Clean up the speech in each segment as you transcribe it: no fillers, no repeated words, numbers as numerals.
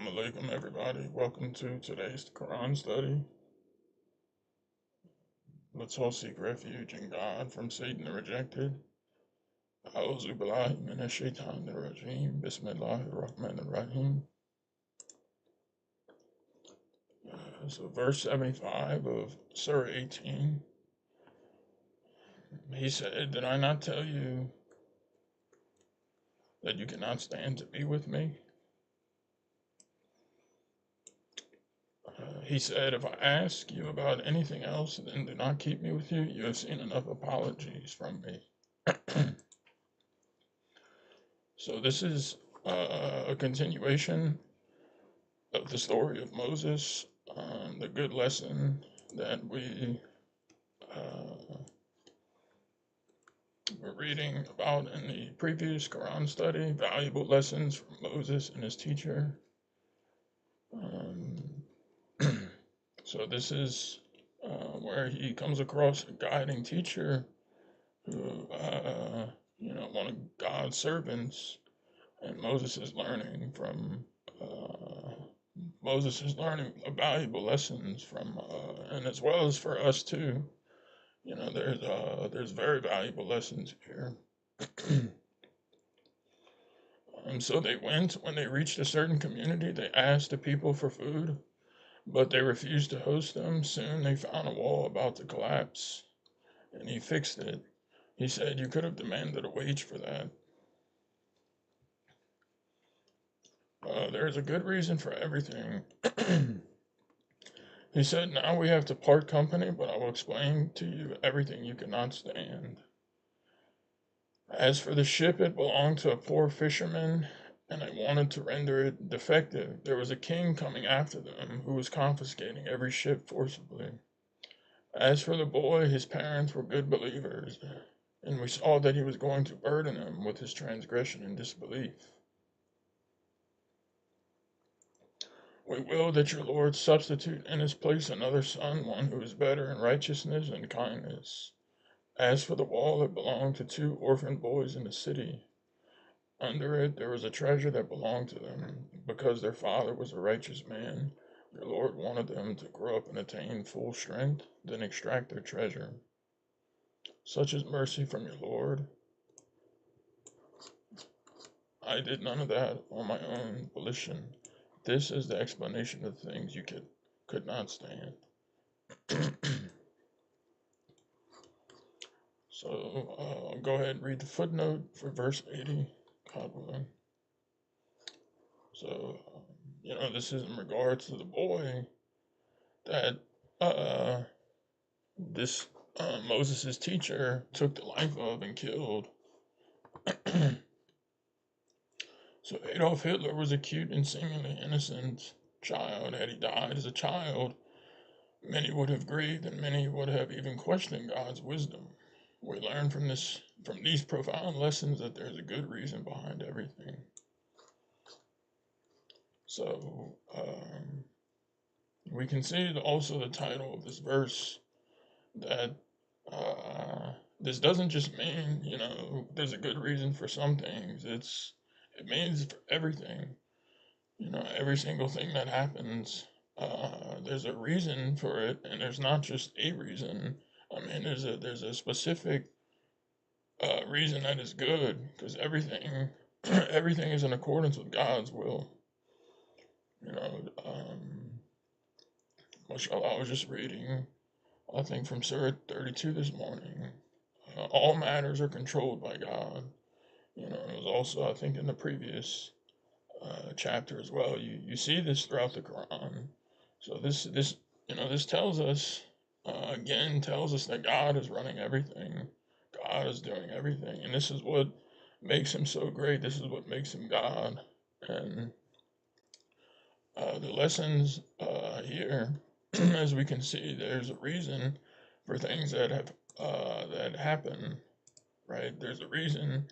Alaikum, everybody. Welcome to today's Quran study. Let's all seek refuge in God from Satan the rejected. A'udhu billahi minash shaitanir rajim. Bismillahir rahmanir rahim. So, verse 75 of Surah 18. He said, "Did I not tell you that you cannot stand to be with me?" He said, "If I ask you about anything else, then do not keep me with you. You have seen enough apologies from me." So this is a continuation of the story of Moses, the good lesson that we were reading about in the previous Quran study, valuable lessons from Moses and his teacher. So this is where he comes across a guiding teacher who, one of God's servants, and Moses is learning valuable lessons from, and as well as for us too. There's very valuable lessons here. So they went. When they reached a certain community, they asked the people for food, but they refused to host them. Soon they found a wall about to collapse, and he fixed it. He said, "You could have demanded a wage for that." There's a good reason for everything. He said, "Now we have to part company, but I will explain to you everything you cannot stand." As for the ship, it belonged to a poor fisherman, and they wanted to render it defective. There was a king coming after them who was confiscating every ship forcibly. As for the boy, his parents were good believers, and we saw that he was going to burden them with his transgression and disbelief. We will that your Lord substitute in his place another son, one who is better in righteousness and kindness. As for the wall, it belonged to two orphan boys in the city. Under it there was a treasure that belonged to them. Because their father was a righteous man, your Lord wanted them to grow up and attain full strength, then extract their treasure. Such is mercy from your Lord. I did none of that on my own volition. This is the explanation of things you could not stand. So I'll go ahead and read the footnote for verse 80. God willing. So, this is in regards to the boy that this Moses' teacher took the life of and killed. So Adolf Hitler was a cute and seemingly innocent child. Had he died as a child, many would have grieved and many would have even questioned God's wisdom. We learn from these profound lessons that there's a good reason behind everything. So we can see also the title of this verse that this doesn't just mean, there's a good reason for some things. It means for everything. Every single thing that happens, there's a reason for it, and there's not just a reason. I mean, there's a specific reason that is good, because everything everything is in accordance with God's will. I was just reading, I think, from Surah 32 this morning. All matters are controlled by God. It was also, I think, in the previous chapter as well. You see this throughout the Quran. So this tells us tells us that God is running everything. God is doing everything, and this is what makes him so great. This is what makes him God. And the lessons here, as we can see, there's a reason for things that happen, right? There's a reason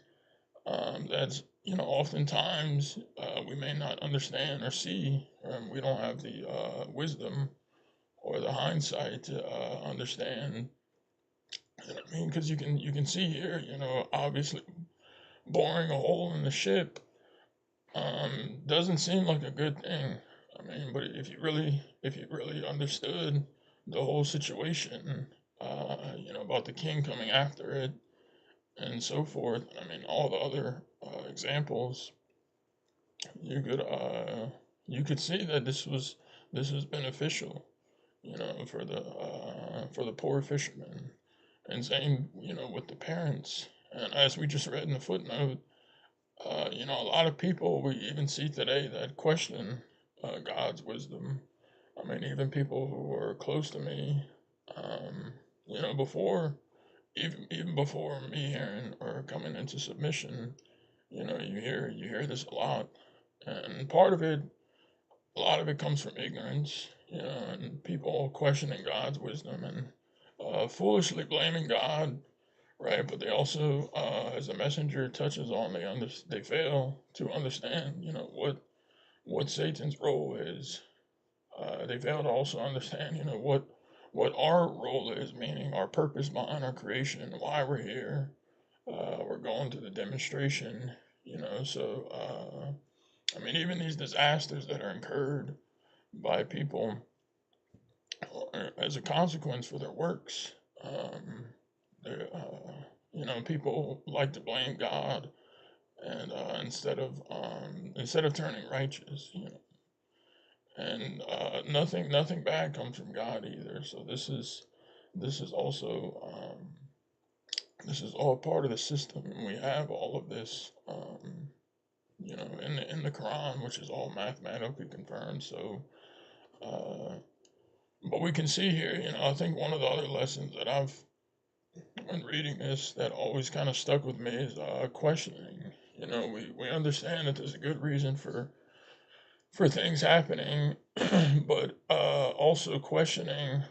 that's oftentimes we may not understand or see. We don't have the wisdom or the hindsight to understand. You know what I mean? Because you can see here, obviously boring a hole in the ship Doesn't seem like a good thing. I mean, but if you really understood the whole situation, about the king coming after it and so forth, I mean, all the other examples, you could you could see that this was beneficial, for the poor fishermen, and same, with the parents. And as we just read in the footnote, a lot of people we even see today that question God's wisdom. I mean, even people who were close to me, um, before even before me hearing or coming into submission, you hear this a lot, and a lot of it comes from ignorance, and people questioning God's wisdom and foolishly blaming God, right? But they also, as the messenger touches on, they fail to understand, what Satan's role is. They fail to also understand, what our role is, meaning our purpose behind our creation, why we're here. We're going to the demonstration, so, I mean, even these disasters that are incurred by people as a consequence for their works, um, people like to blame God, and instead of turning righteous, and nothing bad comes from God either. So this is also this is all part of the system, and we have all of this, in the Quran, which is all mathematically confirmed. So, but we can see here, I think one of the other lessons that I've when reading this that always kind of stuck with me is questioning. We understand that there's a good reason for things happening, but also questioning,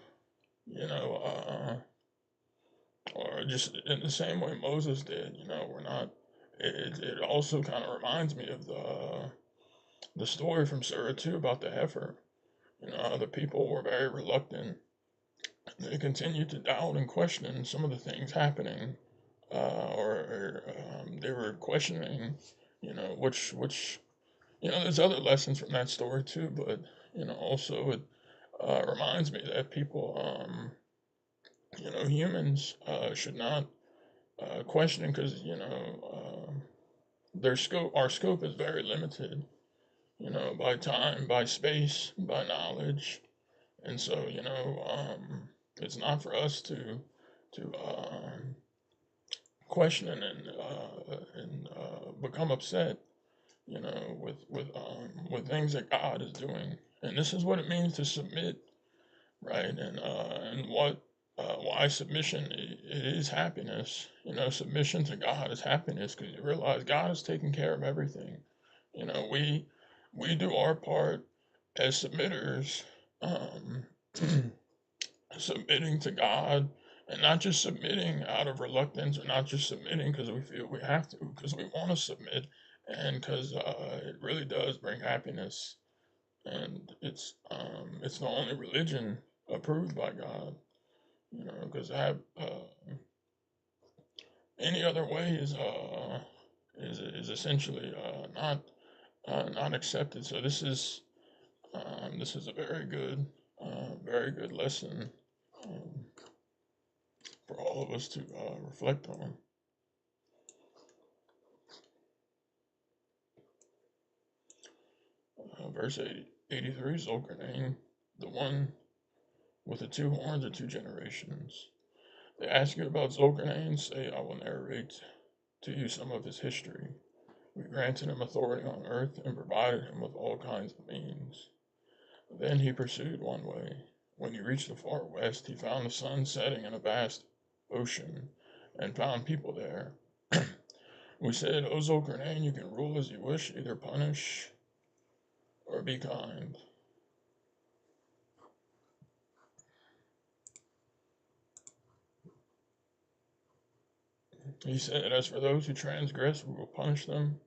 you know, or just in the same way Moses did. We're not. It also kind of reminds me of the story from Surah 2 about the heifer. How the people were very reluctant. They continued to doubt and question some of the things happening, or they were questioning, which there's other lessons from that story too, but also it reminds me that people, humans should not question, because our scope is very limited, by time, by space, by knowledge, and so it's not for us to question and become upset, with things that God is doing. And this is what it means to submit, right? And what why submission it is happiness. Submission to God is happiness, because you realize God is taking care of everything. We do our part as submitters, um, submitting to God, and not just submitting out of reluctance, or not just submitting because we feel we have to, because we want to submit, and because it really does bring happiness, and it's the only religion approved by God. Because any other way is essentially not accepted. So this is a very good lesson, um, for all of us to reflect on. Verse 83, Zulkarnain, the one with the two horns of two generations. They ask you about Zulkarnain, say, I will narrate to you some of his history. We granted him authority on earth and provided him with all kinds of means. Then he pursued one way. When he reached the far west, he found the sun setting in a vast ocean and found people there. We said, O Zulkarnain, you can rule as you wish, either punish or be kind. He said, As for those who transgress, we will punish them.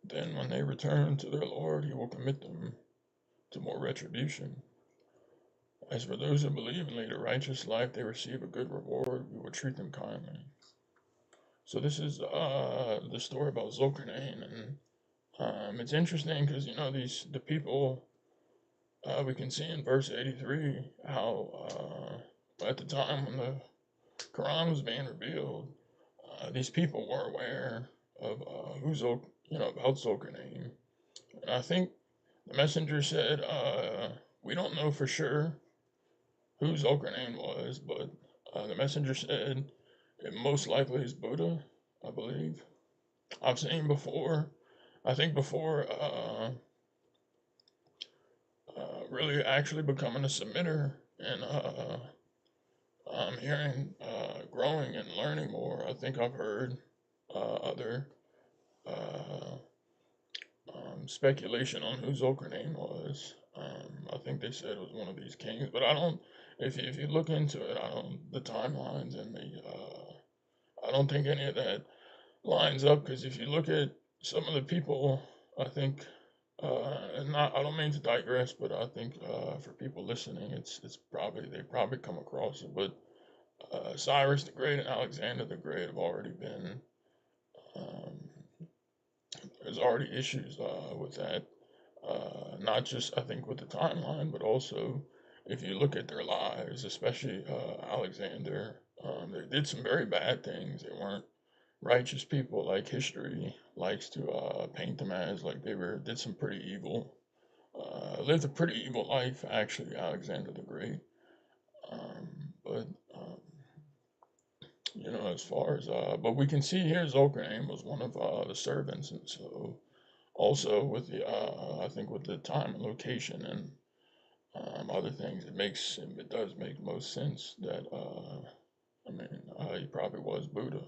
Then, when they return to their Lord, he will commit them to more retribution. As for those who believe and lead a righteous life, they receive a good reward. We will treat them kindly. So this is the story about Zulkarnain, and It's interesting because the people we can see in verse 83 how at the time when the Quran was being revealed, these people were aware of about Zulkarnain. And I think the messenger said, we don't know for sure who Zulkarnain was, but the messenger said it most likely is Buddha, I believe. I've seen before, I think before really actually becoming a submitter and hearing, growing and learning more, I think I've heard other uh, speculation on who Zulkarnain was. I think they said it was one of these kings, but I don't. If you look into it, I don't the timelines and I don't think any of that lines up because if you look at some of the people, I think and not I don't mean to digress, but I think for people listening, it's probably they probably come across it, but Cyrus the Great and Alexander the Great have already been um, there's already issues with that. Not just I think with the timeline, but also if you look at their lives, especially Alexander, they did some very bad things. They weren't righteous people like history likes to paint them as. Like they were did some pretty evil, lived a pretty evil life. Actually, Alexander the Great. But as far as but we can see here Zulkarnain was one of the servants, and so also with the I think with the time and location and other things, it does make most sense that he probably was Buddha,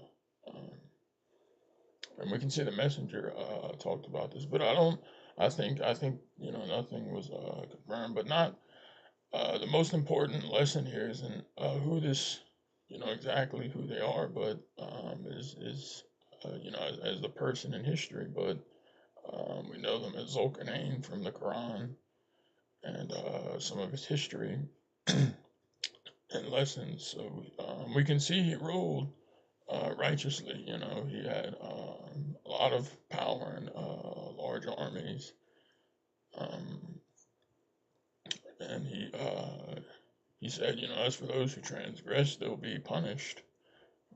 um, and we can see the messenger talked about this, but I think nothing was confirmed, but not the most important lesson here isn't who this exactly who they are, but is as the person in history, but we know them as Zulkarnain from the Quran and some of his history and lessons. So we can see he ruled righteously. He had a lot of power and large armies, um, and he said, as for those who transgress, they'll be punished,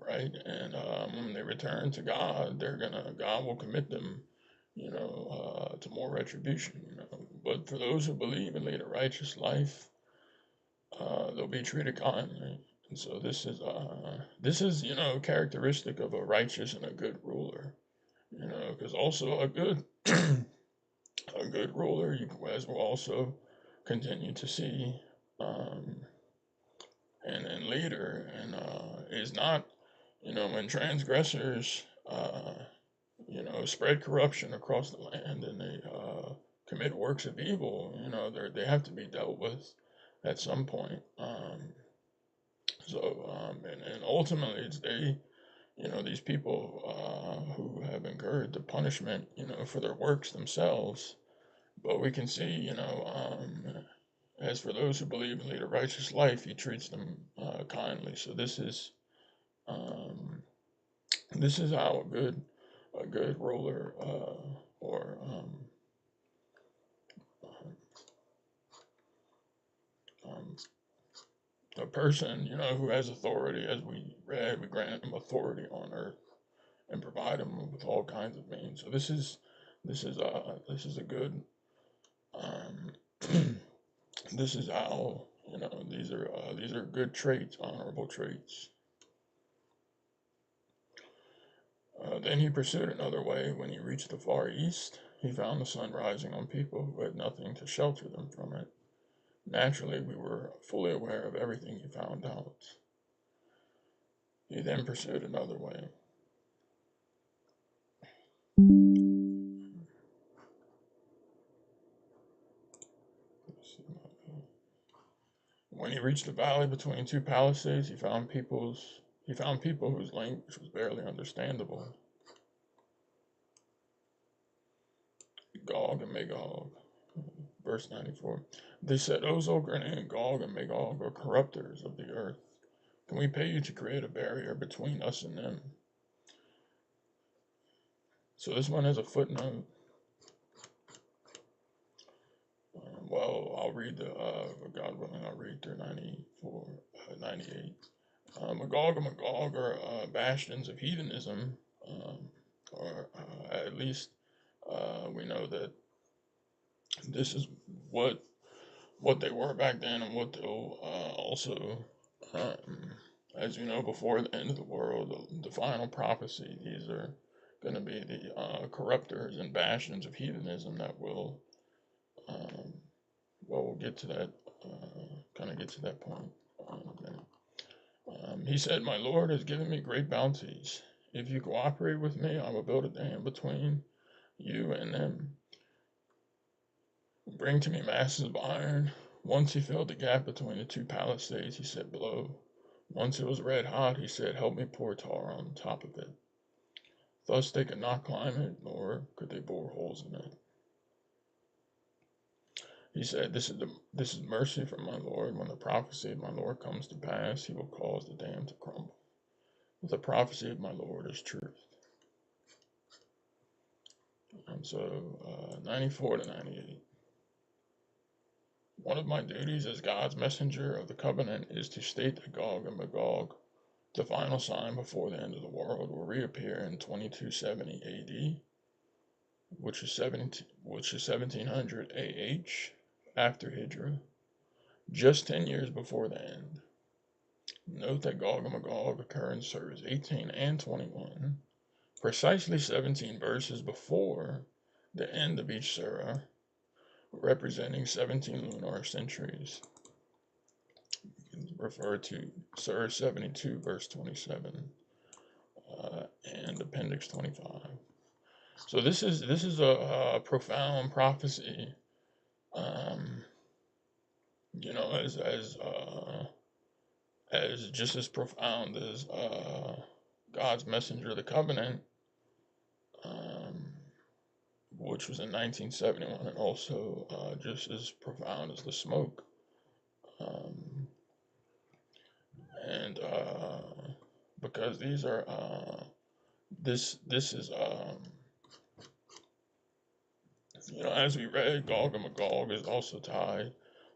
right? And when they return to God, God will commit them, to more retribution. But for those who believe and lead a righteous life, they'll be treated kindly. And so this is characteristic of a righteous and a good ruler. Because also a good a good ruler, as we'll also continue to see, um, and leader, and is not, when transgressors, spread corruption across the land and they commit works of evil, they have to be dealt with at some point. And ultimately, it's these people who have incurred the punishment, for their works themselves. But we can see, as for those who believe and lead a righteous life, he treats them kindly. So um, this is how a good ruler or um, a person, who has authority, as we read, we grant him authority on earth and provide him with all kinds of means. So this is a good this is how these are good traits, honorable traits. Then he pursued another way. When he reached the far east, he found the sun rising on people who had nothing to shelter them from it. Naturally, we were fully aware of everything he found out. He then pursued another way. When he reached the valley between two palisades, he found people whose language was barely understandable. Gog and Magog. Verse 94. They said, O Zulkarnain and Gog and Magog are corrupters of the earth. Can we pay you to create a barrier between us and them? So this one has a footnote. I'll read God willing, I'll read through 94, 98. Magog and Magog are bastions of heathenism, or at least we know that this is what they were back then, and what they'll also, as you know, before the end of the world, the final prophecy. These are going to be the corruptors and bastions of heathenism that will, well, we'll get to that, kind of get to that point in a minute. He said, "My Lord has given me great bounties. If you cooperate with me, I will build a dam between you and them. Bring to me masses of iron." Once he filled the gap between the two palisades he set below. Once it was red hot, he said, "Help me pour tar on top of it." Thus they could not climb it, nor could they bore holes in it. He said, this is mercy from my Lord. When the prophecy of my Lord comes to pass, he will cause the dam to crumble. The prophecy of my Lord is truth. And so, 94 to 98. One of my duties as God's messenger of the covenant is to state that Gog and Magog, the final sign before the end of the world, will reappear in 2270 AD, which is 1700 AH, after Hijrah, just 10 years before the end. Note that Gog and Magog occur in surahs 18 and 21, precisely 17 verses before the end of each surah, representing 17 lunar centuries. Refer to Surah 72, verse 27, and Appendix 25. So this is a profound prophecy. You know, as just as profound as God's messenger of the covenant, which was in 1971, and also just as profound as the smoke. And because these are this is you know, as we read, Gog and Magog is also tied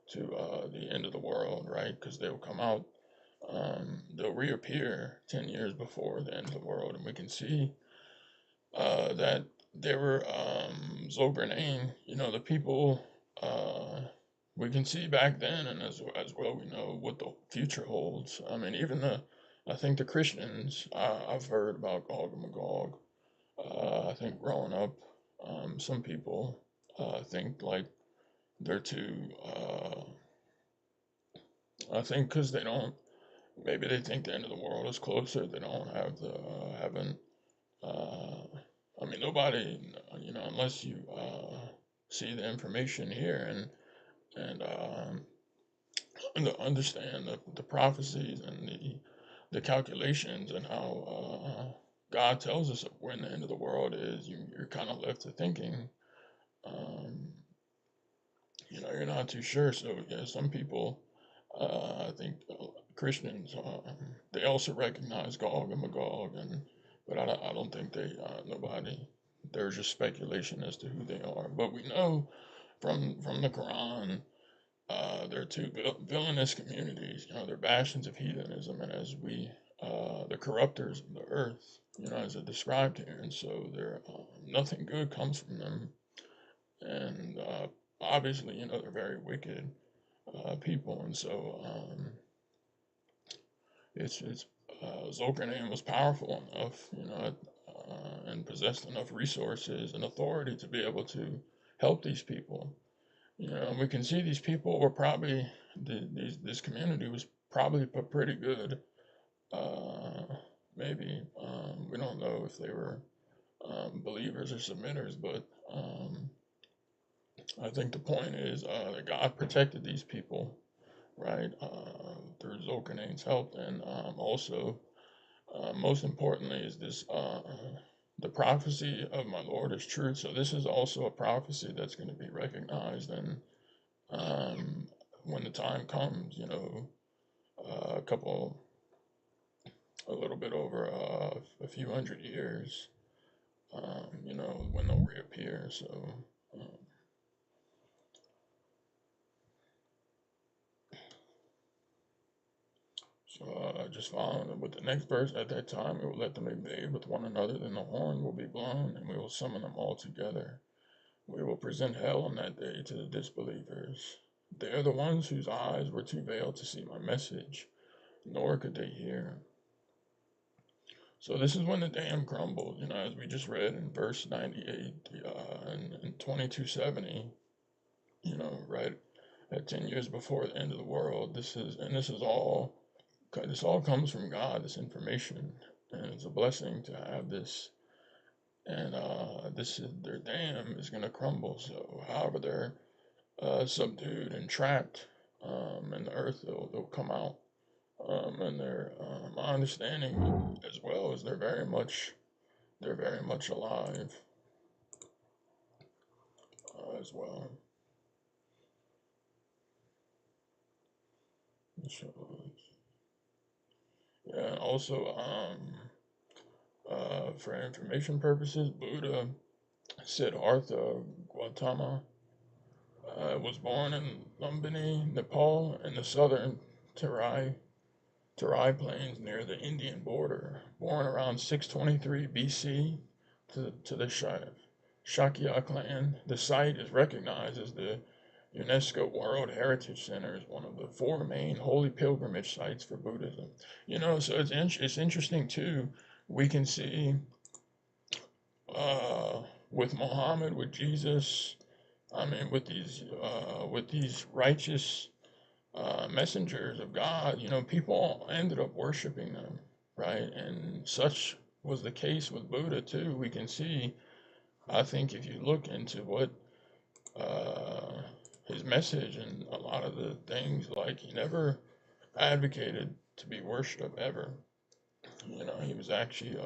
to the end of the world, right? Because they'll come out, they'll reappear 10 years before the end of the world, and we can see that they were Zogbernain, you know, the people. We can see back then, and as well, we know what the future holds. I mean, even I think the Christians, I've heard about Gog and Magog. I think growing up, some people think like they're too. I think because they don't, maybe they think the end of the world is closer. They don't have the haven't. I mean, nobody, you know, unless you see the information here and understand the prophecies and the calculations and how God tells us when the end of the world is, you're kind of left to thinking, you know, you're not too sure. So yeah, some people, I think Christians, they also recognize Gog and Magog, but I don't think nobody. There's just speculation as to who they are. But we know from the Quran, they're two villainous communities. You know, they're bastions of heathenism, and as we, the corruptors of the earth, you know, as it described here, and so they're nothing good comes from them, and obviously, you know, they're very wicked people, and so it's Zulkarnain was powerful enough, you know, and possessed enough resources and authority to be able to help these people. You know, we can see these people were probably this community was probably pretty good. Maybe we don't know if they were believers or submitters, but I think the point is that God protected these people, right, through Zulkarnain's help, and also most importantly is this the prophecy of my Lord is true. So this is also a prophecy that's going to be recognized, and when the time comes, you know, a little bit over a few hundred years, you know, when they'll reappear. So So just following with the next verse, at that time we will let them invade with one another, then the horn will be blown, and we will summon them all together. We will present hell on that day to the disbelievers. They are the ones whose eyes were too veiled to see my message, nor could they hear. So this is when the dam crumbled, as we just read in verse 98 and 2270, right at 10 years before the end of the world. This all comes from God, this information, and it's a blessing to have this. And their dam is going to crumble. So however they're subdued and trapped in the earth, they'll come out. And my understanding as well is they're very much alive as well. So, yeah, and also for information purposes, Buddha Siddhartha Gautama was born in Lumbini, Nepal, in the southern Terai Plains near the Indian border. Born around 623 BC to the Shakya clan, the site is recognized as the UNESCO World Heritage Center as one of the four main holy pilgrimage sites for Buddhism. So it's interesting too. We can see uh, with Muhammad, with Jesus, I mean, with these righteous messengers of God, people ended up worshiping them, right? And such was the case with Buddha too. We can see, I think, if you look into what uh, his message and a lot of the things, like he never advocated to be worshipped ever. He was actually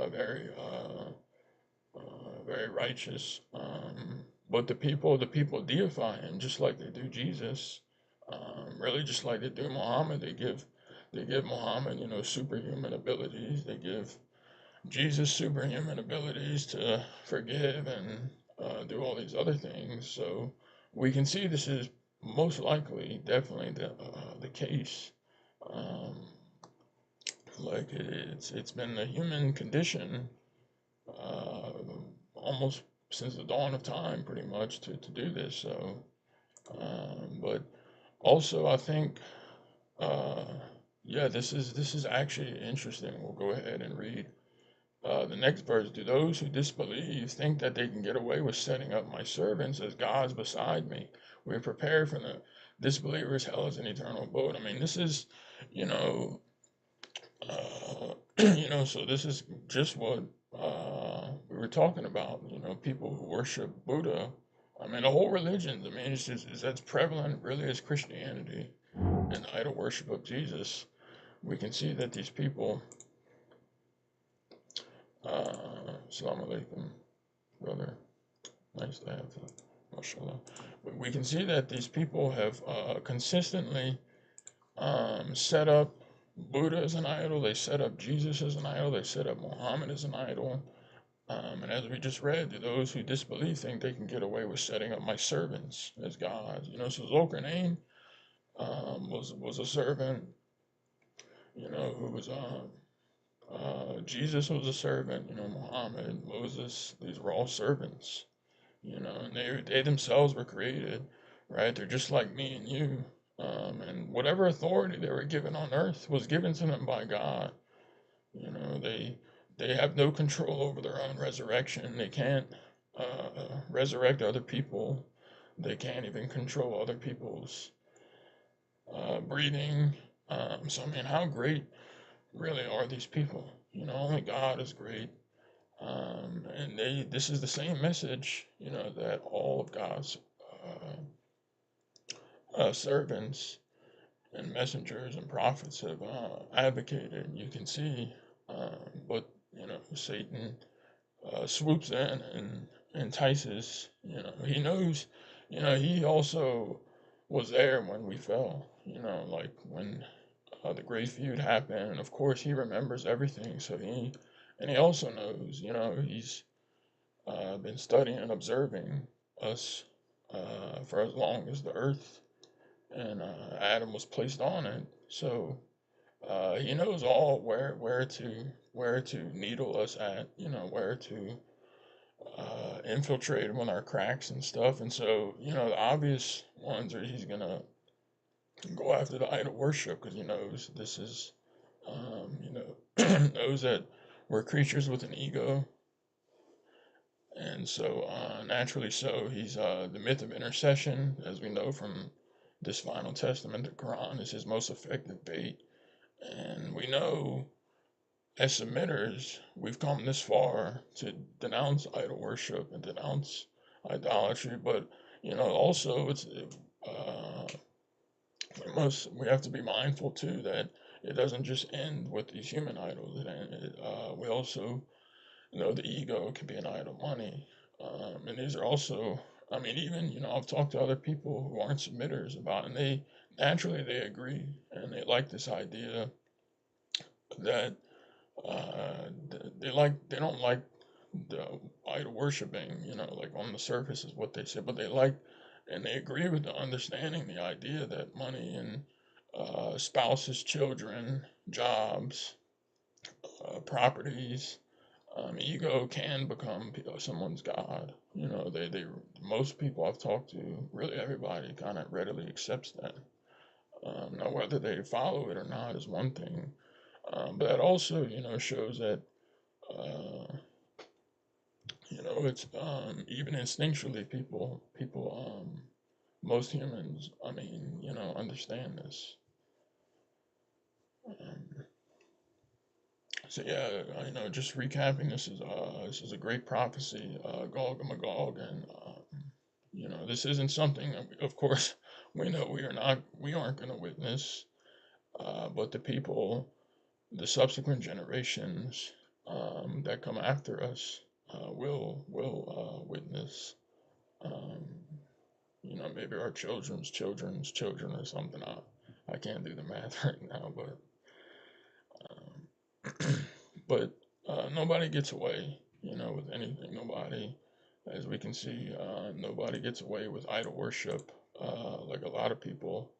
very righteous. But the people deify him just like they do Jesus. Really, just like they do Muhammad. They give Muhammad, superhuman abilities. They give Jesus superhuman abilities to forgive and do all these other things. So we can see this is most likely, definitely the case. Um, like it's been the human condition uh, almost since the dawn of time, pretty much, to do this. So, but also I think, uh, yeah, this is actually interesting. We'll go ahead and read the next verse. Do those who disbelieve think that they can get away with setting up my servants as gods beside me? We are prepared for the disbelievers. Hell is an eternal abode. I mean, this is, you know, so this is just what we were talking about. People who worship Buddha. I mean, the whole religion. I mean, it's just is that's prevalent really as Christianity and the idol worship of Jesus. We can see that these people. Assalamu alaikum, brother. Nice to have you, mashallah. But we can see that these people have consistently set up Buddha as an idol, they set up Jesus as an idol, they set up Muhammad as an idol. And as we just read, those who disbelieve think they can get away with setting up my servants as gods. So Zulkarnain was a servant, who was Jesus was a servant, Muhammad, Moses, these were all servants, and they themselves were created, right? They're just like me and you. And whatever authority they were given on earth was given to them by God. They have no control over their own resurrection. They can't resurrect other people. They can't even control other people's breathing. So I mean, how great really are these people? Only God is great. And this is the same message, that all of God's servants and messengers and prophets have advocated. You can see, but Satan swoops in and entices. He knows. He also was there when we fell. Like when the great feud happened. And of course, he remembers everything. So he also knows. He's been studying and observing us for as long as the earth and Adam was placed on it. So He knows all where to needle us at, where to infiltrate on our cracks and stuff. And so, the obvious ones are he's gonna go after the idol worship because he knows this is, knows that we're creatures with an ego. And so, naturally so, he's the myth of intercession, as we know from this final testament, the Quran, is his most effective bait. And we know as submitters, we've come this far to denounce idol worship and denounce idolatry, but also uh, we have to be mindful too that it doesn't just end with these human idols. We also know the ego can be an idol, money, and these are also. I mean, even I've talked to other people who aren't submitters about, and they naturally they agree and they like this idea that they don't like the idol worshiping, like on the surface is what they say, but they like and they agree with the understanding, the idea that money and spouses, children, jobs, properties, ego can become someone's god. They most people I've talked to, really everybody, kind of readily accepts that. Now whether they follow it or not is one thing, but that also shows that uh, it's even instinctually people most humans, I mean, understand this. Um, so yeah, just recapping, this is a great prophecy, Gog and Magog, and this isn't something. Of course, we know we aren't going to witness, but the people, the subsequent generations that come after us, will witness. Um, maybe our children's children's children or something. I can't do the math right now, um, but nobody gets away, with anything. Nobody, as we can see, nobody gets away with idol worship, like a lot of people,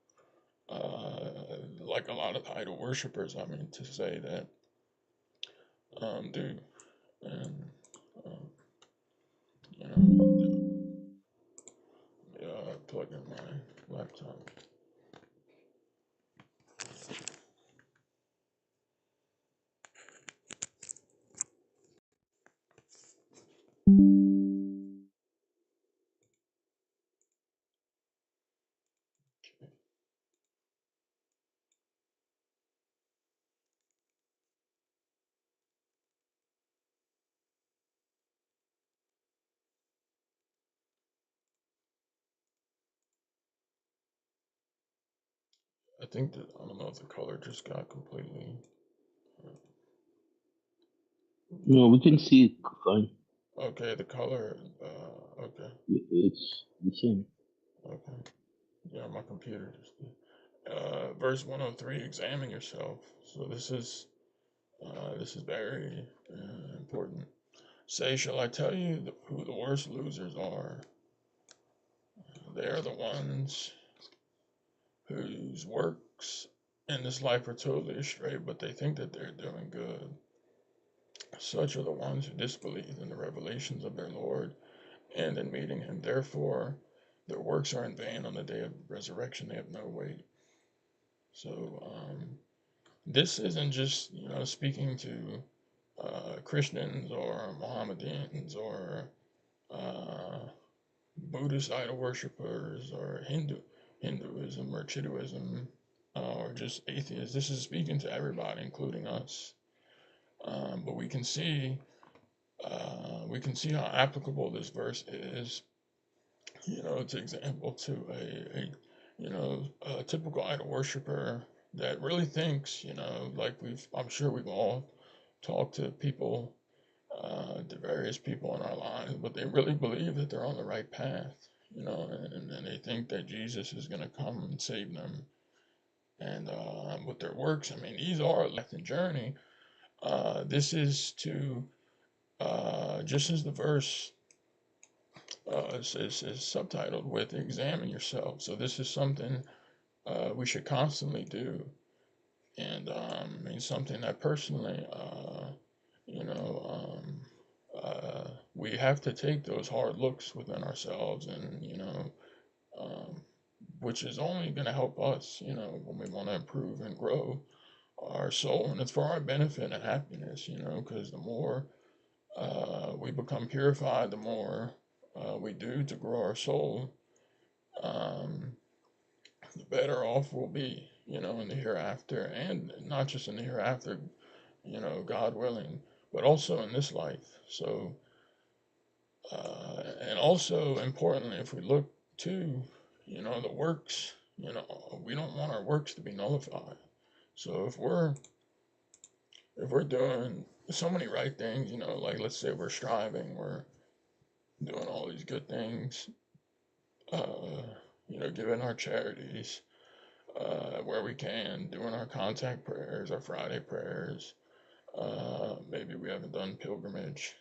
like a lot of idol worshippers. I mean, to say that do, and um, plug in my laptop. I don't know if the color just got completely. No, we can see it fine. Okay, the color. Okay, It's the same. okay. Yeah, my computer just. Verse 103. Examine yourself. So this is very important. Say, shall I tell you who the worst losers are? They are the ones whose works in this life are totally astray, but they think that they're doing good. Such are the ones who disbelieve in the revelations of their Lord and in meeting him. Therefore, their works are in vain on the day of resurrection. They have no weight. So, this isn't just, speaking to Christians or Mohammedans or uh, Buddhist idol worshippers or Hinduism or Chiduism or just atheists. This is speaking to everybody, including us. But we can see how applicable this verse is. It's an example to a typical idol worshiper that really thinks, like I'm sure we've all talked to people, to various people in our lives, but they really believe that they're on the right path, and they think that Jesus is going to come and save them. And with their works, I mean, these are a life and journey. This is to, just as the verse is subtitled with, examine yourself. So this is something we should constantly do. and I mean something that personally, you know, we have to take those hard looks within ourselves, and um, which is only going to help us, when we want to improve and grow our soul, and it's for our benefit and happiness, because the more we become purified, the more we do to grow our soul, um, the better off we'll be, in the hereafter, and not just in the hereafter, God willing, but also in this life. So, and also importantly, if we look to, the works, we don't want our works to be nullified. So if we're doing so many right things, like let's say we're striving, we're doing all these good things, uh, giving our charities where we can, doing our contact prayers, our Friday prayers. Maybe we haven't done pilgrimage.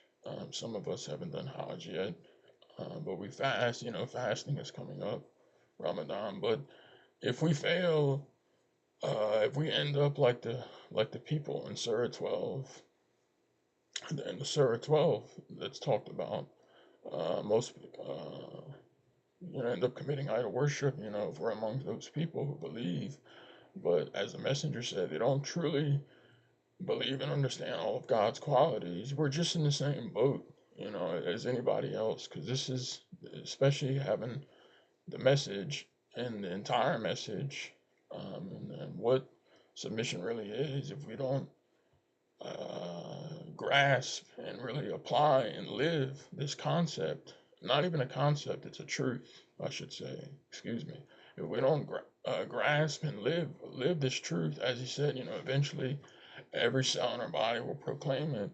Some of us haven't done Hajj yet, but we fast. Fasting is coming up, Ramadan. But if we fail, if we end up like the people in Surah 12, in the Surah 12 that's talked about, most end up committing idol worship. If we're among those people who believe, but as the messenger said, they don't truly believe and understand all of God's qualities. We're just in the same boat, as anybody else, because this is especially having the message and the entire message, and what submission really is. If we don't grasp and really apply and live this concept, not even a concept, it's a truth, I should say, excuse me. If we don't grasp and live this truth, as he said, eventually every cell in our body will proclaim it.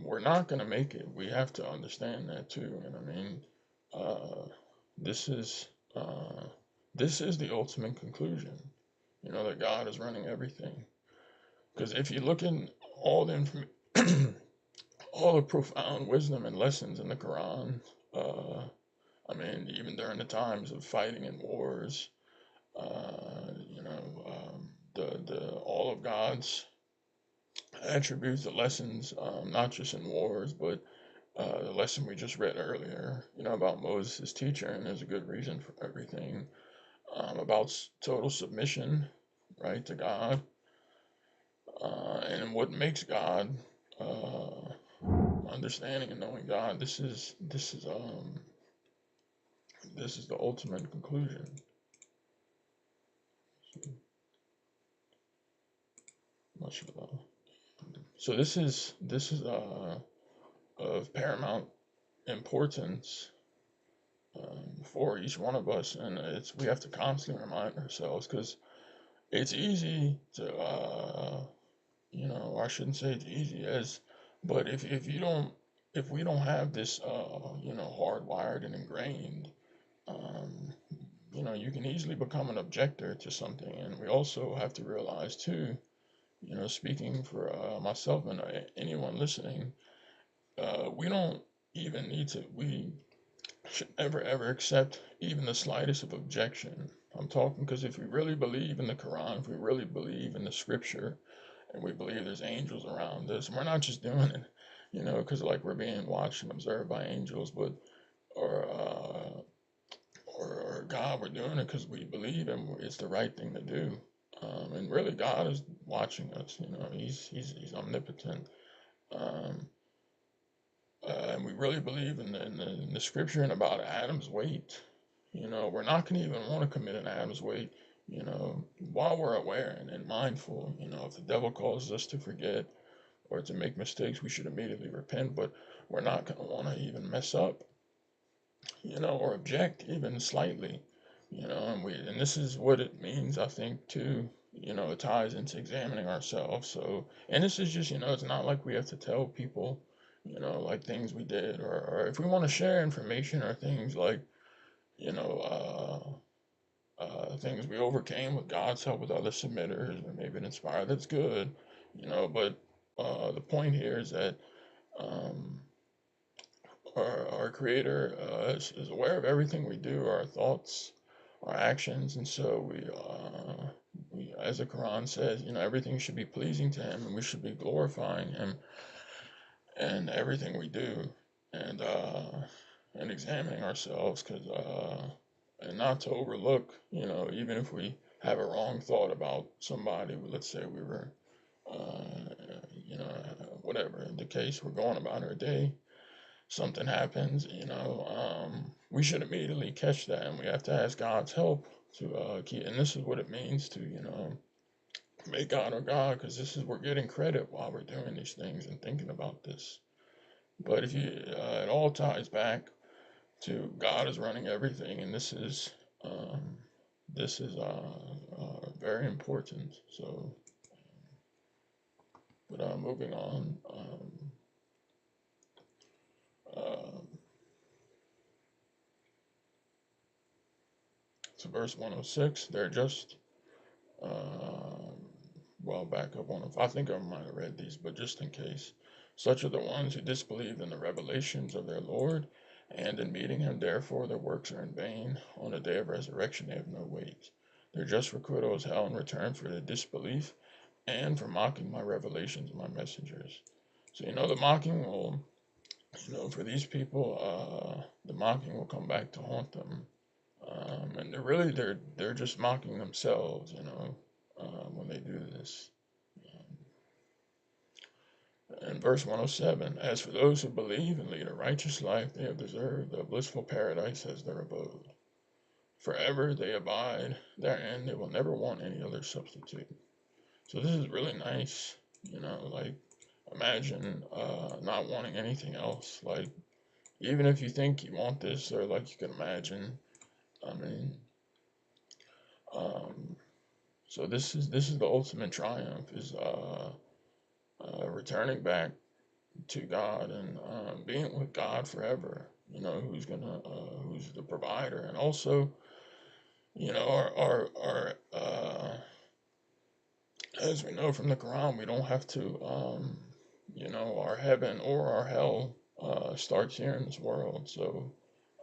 We're not going to make it. We have to understand that too. And I mean, uh, this is uh, this is the ultimate conclusion. That God is running everything. Because if you look in all the all the profound wisdom and lessons in the Quran, uh, I mean, even during the times of fighting and wars, the all of God's attributes, the lessons, not just in wars, but the lesson we just read earlier, about Moses' teacher, and there's a good reason for everything, about total submission, right, to God, and what makes God, understanding and knowing God. This is the ultimate conclusion. So this is of paramount importance, for each one of us, and we have to constantly remind ourselves, because it's easy to, or I shouldn't say it's easy as, but if we don't have this, hardwired and ingrained, um, you can easily become an objector to something. And we also have to realize too, speaking for myself and anyone listening, we don't even need to, we should never ever accept even the slightest of objection. I'm talking because if we really believe in the Quran, if we really believe in the scripture, and we believe there's angels around us, and we're not just doing it, because like we're being watched and observed by angels, but or or God, we're doing it because we believe and it's the right thing to do. And really, God is watching us. He's omnipotent. Um, and we really believe in the scripture and about Adam's weight. We're not going to even want to commit an Adam's weight, while we're aware and mindful. If the devil causes us to forget or to make mistakes, we should immediately repent, but we're not going to want to even mess up, or object even slightly, and this is what it means, I think, too. It ties into examining ourselves. So, and this is just, it's not like we have to tell people, like things we did, or if we want to share information or things like, you know, things we overcame with God's help with other submitters, or maybe it inspired, that's good, but the point here is that, um, our creator, is aware of everything we do, our thoughts, our actions, and so as the Quran says, everything should be pleasing to Him, and we should be glorifying Him in everything we do, and examining ourselves, and not to overlook, even if we have a wrong thought about somebody. Let's say we were, whatever the case, we're going about our day, something happens, we should immediately catch that, and we have to ask God's help to keep. And this is what it means to, make God our God, because this is, we're getting credit while we're doing these things and thinking about this. But if you, it all ties back to God is running everything, and this is very important. So, but moving on. Uh, to verse 106, they're just, well, back up one of, I think I might have read these, but just in case. Such are the ones who disbelieve in the revelations of their Lord, and in meeting Him, therefore, their works are in vain. On the day of resurrection, they have no weight. Their just requital is hell in return for their disbelief and for mocking my revelations and my messengers. So, the mocking will, for these people, the mocking will come back to haunt them. And they're just mocking themselves, when they do this. In verse 107, as for those who believe and lead a righteous life, they have deserved a blissful paradise as their abode. Forever they abide therein, they will never want any other substitute. So this is really nice, like, imagine not wanting anything else. Like, even if you think you want this, or like you can imagine, I mean, um, so this is the ultimate triumph, is returning back to God, and being with God forever. Who's the provider, and also, our as we know from the Quran, we don't have to, our heaven or our hell starts here in this world. So,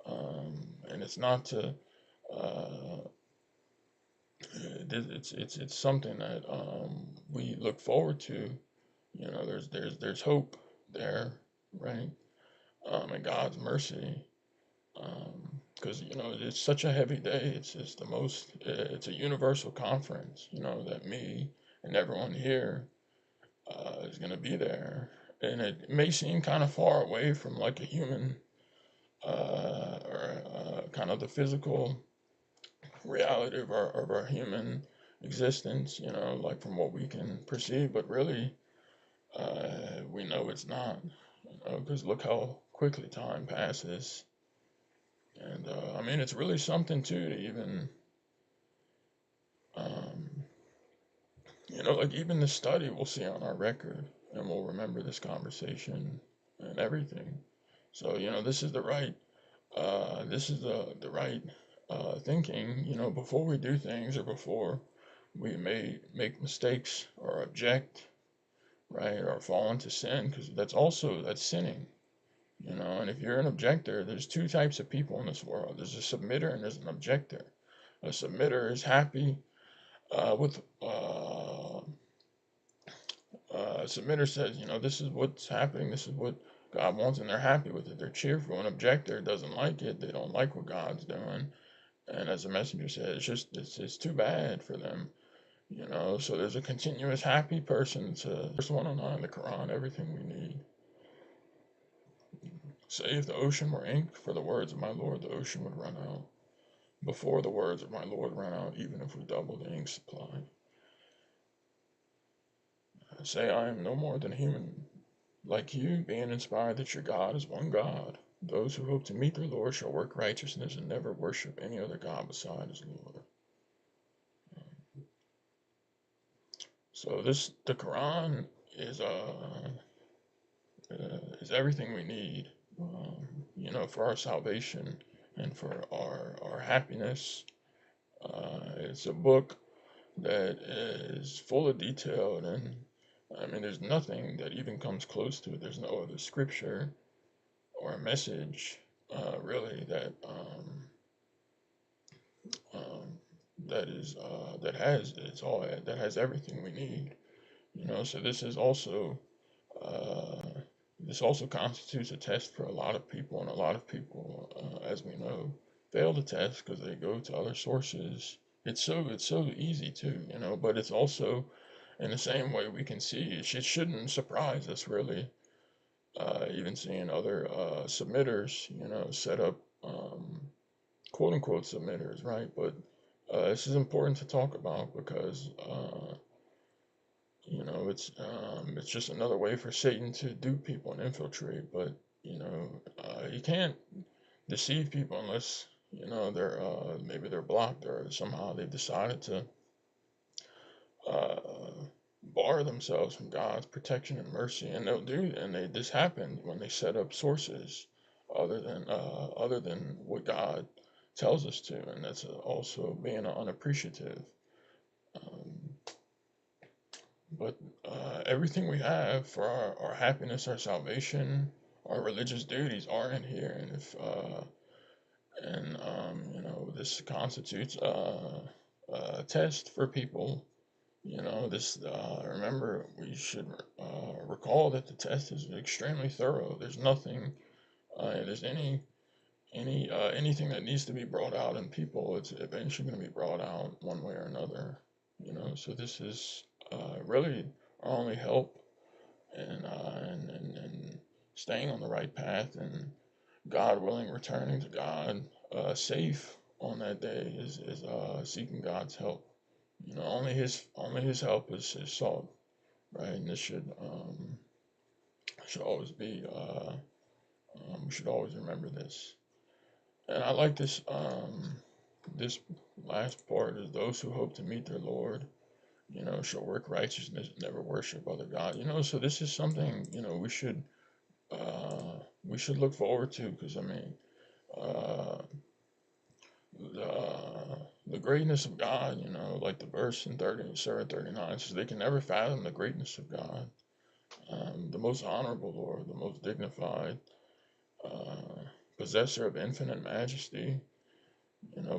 and it's not to, uh, it's something that we look forward to. There's hope there, right? And God's mercy, because it's such a heavy day. It's the most. It's a universal conference. That me and everyone here is going to be there, and it may seem kind of far away from like a human, or kind of the physical reality of our human existence. Like from what we can perceive, but really, we know it's not. Because look how quickly time passes. And I mean, it's really something too to even, um, like even the study we'll see on our record, and we'll remember this conversation and everything. So this is the right, this is the right thinking. Before we do things, or before we may make mistakes or object, right, or fall into sin, because that's sinning. And if you're an objector, there's two types of people in this world. There's a submitter and there's an objector. A submitter is happy with a submitter says, this is what's happening, this is what God wants, and they're happy with it. They're cheerful. An objector doesn't like it. They don't like what God's doing. And as the messenger said, it's too bad for them. So there's a continuous happy person. It's verse 109 in the Quran, everything we need. Say if the ocean were ink, for the words of my Lord, the ocean would run out. Before the words of my Lord run out, even if we double the ink supply. Say I am no more than human, like you, being inspired that your God is one God. Those who hope to meet their Lord shall work righteousness and never worship any other God beside his Lord. So the Quran is everything we need, for our salvation and for our happiness. It's a book that is full of detail, and I mean, there's nothing that even comes close to it. There's no other scripture or a message, really, um, that is that has everything we need. So uh, this also constitutes a test for a lot of people, and a lot of people, as we know, fail the test because they go to other sources. It's so easy too, but it's also in the same way we can see it shouldn't surprise us really, even seeing other submitters, set up quote unquote submitters, right? But this is important to talk about because it's just another way for Satan to dupe people and infiltrate. But you can't deceive people unless they're maybe they're blocked or somehow they've decided to uh, bar themselves from God's protection and mercy, and this happened when they set up sources other than what God tells us to, and that's also being unappreciative. Um, but everything we have for our happiness, our salvation, our religious duties are in here, and if and this constitutes a test for people. This remember we should recall that the test is extremely thorough. There's nothing, there's anything that needs to be brought out in people. It's eventually going to be brought out one way or another. So this is really our only help and staying on the right path and God willing returning to God safe on that day is seeking God's help. Only his help is sought, right? And this should always be we should always remember this. And I like this last part is those who hope to meet their Lord, shall work righteousness, never worship other God. So this is something we should look forward to because I mean uh, the greatness of God, like the verse in 30, Surah 39 says, they can never fathom the greatness of God. The most honorable Lord, the most dignified, uh, possessor of infinite majesty,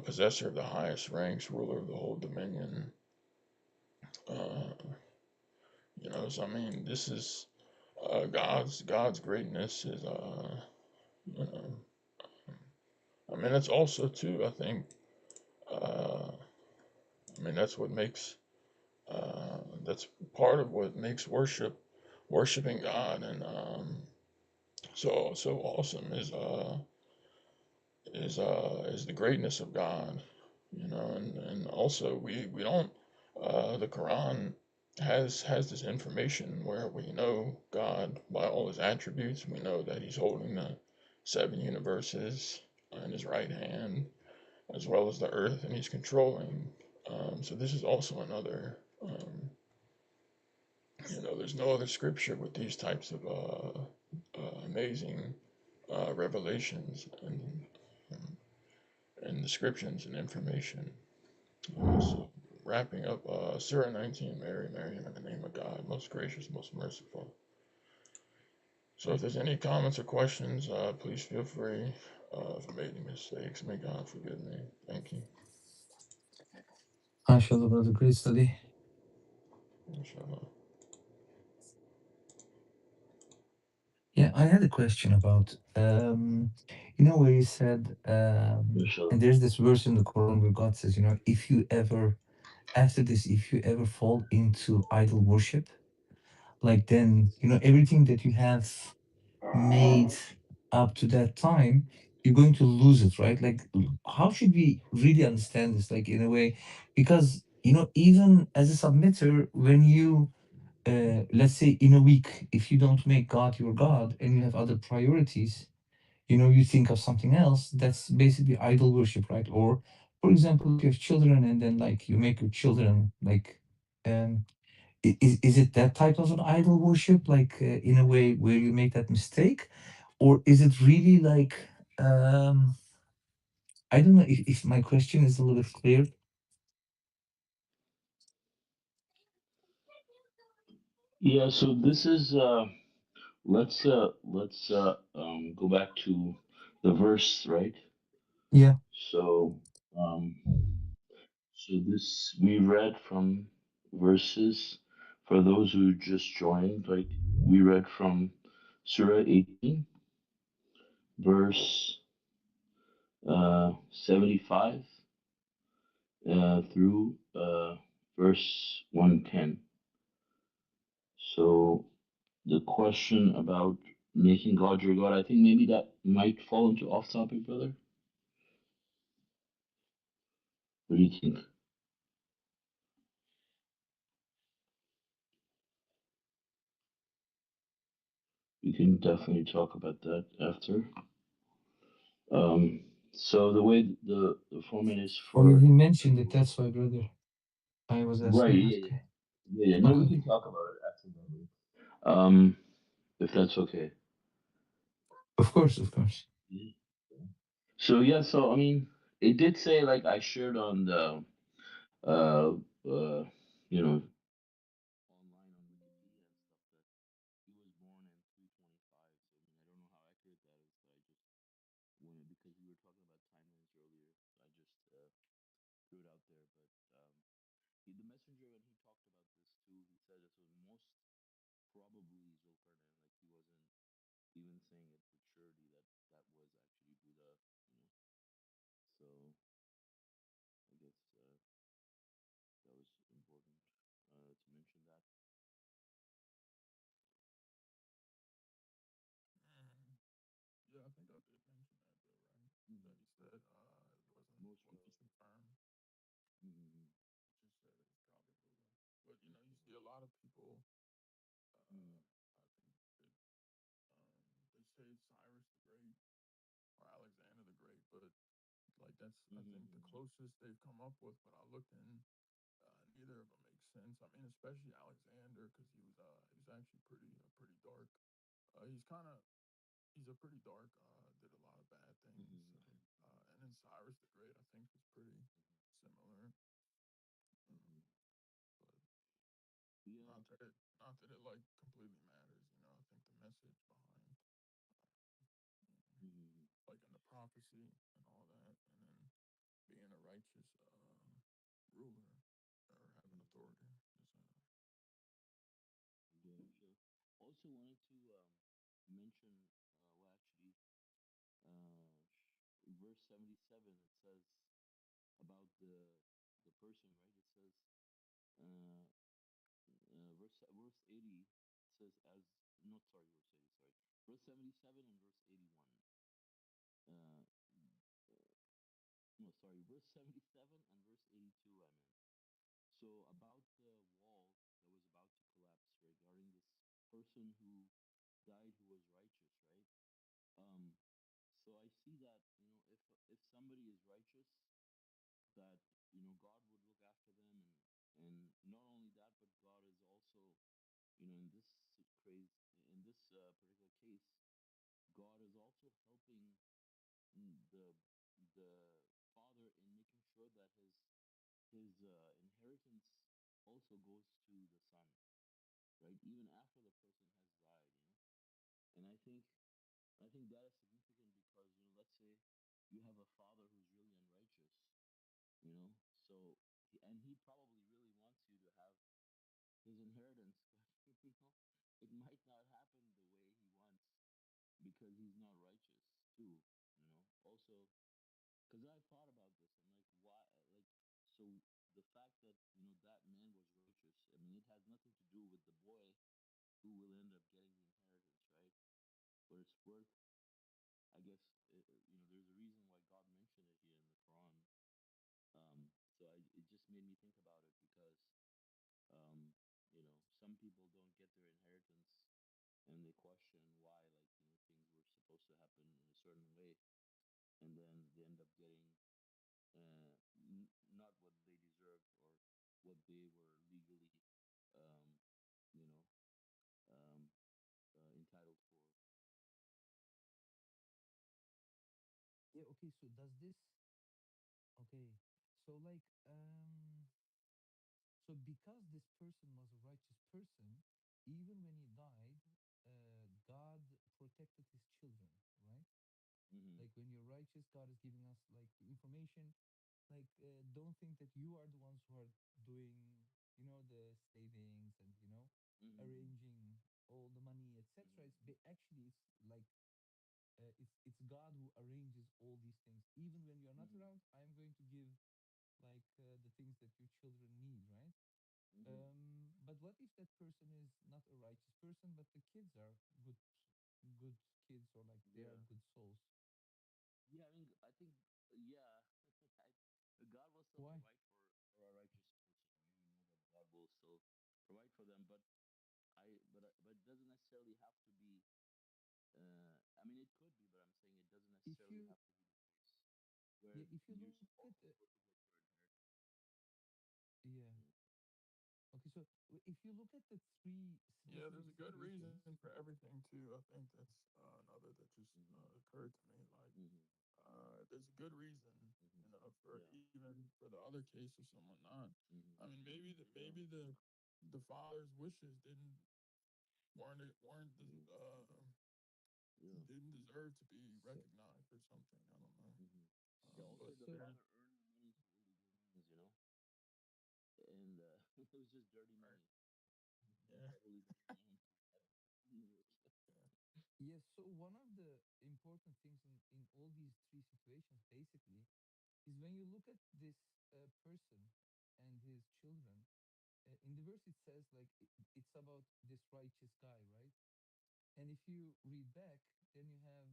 possessor of the highest ranks, ruler of the whole dominion. Uh, so I mean, this is God's greatness is you know, I mean, it's also too. I think, uh, I mean, that's part of what makes worshiping God, and so awesome is the greatness of God, and also we don't the Quran has this information where we know God by all his attributes. We know that he's holding the seven universes in his right hand, as well as the earth, and he's controlling. So this is also another. There's no other scripture with these types of amazing revelations and descriptions and information. So wrapping up, Surah 19, Mary, in the name of God, most gracious, most merciful. So if there's any comments or questions, please feel free. If I made any mistakes, may God forgive me. Thank you. MashaAllah, brother, great study. Inshallah. Yeah, I had a question about, where you said, and Inshallah. there's this verse in the Quran where God says, if you ever, after this, if you ever fall into idol worship, like then, everything that you have made up to that time, you're going to lose it, right? Like, how should we really understand this, like, in a way? Because, even as a submitter, when you, let's say in a week, if you don't make God your God and you have other priorities, you think of something else, that's basically idol worship, right? Or, for example, if you have children and then like you make your children like, um, is it that type of an idol worship, like in a way where you make that mistake, or is it really like, um, I don't know if my question is a little bit clear. Yeah, so this is let's go back to the verse, right? Yeah. So um So this we read from verses for those who just joined. Like we read from Surah 18, verse 75 through verse 110. So the question about making God your God, I think maybe that might fall into off topic, brother. What do you think? We can definitely talk about that after. Um, so the way the format is Oh, yeah, for he mentioned it. That's why, brother. I was right, asking yeah, that yeah, guy. yeah, yeah. No, we Okay. can talk about it after that. If that's okay. Of course, of course. Yeah. So yeah, so I mean, it did say like I shared on the uh uh you know online on Wikipedia and stuff that he was born in 325. So I mean, I don't know how accurate that is, but I just wanted because we were talking about timelines earlier, so I just threw it out there. But the messenger when he talked about this too, he said this was most probably Zulkarnain. Like he wasn't even saying it with surety that that was actually Buddha. You know, so I guess that was important to mention that. Mm. Yeah, I think I did mention that though, right? Mm-hmm. That he said Most wasn't probably. confirmed. Mm-hmm. Just said it was probably Buddha. But you know, you see a lot of people. Mm-hmm. I think that they say Cyrus the Great or Alexander the Great, but like that's I think the Mm-hmm. closest they've come up with. But I looked in, neither of them makes sense. I mean, especially Alexander because he was actually pretty dark. He's a pretty dark. Did a lot of bad things. So, Mm-hmm. and then Cyrus the Great, I think, was pretty similar. Mm-hmm. Um, but Yeah. not that it like completely matters. You know, I think the message behind, Mm-hmm. like in the prophecy and all that, and then being a righteous ruler or having authority is Yeah, sure. Also wanted to mention, well, actually, verse 77, it says about the person, right? It says, uh, verse 80, it says, as, not sorry, verse 80, sorry. Verse 77 and verse 81. Uh, no, sorry, verse 77 and verse 82, I meant. So about the wall that was about to collapse regarding this person who died who was righteous, right? Um, so I see that if somebody is righteous, that God would look after them, and not only that, but God is also in this craze in this particular case, God is also helping the father in making sure that his inheritance also goes to the son, right? Even after the person has died. And I think that is significant because let's say you have a father who's really unrighteous, so he probably really wants you to have his inheritance, but it might not happen the way he wants because he's not righteous too. Also because I thought about this, I'm like, why? Like, so the fact that that man was righteous, I mean, it has nothing to do with the boy who will end up getting the inheritance, right? But it's worth, I guess, there's a reason why God mentioned it here in the Quran. So it just made me think about it because, um, some people don't get their inheritance and they question why, like, things were supposed to happen in a certain way, and then they end up getting not what they deserved or what they were legally, um, you know, um, entitled for. Yeah, okay, so does this okay. So like so because this person was a righteous person, even when he died, God protected his children, right? Mm-hmm. Like when you're righteous, God is giving us like the information. like don't think that you are the ones who are doing, the savings, and Mm-hmm. arranging all the money, etc. Mm-hmm. Actually it's like it's God who arranges all these things. Even when you're not Mm-hmm. around, I'm going to give like the things that your children need, right? Mm-hmm. But what if that person is not a righteous person, but the kids are good kids, or like they are Yeah. good souls? Yeah, I mean, I think, yeah, I, God will still Why? provide for a righteous person, right? We know that God will still provide for them, but but it doesn't necessarily have to be. I mean, it could be, but I'm saying it doesn't If necessarily you have to be the case Yeah, where if you you're look at also supposed to work for inheritance. yeah. Mm. Okay, so if you look at the three Yeah, there's specific a good reason situations, for everything too. I think that's another that just Mm-hmm. occurred to me. Like, Mm-hmm. there's a good reason, Mm-hmm. for Yeah. even for the other case of someone not. I Mm-hmm. mean, Yeah. maybe the father's wishes weren't Mm-hmm. Yeah. didn't deserve to be so recognized or something. I don't know. Mm-hmm. Yeah. Also, But the so father earned the money through illegal means, and it was just dirty right, money. He yeah, probably doesn't want him to have any work. yeah, yes, so one of the important things in all these three situations basically is when you look at this person and his children. In the verse it says like it's about this righteous guy, right? And if you read back, then you have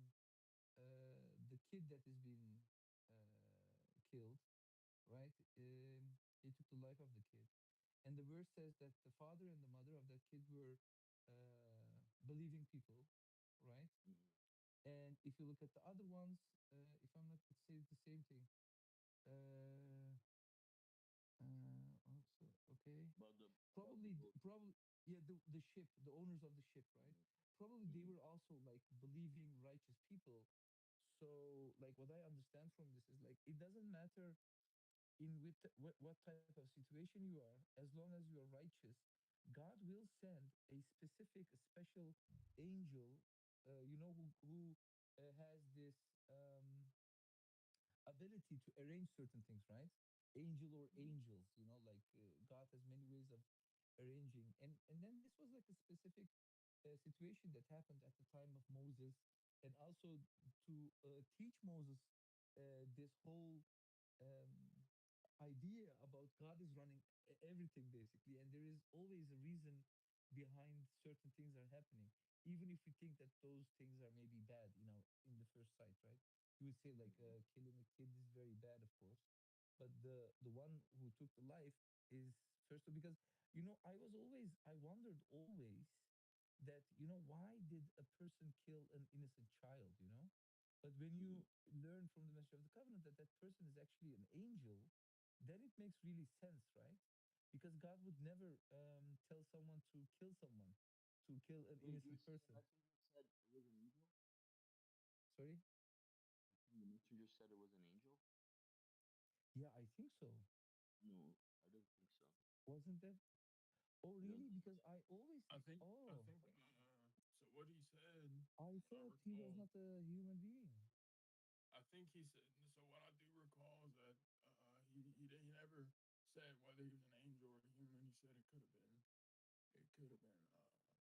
the kid that has been killed, right? He took the life of the kid, and the verse says that the father and the mother of that kid were believing people, right? Mm-hmm. And if you look at the other ones, if I'm not, it says the same thing. Uh, also, okay, About the boat. probably, yeah, the ship, the owners of the ship, right? Mm-hmm. Probably they Mm-hmm. were also like believing righteous people. So, like, what I understand from this is like it doesn't matter in what type of situation you are, as long as you are righteous, God will send a specific, a special angel, who has this ability to arrange certain things, right? Angel or Mm-hmm. angels, like God has many ways of arranging, and then this was like a specific situation that happened at the time of Moses, and also to teach Moses this whole um, idea about God is running everything basically, and there is always a reason behind certain things are happening, even if we think that those things are maybe bad, in the first sight, right? You would say like Mm-hmm. killing a kid is very bad, of course, but the one who took the life is first of, because I wondered always that why did a person kill an innocent child, but when Mm-hmm. you learn from the message of the covenant that that person is actually an angel, then it makes really sense, right? Because God would never tell someone to kill someone, to kill an Wait, you're innocent saying the person. messenger said it was an angel? Sorry? You're saying the messenger said it was an angel? Yeah, I think so. No, I don't think so. Wasn't that? Oh, I don't really? think Because so. I always, I oh, think. So what he said, I what I thought he was recall, not a human being. I think he said. So what I do recall is that he never said whether he was an angel or a human. He said it could have been. It could have been.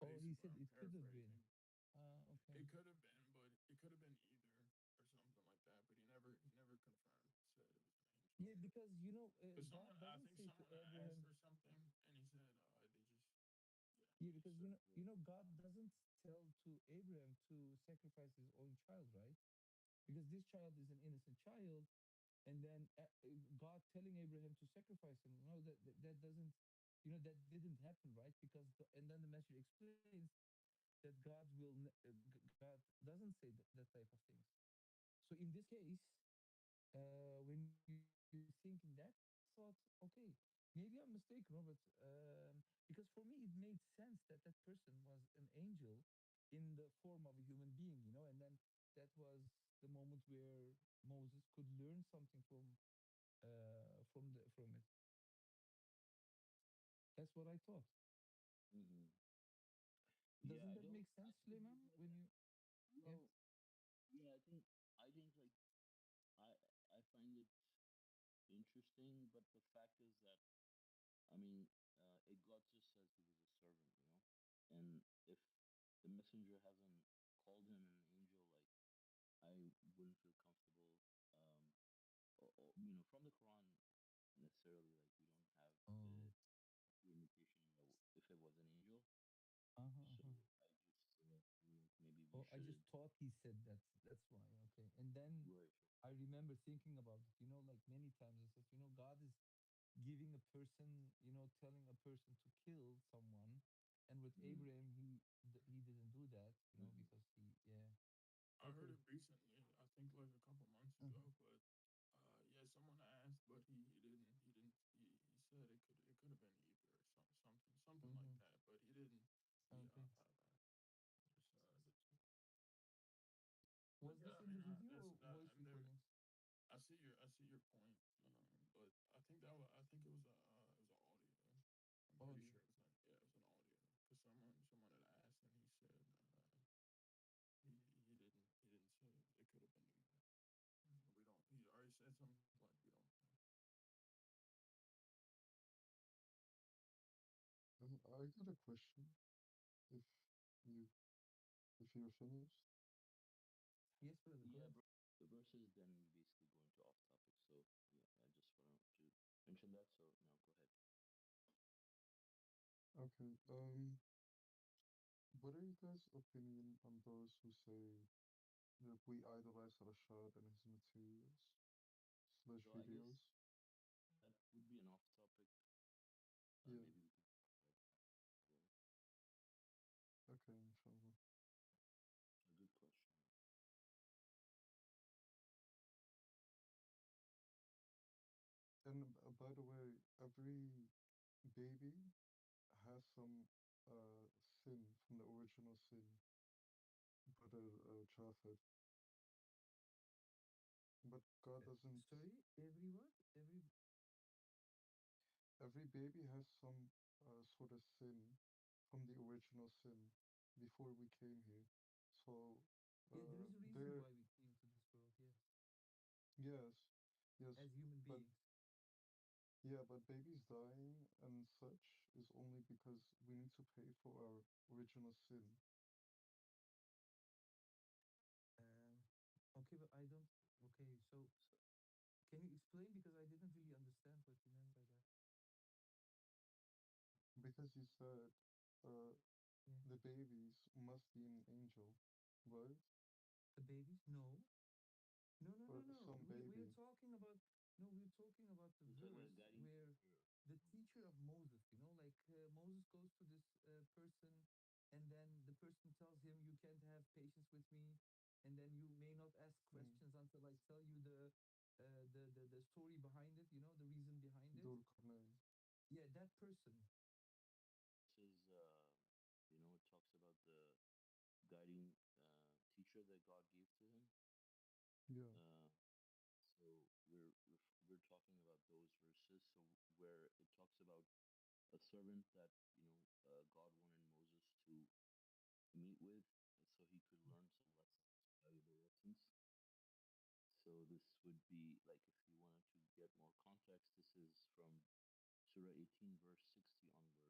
Oh, he Basically, said I'm it could have been. paraphrasing. Okay. It could have been, but it could have been either or something like that. But he never confirmed. Said it was an angel. Yeah, because But God someone, I doesn't think say to someone asked Abraham. or something, and he said they just, yeah, Yeah, he just because said. Yeah. God doesn't tell to Abraham to sacrifice his own child, right? Because this child is an innocent child, and then God telling Abraham to sacrifice him, that doesn't, that didn't happen, right? Because and then the message explains that God will, God doesn't say that type of things. So in this case, when you think in that sense, I thought, okay, maybe I'm mistaken, Robert. Because for me, it made sense that that person was an angel in the form of a human being, and then that was the moment where Moses could learn something from it. That's what I thought. Mm-hmm. Yeah, Doesn't I that make don't. I sense, think it was Suleiman? like When that. you, yeah, Well, yeah, I think like I I find it interesting, but the fact is that, I mean, God just says he was a servant, you know, and if the messenger hasn't called him an angel, like, I wouldn't feel comfortable. Um, you know, from the Quran necessarily, like, we don't have Oh, a clear indication that if it was an angel. uh-huh, So uh-huh. I just feel like maybe we Oh, I just shouldn't. thought he said that. That's why. Okay. And then Right. I remember thinking about it, like many times it says, God is giving a person, telling a person to kill someone. And with Mm-hmm. Abraham, he didn't do that, Mm-hmm. because yeah. I heard Okay. it recently. I think like a couple months Uh-huh. ago, but yeah, someone asked, but he didn't. He said it could have been either or something like Mm-hmm. that, but he didn't. He Okay. just but Was yeah, this I in the mean video that's or voice and there recordings? I see your point, but I think I think it was an audio. I'm pretty Audio. sure it was yeah it was an audio because someone had asked and he said he didn't say it could have been either. We don't. He already said something like we don't know. I got a question. If you if you're finished, Yes, brother, go Yeah, ahead. bro. The verses then we basically go into off topic. So yeah, I just wanted to mention that. So now go ahead. okay. What are you guys' opinion on those who say that we idolize Rashad and his materials slash So I guess videos? that would be an off topic. Yeah. Maybe we can talk about that together. Okay, inshallah. A good question. And by the way, every baby has some sin from the original sin, brother Jafar. But God doesn't. Sorry, every what? Every baby has some sort of sin from the original sin before we came here. So Yeah, there is a reason there, why we came to this world, yes. yes, yes, As human but beings. yeah, but babies dying and such is only because we need to pay for our original sin. Um, okay, but I don't. Okay, so So can you explain? Because I didn't really understand what you meant by that. Because you said uh, Yeah. the babies must be an angel, right? The babies? No. No, no, no, Or no. some We're baby. talking about, no, we're talking about the we're talking about a verse guiding where teacher the of teacher Moses. of Moses, like Moses goes to this person, and then the person tells him, "You can't have patience with me, and then you may not ask Mm, questions until I tell you the story behind it, the reason behind it." Dul Qarnayn. Yeah, that person. This is, it talks about the guiding teacher that God gave to him. Yeah, Uh, so we're talking about those verses. So where it talks about a servant that God wanted Moses to meet with, so he could learn some lessons, valuable lessons. So this would be like if you wanted to get more context. This is from Surah 18, verse 60 onwards.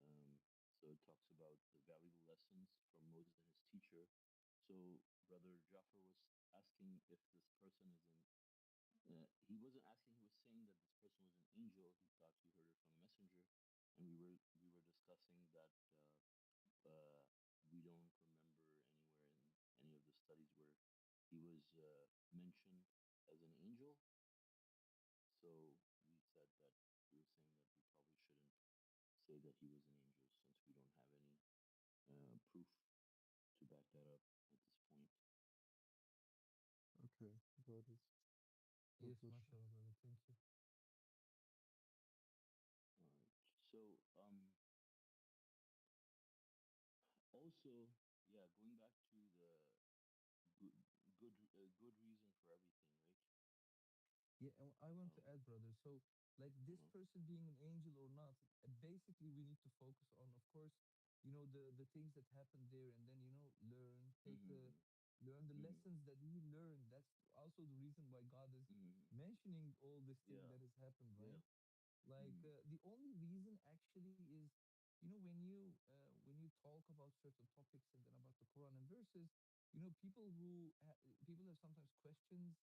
Um, so it talks about the valuable lessons from Moses and his teacher. So Brother Jafar was asking if this person is an. He wasn't asking. He was saying that this person was an angel. He thought he heard it from the messenger, and we were discussing that we don't remember anywhere in any of the studies where he was mentioned as an angel. So we said that we were saying that we probably shouldn't say that he was an angel since we don't have any proof to back that up at this point. okay, got it. God Yes, bless you. mashallah, brother. Thank you. All right. So also, yeah, going back to the good good reason for everything, right? Yeah, and I want to Um, add, brother. So, like this uh-huh. person being an angel or not, basically we need to focus on, of course, the things that happened there, and then learn, Mm-hmm. learn the Mm-hmm. lessons that he learned. That's also the reason why God is Mm-hmm. mentioning all this thing Yeah. that has happened, Yeah. right? Like Mm. the only reason actually is, when you talk about certain topics and then about the Quran and verses, people have sometimes questions,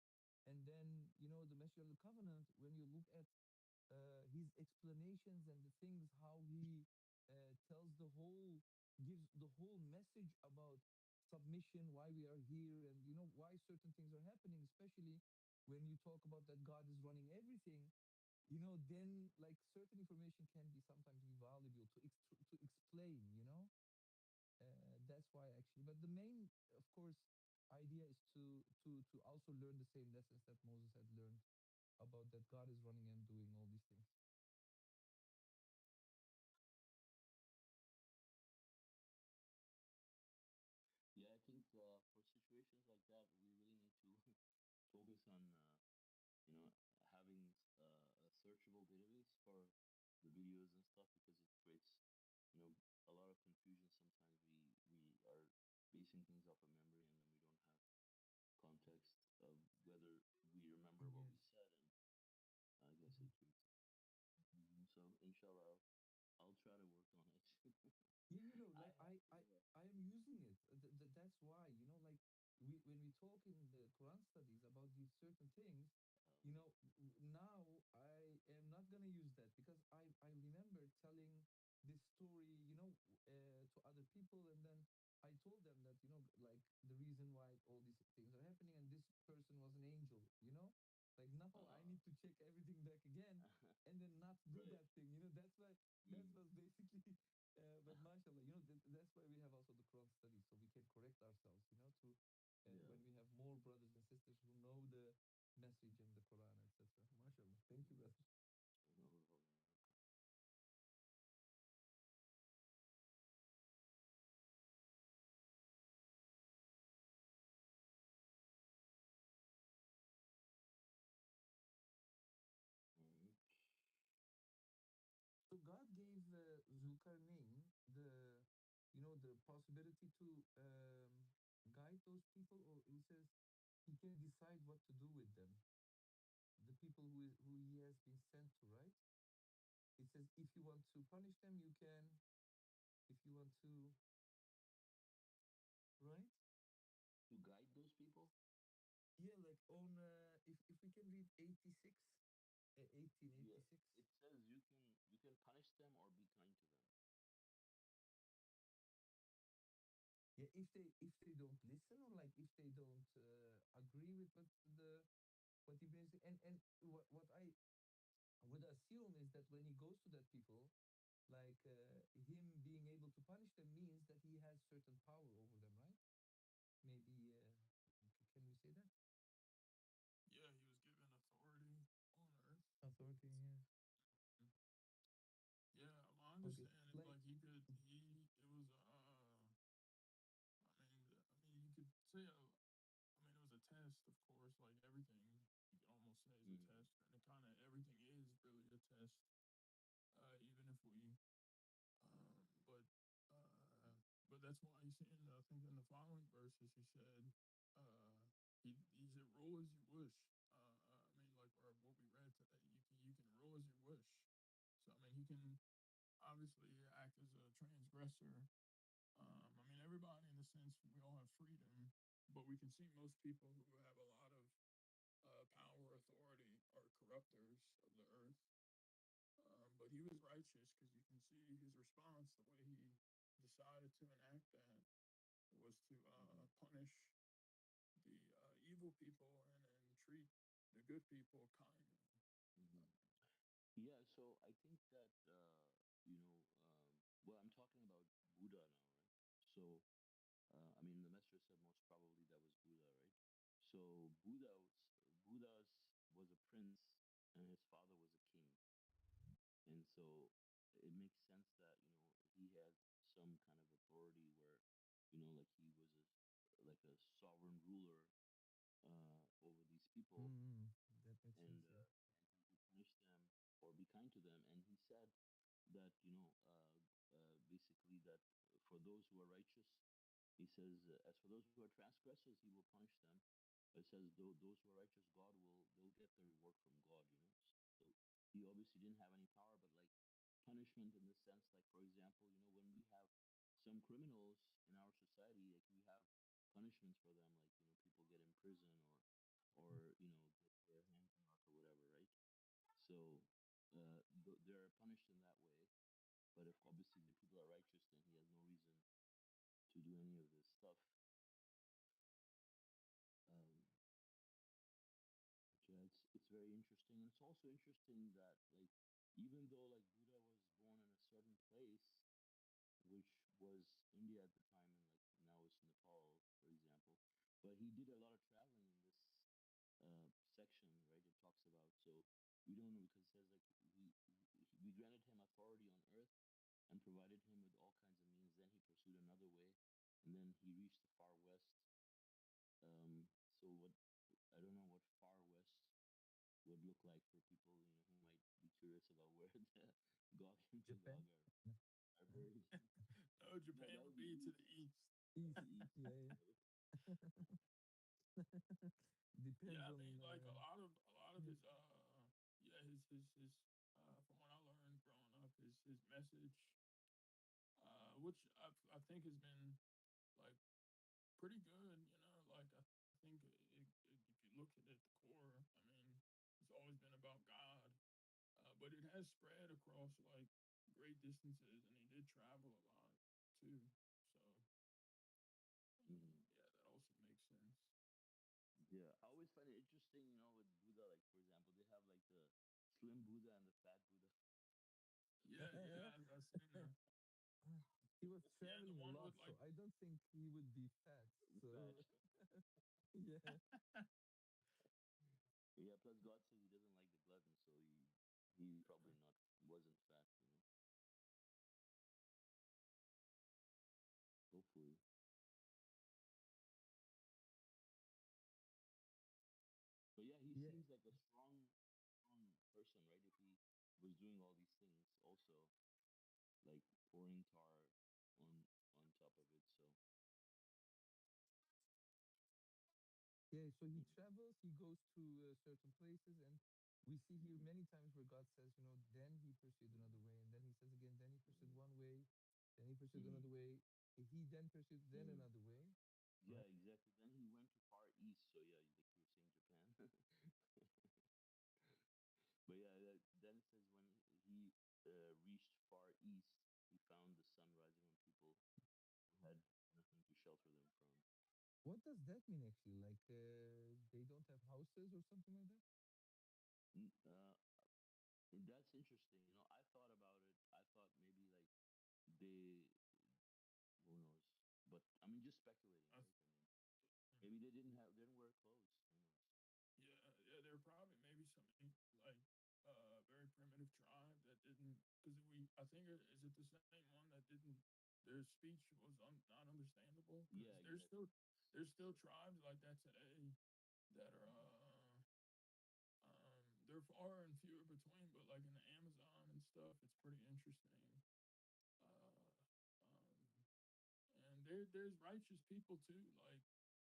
and then the Messenger of the Covenant, when you look at his explanations and the things, how he gives the whole message about submission, why we are here, and why certain things are happening, especially when you talk about that God is running everything. Then like certain information can be sometimes be valuable to explain. That's why actually, but the main, of course, idea is to also learn the same lessons that Moses had learned about that God is running and doing all these things. Yeah, I think for situations like that, we really need to focus on you know having a searchable database for the videos and stuff, because it creates you know a lot of confusion. Sometimes we are basing things off of memory, and then we don't have context of whether we remember what we Yes. said, and I guess it Mhm. creates. So inshallah, I'll try to work on it. Yeah, I like have yeah. I am using it. That's why, like when we talk in the Quran studies about these certain things, now I am not gonna use that because I remember telling this story, to other people, and then I told them that, like the reason why all these things are happening, and this person was an angel. Like now I Uh, need to check everything back again, and then not do right. that thing. That's why that Mm. was basically. But mashallah, that's why we have also the Quran studies, so we can correct ourselves, to Yeah. when we have more brothers and sisters who know the message and the Quran, etc. Mashallah. Thank you, Mm. brother. No problem. Alright. So God gave Zulkarnain the possibility to guide those people, or he says he can decide what to do with them, the people who he has been sent to, right? It says if you want to punish them, you can. If you want to, right? To guide those people? Yeah, like on if we can read 86, Yeah. 1886. It says you can punish them or be kind to them. Yeah, if they don't listen, or like if they don't agree with what he basically, and what I would assume is that when he goes to that people, like him being able to punish them means that he has certain power over them, right? Maybe can we say that? Yeah, he was given authority on earth. Authority, yes. Mm. Yeah, my Okay, understanding, like. like it was I mean, you could say, I mean, it was a test, of course, like everything you could almost say is a Mm. test, and it kind of everything is really a test, even if we, but, uh, but that's why he's saying, I think in the following verses, he said, uh, he said, rule as you wish. I mean, like, or what we read today, you can rule as you wish. So, I mean, he can obviously act as a transgressor. I mean, everybody in the sense we all have freedom, but we can see most people who have a lot of power, authority, are corrupters of the earth. But he was righteous because you can see his response, the way he decided to enact that was to Mm-hmm. punish the evil people and treat the good people kindly. Mm-hmm. Yeah. So I think that well, I'm talking about Buddha now, right? So I mean, the master said most probably that was Buddha, right? So Buddha's was a prince, and his father was a king, and so it makes sense that he had some kind of authority where like he was a sovereign ruler over these people, Mm, that makes sense, and yeah. he could punish them or be kind to them. And he said that basically that for those who are righteous, he says, as for those who are transgressors, he will punish them. It says, those who are righteous, God will they'll get their reward he obviously didn't have any power, but like punishment in the sense, like for example, when we have some criminals in our society, like we have punishments for them, like people get in prison or get their hand cut off or whatever, right? So they're punished in that way. But if obviously the people are righteous, then he has no reason to do any of this stuff. Um, but yeah, it's very interesting, and it's also interesting that like even though like Buddha was born in a certain place, which was India at the time, and like now it's Nepal, for example, but he did a lot of traveling in this section, right? It talks about so we don't know because it says like we granted him authority on earth and provided him with all kinds of means. Then he pursued another way, and then he reached the far west. So what I don't know what far west would look like for people who might be curious about where the Gog and Japan. Magog are buried. No, No, that Japan would would be be to east. the east. To the East. east. Yeah, So, yeah. Depends Yeah, I on think like a lot of yeah. his yeah his from what I learned growing up his message which I think has been like pretty good, like I think if you look at it at the core, I mean, it's always been about God, but it has spread across like great distances, and he did travel a lot too. So mhm. yeah, that also makes sense. Yeah, I always find it interesting, with Buddha. Like for example, they have like the slim Buddha and the fat Buddha. Yeah, yeah, I seen that. He was Yeah, and the traveling a one lot, with so like I don't think he would be fat. Fat. So yeah, Yeah. Plus, God says He doesn't like the glutton, so he probably not wasn't fat. Hopefully, but yeah, he yeah, seems like a strong person, right? If he was doing all these things, also like pouring tar on on top of it. So yeah. So he mhm, travels, he goes to certain places, and we see here mhm, many times where God says, then he pursued another way, and then he says again, then he pursued mhm, one way, then he pursued mhm, another way, he then pursued then mhm. another way, Yeah, right? exactly. Then he went to Far East. So yeah, like you were saying, Japan. But yeah, then it says when he reached Far East, he found the sun rising on people who had nothing to shelter them from. What does that mean actually? Like they don't have houses or something like that? Mm, and that's interesting. I thought about it. I thought maybe like they, who knows? But I mean, just speculating, I, right? I mean, maybe they didn't wear clothes. Who knows? yeah, yeah, there are probably maybe some like very primitive tribe that didn't because I think is it the same one that didn't their speech was not understandable Yeah, because exactly. there's still tribes like that today that are Mhm, they're far and fewer between, but like in the Amazon and stuff, it's pretty interesting. Uh, um, and there's righteous people too. Like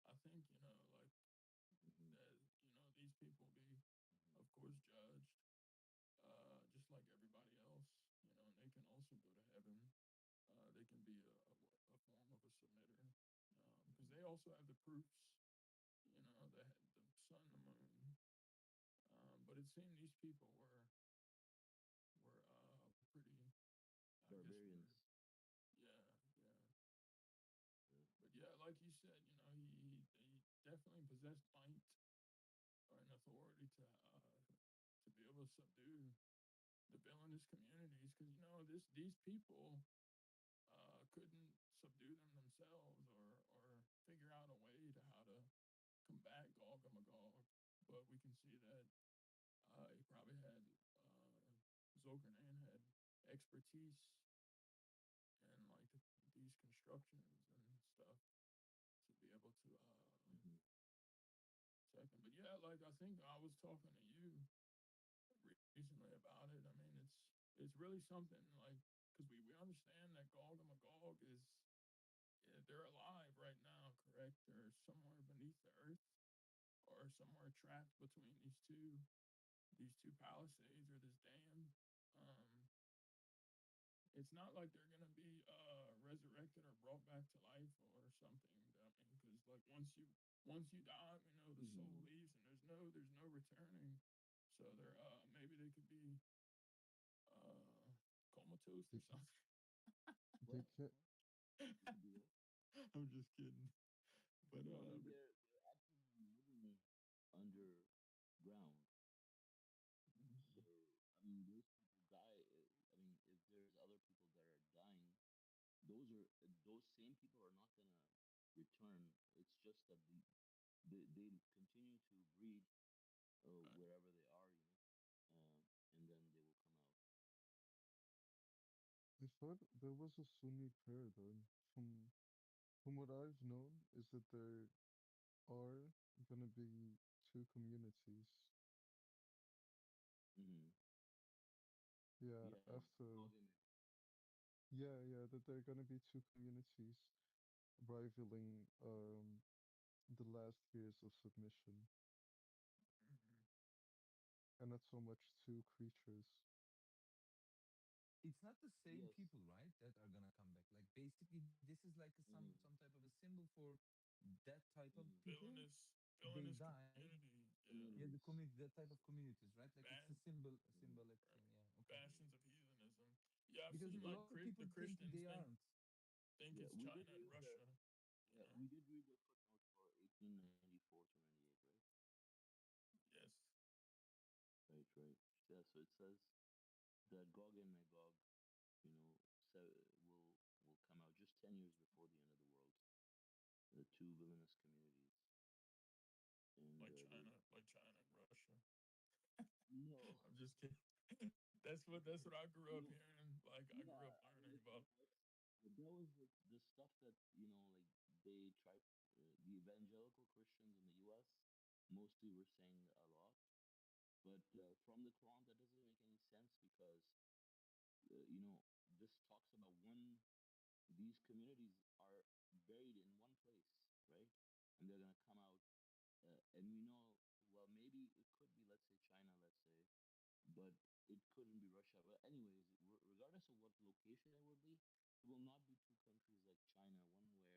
I think like mhm, that these people be mhm, of course judged just like everybody else, and they can also go to heaven. They can be a form of a submitter because mhm, they also have the proofs, the sun, the moon. But it seemed these people were pretty. I guess were barbarians. yeah, yeah. Yeah. But yeah, like you said, he definitely possessed might or an authority to be able to subdue the villainous communities because these people couldn't subdue them themselves or figure out a way to how to combat Gog and Magog. But we can see that he probably had Zulkarnain had expertise in like these constructions and stuff to be able to Mhm, check them. But yeah, like I think I was talking to you recently about it. I mean, it's really something like because we understand that Gog and Magog is yeah, they're alive right now, correct? They're somewhere beneath the earth or somewhere trapped between these two two Palisades or this dam, um, it's not like they're gonna be resurrected or brought back to life or something. I mean, because like once you die, you know the soul Mm-hmm. leaves and there's no returning. So they're maybe they could be uh comatose They or can, something. they What? can, What? You could do what? I'm just kidding. But No, I mean they're actually living underground. So I mean, those people die. I mean, if there's other people that are dying, those same people are not gonna return. It's just that they continue to breed wherever they are, and then they will come out. I thought there was a Sunni paradigm. From what I've known, is that there are gonna be two communities. Hmm. Yeah, Yeah, after, Gog and Magog. yeah, that there are gonna be two communities rivaling the last years of submission, and not so much two creatures. It's not the same Yes. people, right, that are gonna come back. Like basically, this is like some Hmm. type of a symbol for that type of Hmm. people. They villainous die. community. Yeah, Yeah, the Communities. community, that type of communities, right? Like it's a bad symbol, a Hmm. symbolic thing. right. Yeah, okay. Bastions of heathenism. Yeah, I've Because seen a lot Yeah. of like people the think they Christians aren't. think Yeah. it's We China did and read the Russia. You Yeah, know. we did read the footnotes for 1894 to 98, right? Yes. Right, right. Yeah, so it says that Gog and Magog, so will come out just 10 years before the end of the world. The two villainous communities, and they Like China and Russia. no, I'm just kidding. That's what I grew up no, hearing. Like I grew yeah. up I mean, learning about. that was like the stuff that like they tried. The evangelical Christians in the U.S. mostly were saying a lot, but from the Quran that doesn't make any sense because this talks about one. These communities are buried in one place, right? And they're gonna come out, and we know, well, maybe it could be, let's say, China, let's say, but it couldn't be Russia. But anyways, regardless of what location it would be, it will not be two countries like China, one where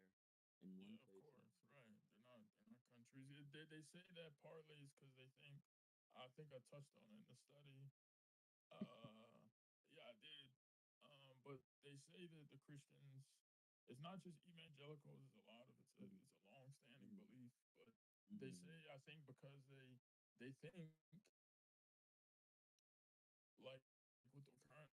in one Yeah, of place and course, right. They're not countries. They say that partly is because they think. I think I touched on it in the study. Uh, yeah, I did. But they say that the Christians, it's not just evangelicals. It's a lot of mm-hmm, it's a long-standing mm-hmm, belief. But they mm-hmm, say I think because they think like with the current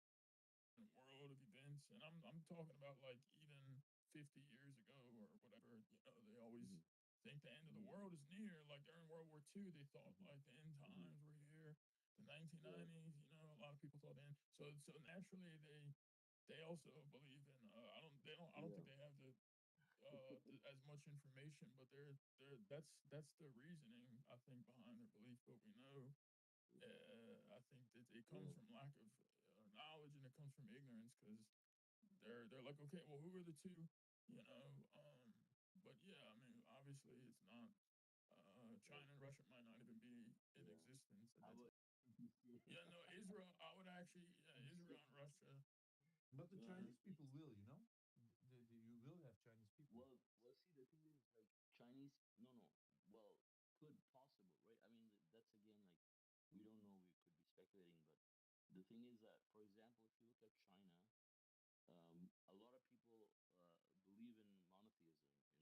world of events, and I'm talking about like even 50 years ago or whatever. They always think the end of the mm-hmm, world is near. Like during World War II, they thought mm-hmm, like the end mm-hmm. times were here. The Yeah, 1990s, a lot of people thought then. So naturally they also believe in. I don't yeah, think they have as much information, but that's the reasoning I think behind their belief. But we know I think that it comes yeah, from lack of knowledge and it comes from ignorance because they're like, okay, well, who are the two? But yeah, I mean, obviously, it's not. right, China and Russia might not even be in yeah. existence at How that time. about you Yeah, no, Israel. I would actually, yeah, say? Israel and Russia. But the Uh, Chinese people will, you know, you will have Chinese people. well, see, the thing is, like Chinese, no, no, well, could possible, right? I mean, that's again, like, we don't know. We could be speculating, but the thing is that, for example, if you look at China, a lot of people believe in monotheism.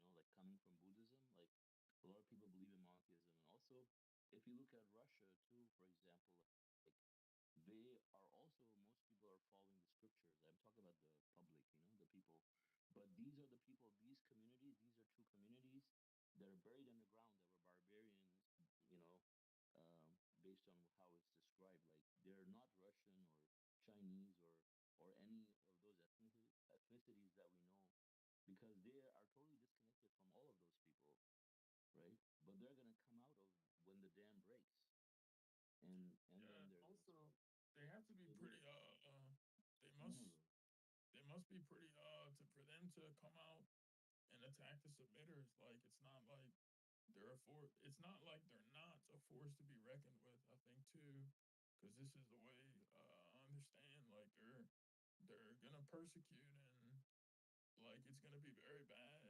Like coming from Buddhism, like a lot of people believe in monotheism, and also if you look at Russia too, for example, like they are also most people are following the scriptures. I'm talking about the public, the people. But these are the people, these communities, these are two communities that are buried underground that were barbarians, based on how it's described. Like they're not Russian or Chinese or any of those ethnicities that we know, because they are totally disconnected from all of those people, right? But they're gonna come out of when the dam breaks, and Yeah. then they're gonna Also, start. they have to be So pretty. they're They one of must. those. They must be pretty. For them to come out and attack the submitters, like it's not like they're a force. It's not like they're not a force to be reckoned with. I think too. because this is the way I understand. Like they're gonna persecute and like it's gonna be very bad,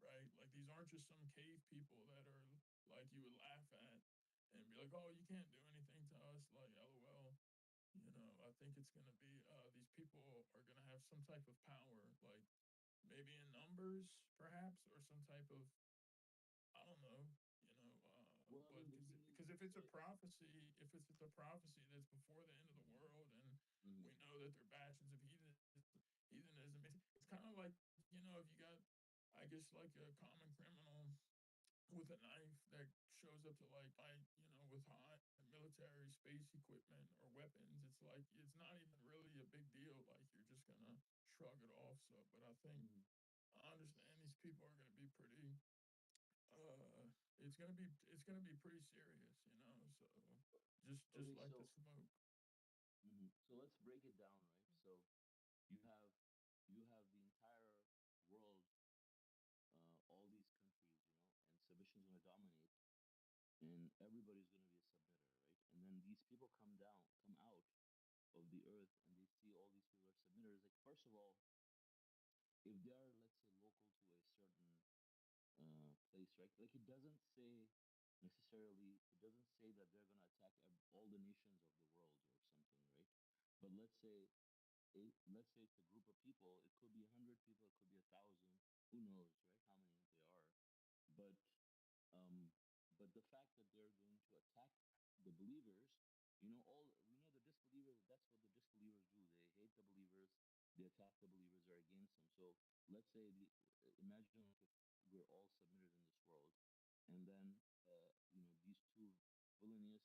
right? Like these aren't just some cave people that are like you would laugh at and be like, oh, you can't do anything to us, like LOL. You know, I think it's gonna be these people are gonna have some type of power, like maybe in numbers, perhaps, or some type of I don't know, Well, I but mean, the thing is, because if let's it's a say, prophecy, if it's a prophecy that's before the end of the world, and hmm we know that they're bastions of heathenism, it's kind of like if you got, I guess, like a common criminal with a knife that shows up to like fight, with high military space equipment or weapons. It's like it's not even really a big deal. Like you're just gonna shrug it off. So, but I think hmm I understand these people are gonna be pretty it's gonna be pretty serious, So just okay, like the so smoke, so let's break it down, right? So you have you have the entire world, all these countries, and submission's going to dominate, and everybody's going to be a submitter, right? And then these people come out of the earth, and they see all these people are submitters. Like, first of all, if they are, let's say, local to a certain place, right? Like, it doesn't say necessarily, it doesn't say that they're going to attack all the nations of the world or something, right? But let's say it's a group of people. It could be 100 people. It could be 1,000. Who knows, right? How many they are? But um, but the fact that they're going to attack the believers, all we know the disbelievers. That's what the disbelievers do. They hate the believers. They attack the believers. They're against them. So let's say imagine like if we're all submitters in this world, and then these two barbaric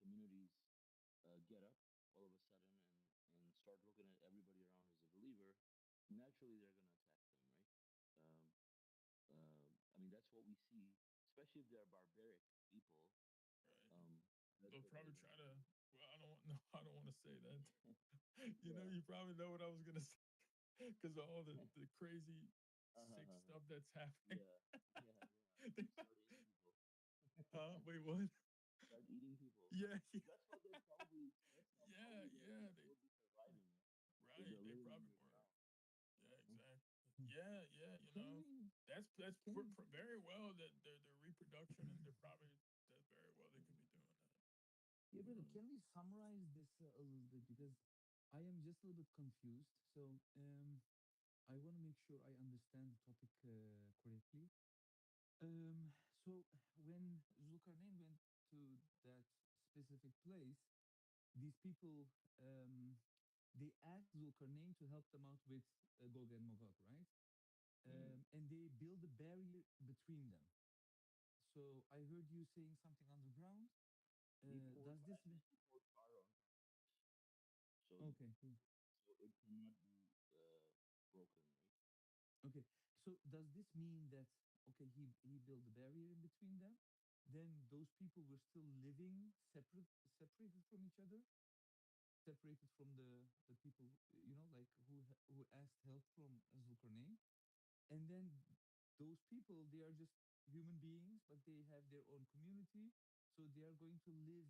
communities get up all of a sudden and start looking at everybody around as a believer. Naturally they're going to attack them, right? I mean, that's what we see, especially if they're barbaric people. right? That's They'll what they're probably going try to to. Well, I don't want. No, I don't want to say that. do. You Yeah. probably know what I was gonna say because of all the crazy sick uh, stuff that's happening. yeah, yeah. Start eating people. Huh? Wait, what? Start eating people. Yeah, yeah, That's how yeah, probably yeah. they would be surviving, if Right. they're They living probably were. underground. Yeah, Mm. exactly. Hmm. Yeah, yeah. Can we That's can very well that their reproduction and they're probably that very well they could Mhm. be doing that. Yeah, brother, Mhm. can we summarize this a little bit, because I am just a little bit confused. So I want to make sure I understand the topic correctly. So when Zulkarnain went to that specific place, these people they asked Zulkarnain to help them out with Gog and Magog, right? Mhm. And they build a barrier between them. So I heard you saying something underground. Does I this mean? said he poured fire on top of this, so Okay, yeah. so it cannot be broken, right? Okay. So does this mean that okay, he built a barrier in between them? Then those people were still living separated from each other, separated from the people, like who asked help from Zulkarnain. And then those people, they are just human beings, but they have their own community, so they are going to live.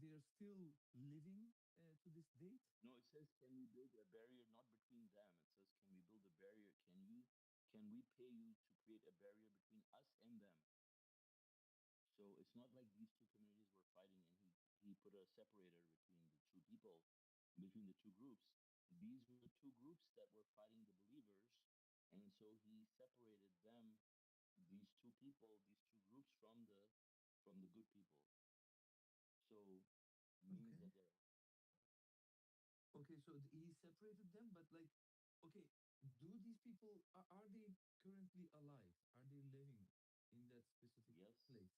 They are still living to this date. No, it says, can we build a barrier not between them? It says, can we build a barrier? Can we pay you to create a barrier between us and them? So it's not like these two communities were fighting and he put a separator between the two people, between the two groups. These were the two groups that were fighting the believers, and so he separated them, these two people, these two groups from the good people. So means Okay. that they're Okay, so he separated them, but like, okay, do these people are they currently alive? Are they living in that specific yes, place? yes.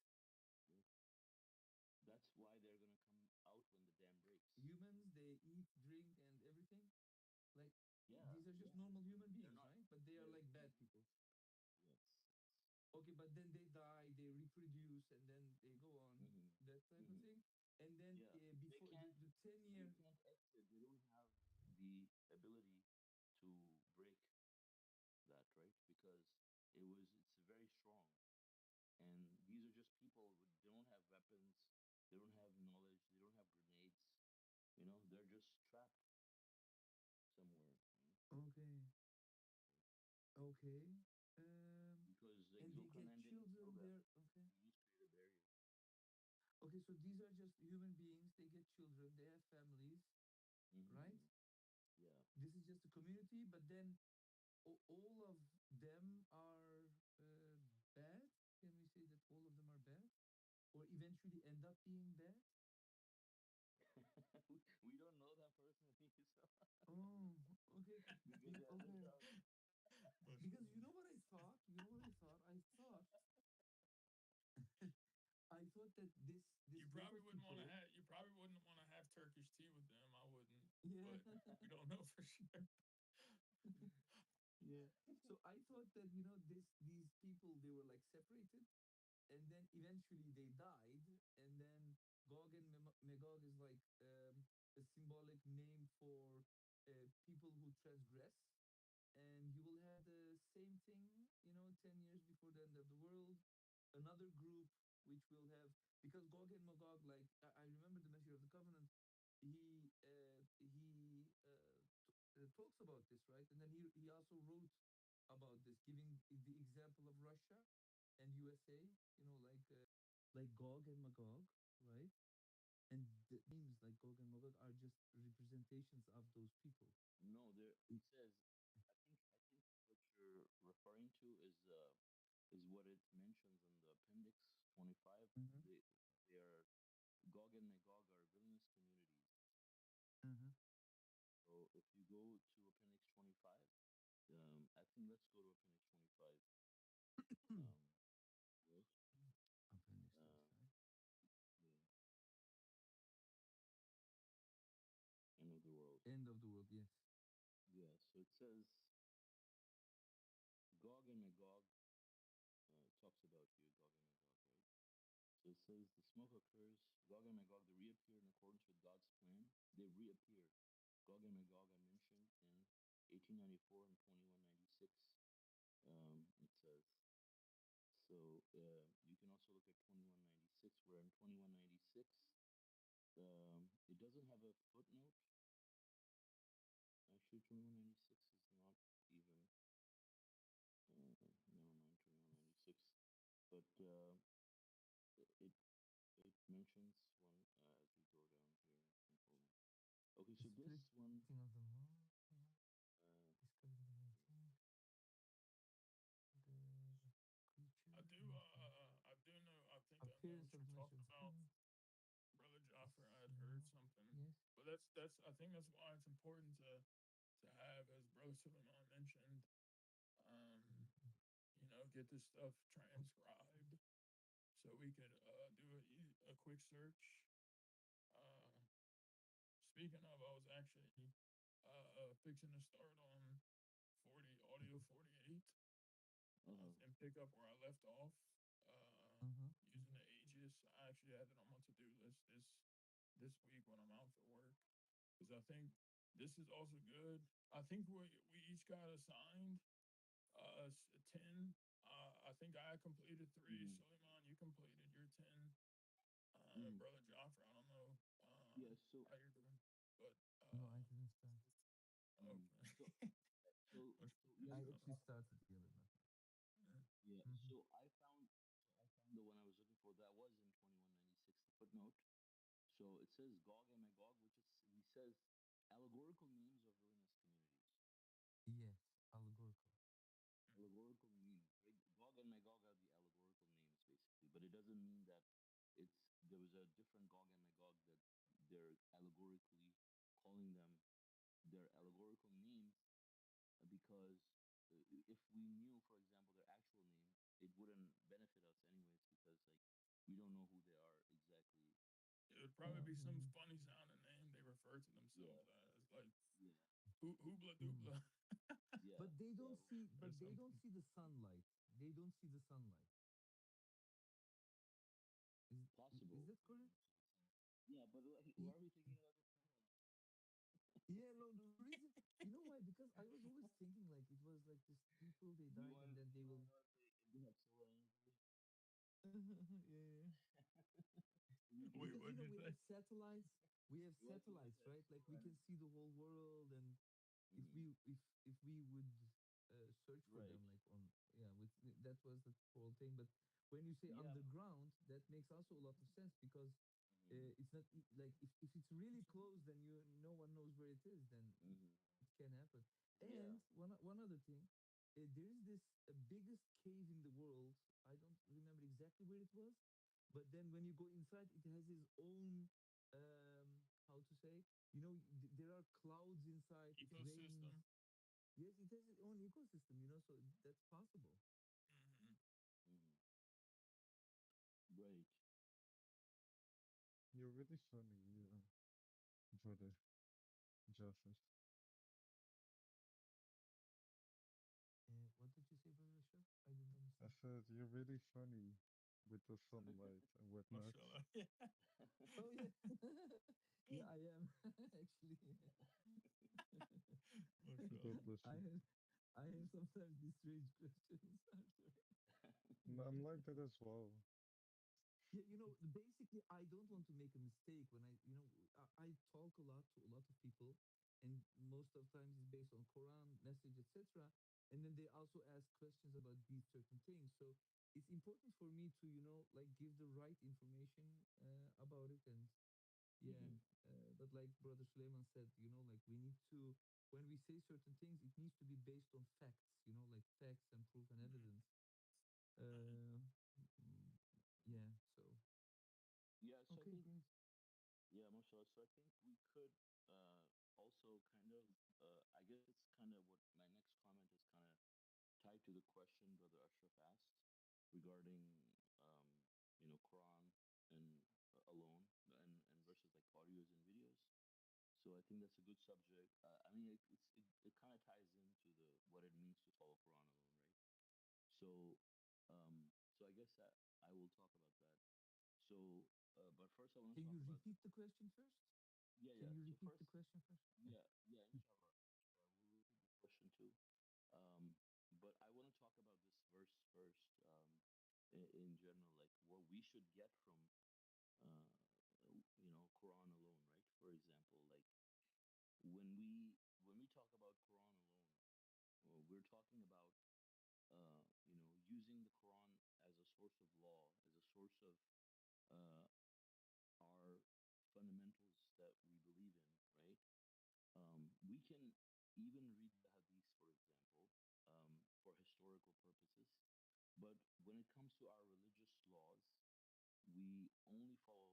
That's why they're gonna come out when the dam breaks. Humans, they eat, drink, and everything. Like, Yeah, these are just yeah. normal human They're beings, not. right? But they are They're like bad mhm. people. Yes, yes. Okay, but then they die, they reproduce, and then they go on hmm that type of hmm thing. And then Yeah, they before can't. the 10 They year. can't exit. They don't have the ability to break that, right? Because it's very strong, and these are just people. They don't have weapons. Okay. because like And they get Zulkarnain didn't kill children them. there. Okay. He just created barriers. Okay, so these are just human beings. They get children. They have families, right? Mm-hmm. Yeah. This is just a community, but then all of them are bad. Can we say that all of them are bad, or eventually end up being bad? We don't know them personally, so Oh, okay. because that's Okay. how. Because you know what I thought? You know what I thought? I thought I thought that this group of people. You probably wouldn't want to have Turkish tea with them. I wouldn't, Yeah. but we don't know for sure. Yeah. So I thought that, you know, these people, they were like separated, and then eventually they died, and then Gog and Magog is like a symbolic name for people who transgress, and you will have the same thing, you know, 10 years before the end of the world, another group which will have, because Gog and Magog, like I remember the Messenger of the Covenant, he talks about this, right? And then he also wrote about this, giving the example of Russia and USA, you know, like Gog and Magog, right? And the names like Gog and Magog are just representations of those people. No, there it says. I think what you're referring to is what it mentions in the appendix 25. Mm-hmm. They are Gog and Magog are villainous communities. Mm-hmm. So if you go to appendix 25, I think let's go to appendix 25. Um, right? Appendix Uh, 25. yeah, end of the world. End of the world, yes. Yeah, so it says Gog and Magog talks about here, Gog and Magog, right? So it says the smoke occurs, Gog and Magog, they reappear in accordance with God's plan. They reappear. Gog and Magog are mentioned in 1894 and 2196. It says. So you can also look at 2196, where in 2196, it doesn't have a footnote. Actually, 2196 is not even, never mind, 2196. But it it mentions one as we go down here. Hold on. Okay, The so this splitting of one, the law, yeah. uh, Discovery the 19th, the creature, okay. I do know. I think I know Appearance what of you're the talking Messenger of the about, Covenant, brother the Jaffer. I had heard Synod, something, yes. but that's. I think that's why it's important to have, as brother Suleiman mentioned, um, you know, get this stuff transcribed so we could do a quick search. Uh, Speaking of, I was actually fixing to start on 48 uh, and pick up where I left off Uh-huh. using the Aegis. I actually had it on my to-do list this week when I'm out for work because I think this is also good. I think we each got assigned 10. I think I completed three. mm-hmm, Suleiman, you completed your 10. mm-hmm. Brother Joffrey, I don't know Yeah. So, how you're doing, but No, I didn't start. mm, so, okay. so, What's so, yeah. I So, actually started the other method. yeah. Mm-hmm. So I found the one I was looking for. That was in 2196. The footnote. So it says Gog and Magog, which is he says allegorical names of villainous communities. Yes, allegorical. Allegorical names, right? Gog and Magog are the allegorical names, basically, but it doesn't mean that it's there was a different Gog and Magog that they're allegorically calling them their allegorical names because if we knew, for example, their actual names, it wouldn't benefit us anyways because like we don't know who they are exactly. It would probably be some Mm-hmm. funny sounding name they refer to themselves Yeah, as, like yeah, Hoobla Mm. Doobla yeah, But they yeah. don't see, or but they don't something. see the sunlight. They don't see the sunlight. Is Possible. that correct? Yeah, but why Ye- are we thinking about the sun? Yeah, no, the reason, you know why? Because I was always thinking like it was like this people, they You died and want then they you want will. to know if they have solar energy? Yeah. Wait, Because, you what'd know, you say? we have What if satellites, they have right? Like we solar can energy? see the whole world, and if Hmm. we if we would search for Right. them, like on, yeah, with that was the whole thing. But when you say Yeah. underground, that makes also a lot of sense, because Mm-hmm. it's not like, if it's really close, then no one knows where it is, then Mm-hmm. it can happen. Yeah. And one other thing, there is this biggest cave in the world. I don't remember exactly where it was, but then when you go inside, it has its own, how to say, there are clouds inside. It rains. Ecosystem. Yes, it has its own ecosystem. So that's possible. Hmm. Mm-hmm. Right. You're really funny, brother Joseph. What did you say, brother Ashraf? I didn't I understand. said you're really funny with the sunlight and whatnot. Mashallah. Yeah. Oh yeah, yeah, I am actually. God Mashallah. bless I you. have, I have sometimes these strange questions. I'm sorry. I'm like that as well. Yeah, basically, I don't want to make a mistake when I talk a lot to a lot of people, and most of times it's based on Quran message, etc. And then they also ask questions about these certain things. So it's important for me to, like, give the right information about it. And yeah, Mm-hmm. but like Brother Suleiman said, like, we need to, when we say certain things, it needs to be based on facts, like facts and proof and Hmm. evidence. Uh, mm, yeah, so. Yeah. So I Okay, think, great. yeah, mashallah. So I think we could also kind of, I guess it's kind of what my next comment is kind of tied to the question Brother Ashraf asked regarding, Quran and alone and versus like audios and videos. So I think that's a good subject. I mean, it kind of ties into the what it means to follow Quran alone, right? So, so I guess that I will talk about that. So, but first I want Can to you talk about the repeat the question first? yeah, Can yeah. you So repeat the first, question first? Yeah. yeah, inshallah, we'll repeat the question too. Um, but I want to talk about this verse first, in general, like what we should get from, uh, Quran alone, right? For example, like when we talk about Quran alone, we're talking about, using the Quran as a source of law, as a source of uh, our fundamentals that we believe in, right? We can even read the Hadith, for example, for historical purposes. But when it comes to our religious laws, we only follow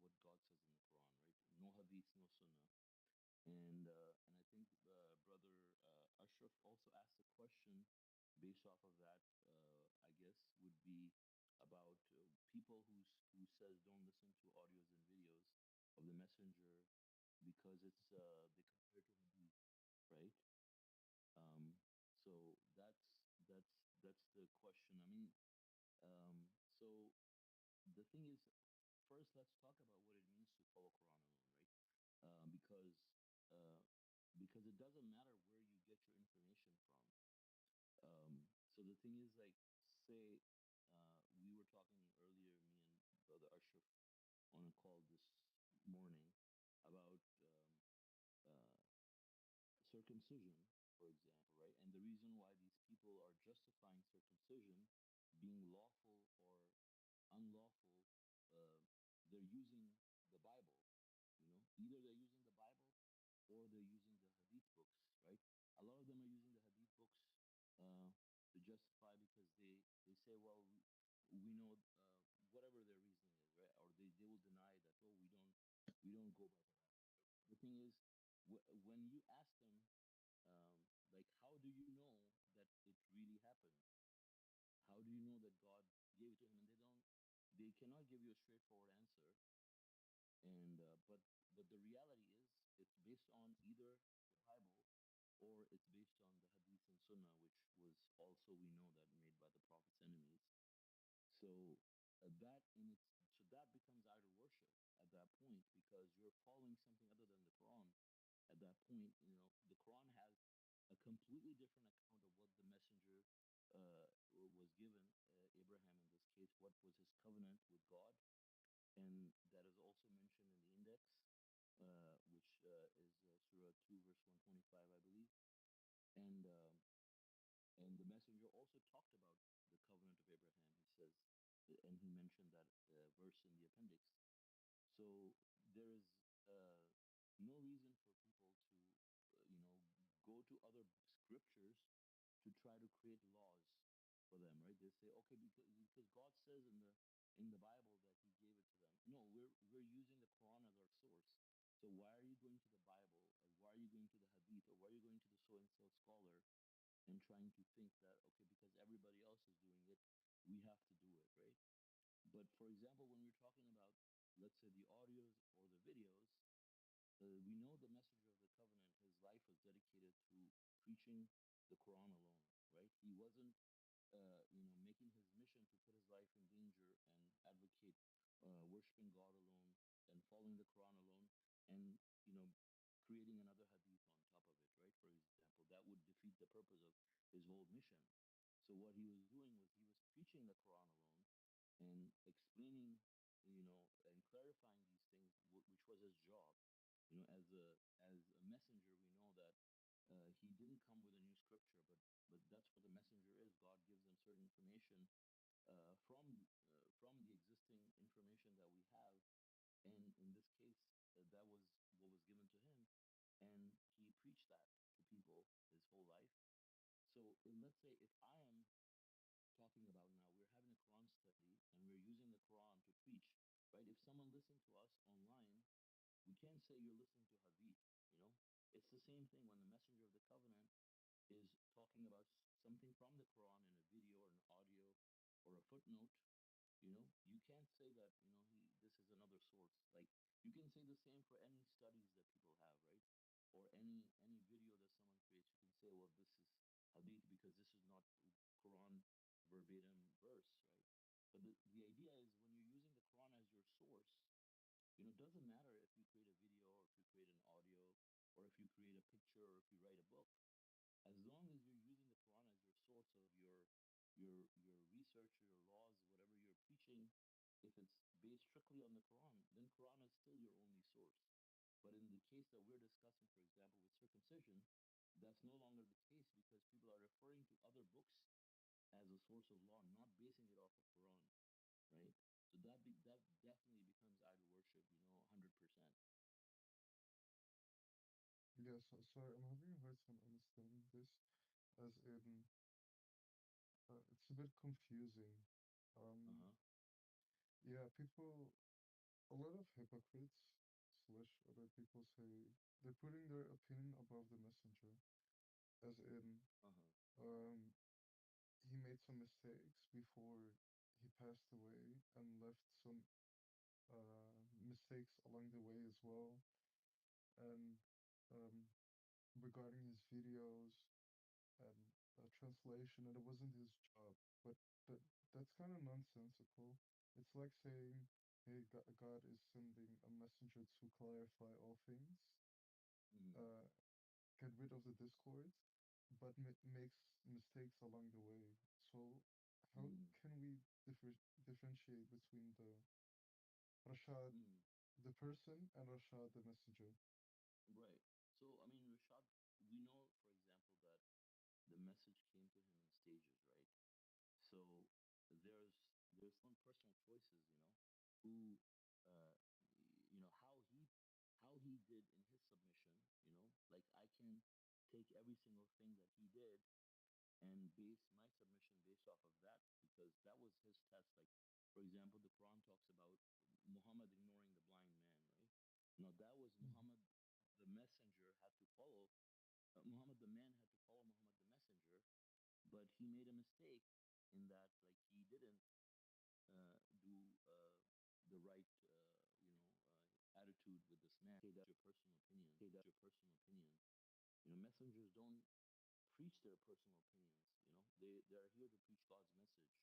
what God says in the Quran, right? No Hadith, no Sunnah. And I think brother Ashraf also asked a question based off of that. I guess would be about people who says don't listen to audios and videos of the messenger because it's they compare to hadith, right? So that's the question. I mean, so the thing is, first let's talk about what it means to follow Quran alone, right? Because uh, because it doesn't matter where you get your information from. So the thing is, like, say we were talking earlier, me and brother Ashraf, on a call this morning about circumcision, for example, right? And the reason why these people are justifying circumcision being lawful or unlawful, uh, they're using the Bible. Either they're using the Bible or they're using the Hadith books, right? A lot of them are using the Hadith books to justify because they say, well, we know whatever their reasoning is, right? Or they will deny that, oh, we don't go by that. The thing is, when you ask them, like, how do you know that it really happened? How do you know that God gave it to him? And they cannot give you a straightforward answer. And but the reality is, it's based on either the Bible or it's based on the Hadith and Sunnah, which was also, we know, that made by the Prophet's enemies. So that becomes idol worship at that point because you're following something other than the Quran. At that point, the Quran has a completely different account of what the messenger was given, Abraham in this case, what was his covenant with God, and that is also mentioned in the index, which is Surah 2, verse 125, I believe. And And the messenger also talked about the covenant of Abraham. He says, and he mentioned that verse in the appendix. So there is no reason for people to, go to other scriptures to try to create laws for them, right? They say, okay, because God says in the Bible that He gave it to them. No, we're using the Quran as our source. So why are you going to the Bible, or why are you going to the Hadith, or why are you going to the so and so scholar and trying to think that, okay, because everybody else is doing it, we have to do it, right? But for example, when we're talking about, let's say, the audios or the videos, we know the messenger of the covenant, his life was dedicated to preaching the Quran alone, right? He wasn't, making his mission to put his life in danger and advocate worshiping God alone and following the Quran alone, and creating another hadith on top of it, right? For example, that would defeat the purpose of his whole mission. So what he was doing was he was preaching the Quran alone and explaining, and clarifying these things, which was his job. As a messenger, we know that he didn't come with a new scripture, but that's what the messenger is. God gives them certain information from the existing information that we have, and in this case, that was what was given to him, and he preached that to people his whole life. So, let's say if I am talking about now, we're having a Quran study and we're using the Quran to preach, right? If someone listened to us online, we can't say you're listening to Hadith, you know? It's the same thing when the Messenger of the Covenant is talking about something from the Quran in a video or an audio or a footnote. You can't say that, this is another source. Like, you can say the same for any studies that people have, right? Or any video that someone creates. You can say, well, this is hadith because this is not Quran verbatim verse, right? But the idea is when you're using the Quran as your source, it doesn't matter if you create a video or if you create an audio or if you create a picture or if you write a book, as long as you're using the Quran as your source of your research or your laws, whatever you're preaching, if it's based strictly on the Quran, then Quran is still your only source. But in the case that we're discussing, for example, with circumcision, that's no longer the case because people are referring to other books as a source of law, not basing it off of Quran, right? So that definitely becomes idol worship, 100%. Yeah, so sorry, I'm having a hard time understanding this, as in, it's a bit confusing. Um, Uh-huh. yeah, people, a lot of hypocrites slash other people say they're putting their opinion above the messenger, as in, Uh-huh. um, he made some mistakes before he passed away and left some mistakes along the way as well. And um, regarding his videos and translation, and it wasn't his job. But that that's kind of nonsensical. It's like saying, "Hey, God is sending a messenger to clarify all things, Mm-hmm. uh, get rid of the discord, but makes mistakes along the way." So, how Mm-hmm. can we differentiate between Rashad, Mm-hmm. the person, and Rashad, the messenger? Right. So, I mean, Rashad, we know, for example, that the message came to him in stages, right? So there's some personal choices, who, how he did in his submission, like I can take every single thing that he did and base my submission based off of that because that was his test. Like, for example, the Quran talks about Muhammad ignoring the blind man, right? Now, that was Mhm. Muhammad, the messenger, had to follow. Muhammad, the man, had to follow Muhammad, the messenger, but he made a mistake in that, like, he didn't do the right, attitude with this man. Okay, that's your personal opinion. Okay, that's your personal opinion. Messengers don't preach their personal opinions. They're here to preach God's message.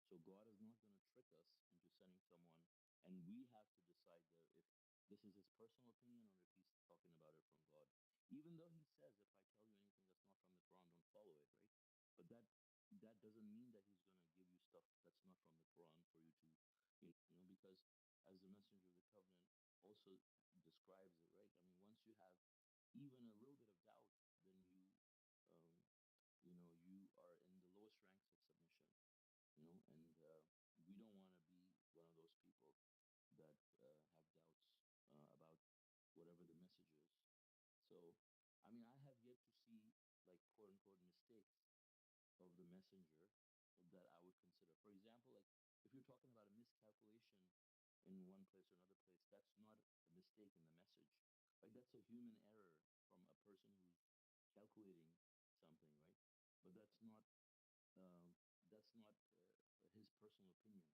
So God is not going to trick us into sending someone, and we have to decide that if this is his personal opinion or if he's talking about it from God. Even though he says, if I tell you anything that's not from the Quran, don't follow it, right? But that doesn't mean that he's going to give you stuff that's not from the Quran for you to, because as the messenger of the covenant also describes it, right? I mean, once you have even a little bit of doubt, then you are So, I mean, I have yet to see like quote unquote mistakes of the messenger that I would consider. For example, like if you're talking about a miscalculation in one place or another place, that's not a mistake in the message. Like that's a human error from a person who's calculating something, right? But um, that's not his personal opinion,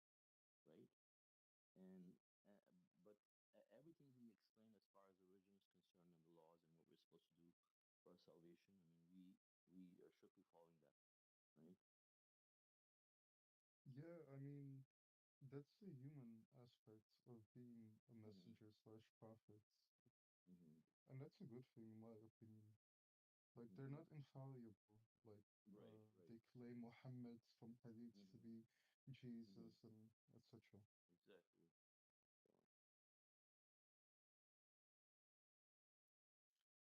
right? And but everything he explained as far as the religion is concerned and the laws and what we're supposed to do for our salvation, I mean, we are strictly following that, right? Yeah, I mean, that's the human aspect of being a Mm-hmm. messenger slash prophet. Mm-hmm. And that's a good thing, in my opinion. Like, they're Mm-hmm. not infallible. Like, Right, right. they claim Muhammad from hadiths to Mm-hmm. be Mm-hmm. Jesus and etc. Exactly. So,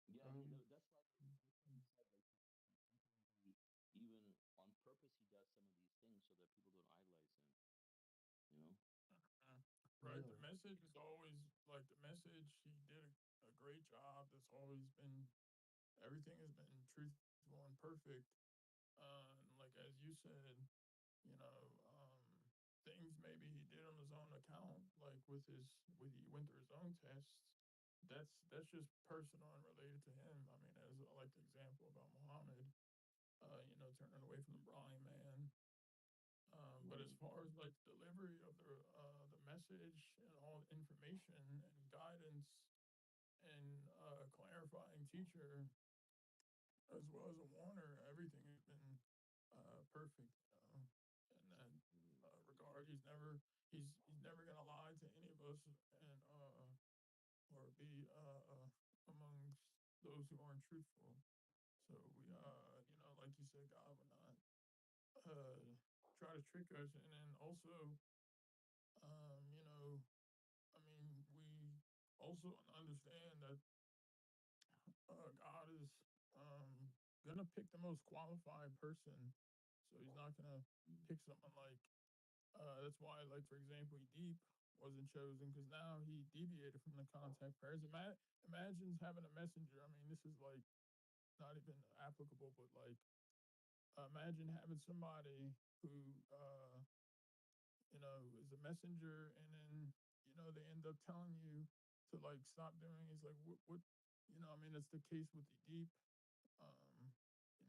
yeah, I mean Um, that's why he said like sometimes he even on purpose he does some of these things so that people don't idolize him. You know. Uh, right. The yeah, message is always like the message. He did a great job. That's always been everything has been truthful and perfect. And like as you said, things maybe he did on his own account, like with he went through his own tests. That's just personal and related to him. I mean, as like the example about Muhammad, turning away from the blind man. But as Right. far as like the delivery of the message and all the information and guidance and clarifying teacher as well as a warner, everything has been perfect. In that Mm-hmm. regard, he's never gonna lie to any of us and or be amongst those who aren't truthful. So we Mm-hmm. like you said, God would not uh try to trick us, and then also Um, you know, I mean, we also understand that God is gonna pick the most qualified person, so He's not gonna Mm-hmm. pick someone like. That's why, like for example, Deep wasn't chosen because now he deviated from the contact prayers. Imagines having a messenger. I mean, this is like not even applicable, but like imagine having somebody who is a messenger, and then they end up telling you to like stop doing. It's like what I mean, it's the case with the deep.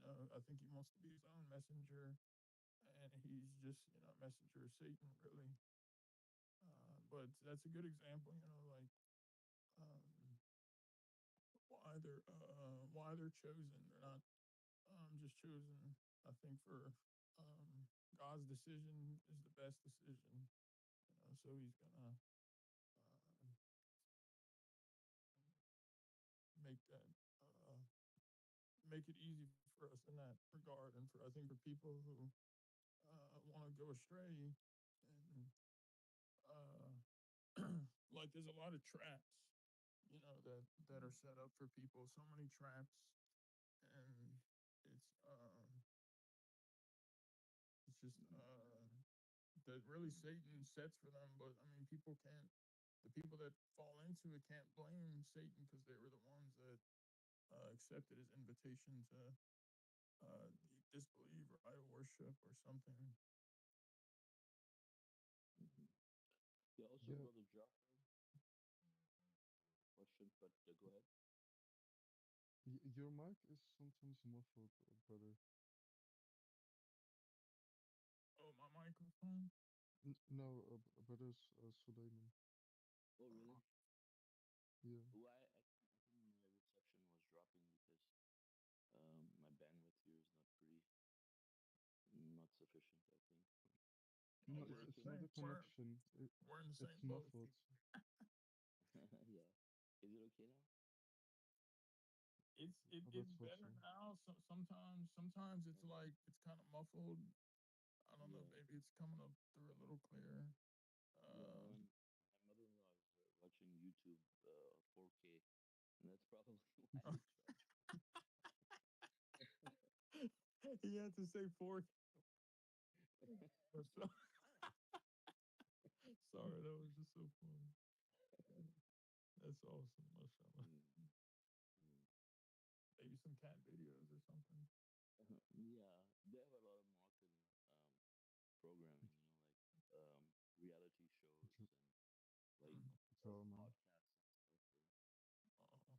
Um, I think he wants to be his own messenger, and he's just a messenger of Satan, really. But that's a good example, like um, why they're chosen. They're not just chosen. I think for God's decision is the best decision. So He's gonna uh, make that uh, make it easy for us in that regard, and for I think for people who want to go astray, and uh, like there's a lot of traps, that are set up for people. So many traps, and it's um, it's just Mm-hmm. that really Satan sets for them. But I mean, people can't. The people that fall into it can't blame Satan because they were the ones that accepted his invitation to disbelieve or idol worship or something. Mm-hmm. Yeah. Also, yeah. brother Jaffer, question, but go ahead. Your mic is sometimes muffled, brother. Oh, my microphone. No, brother Suleiman. Oh, Uh, really? Yeah. Well, I think my reception was dropping because my bandwidth here is not sufficient, I think. No, oh, Is it we're the okay it's now? not the same. connection. We're in the It's same boat. muffled. Yeah. Is it okay now? It's Let's hope better so. now. So sometimes it's Uh-huh. like it's kind of muffled. I don't know. Yeah. Maybe it's coming up through a little clear. Yeah. Uh, My mother-in-law is watching YouTube 4K, and that's probably why it he had to say four. So- Sorry, that was just so funny. That's awesome, mashallah. dropped. Mm. maybe some cat videos or something. Yeah, they have a lot of marketing programming, like reality shows Dr- and like Drama. podcasts and stuff, right? Uh,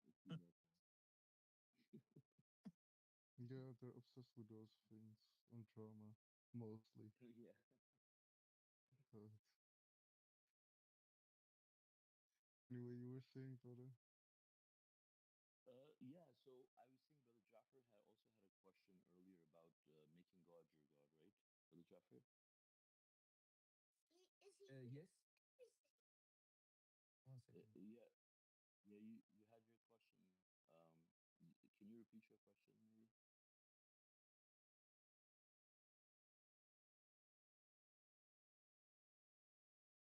I've seen that part. Yeah, they're obsessed with those things and drama, mostly. Yeah. But anyway, you were saying, brother. Yeah, so I was saying Brother Jaffer had also had a question earlier about making God your God, right? Brother Jaffer? Yes. One second. Yeah, yeah, you had your question. Can you repeat your question, maybe?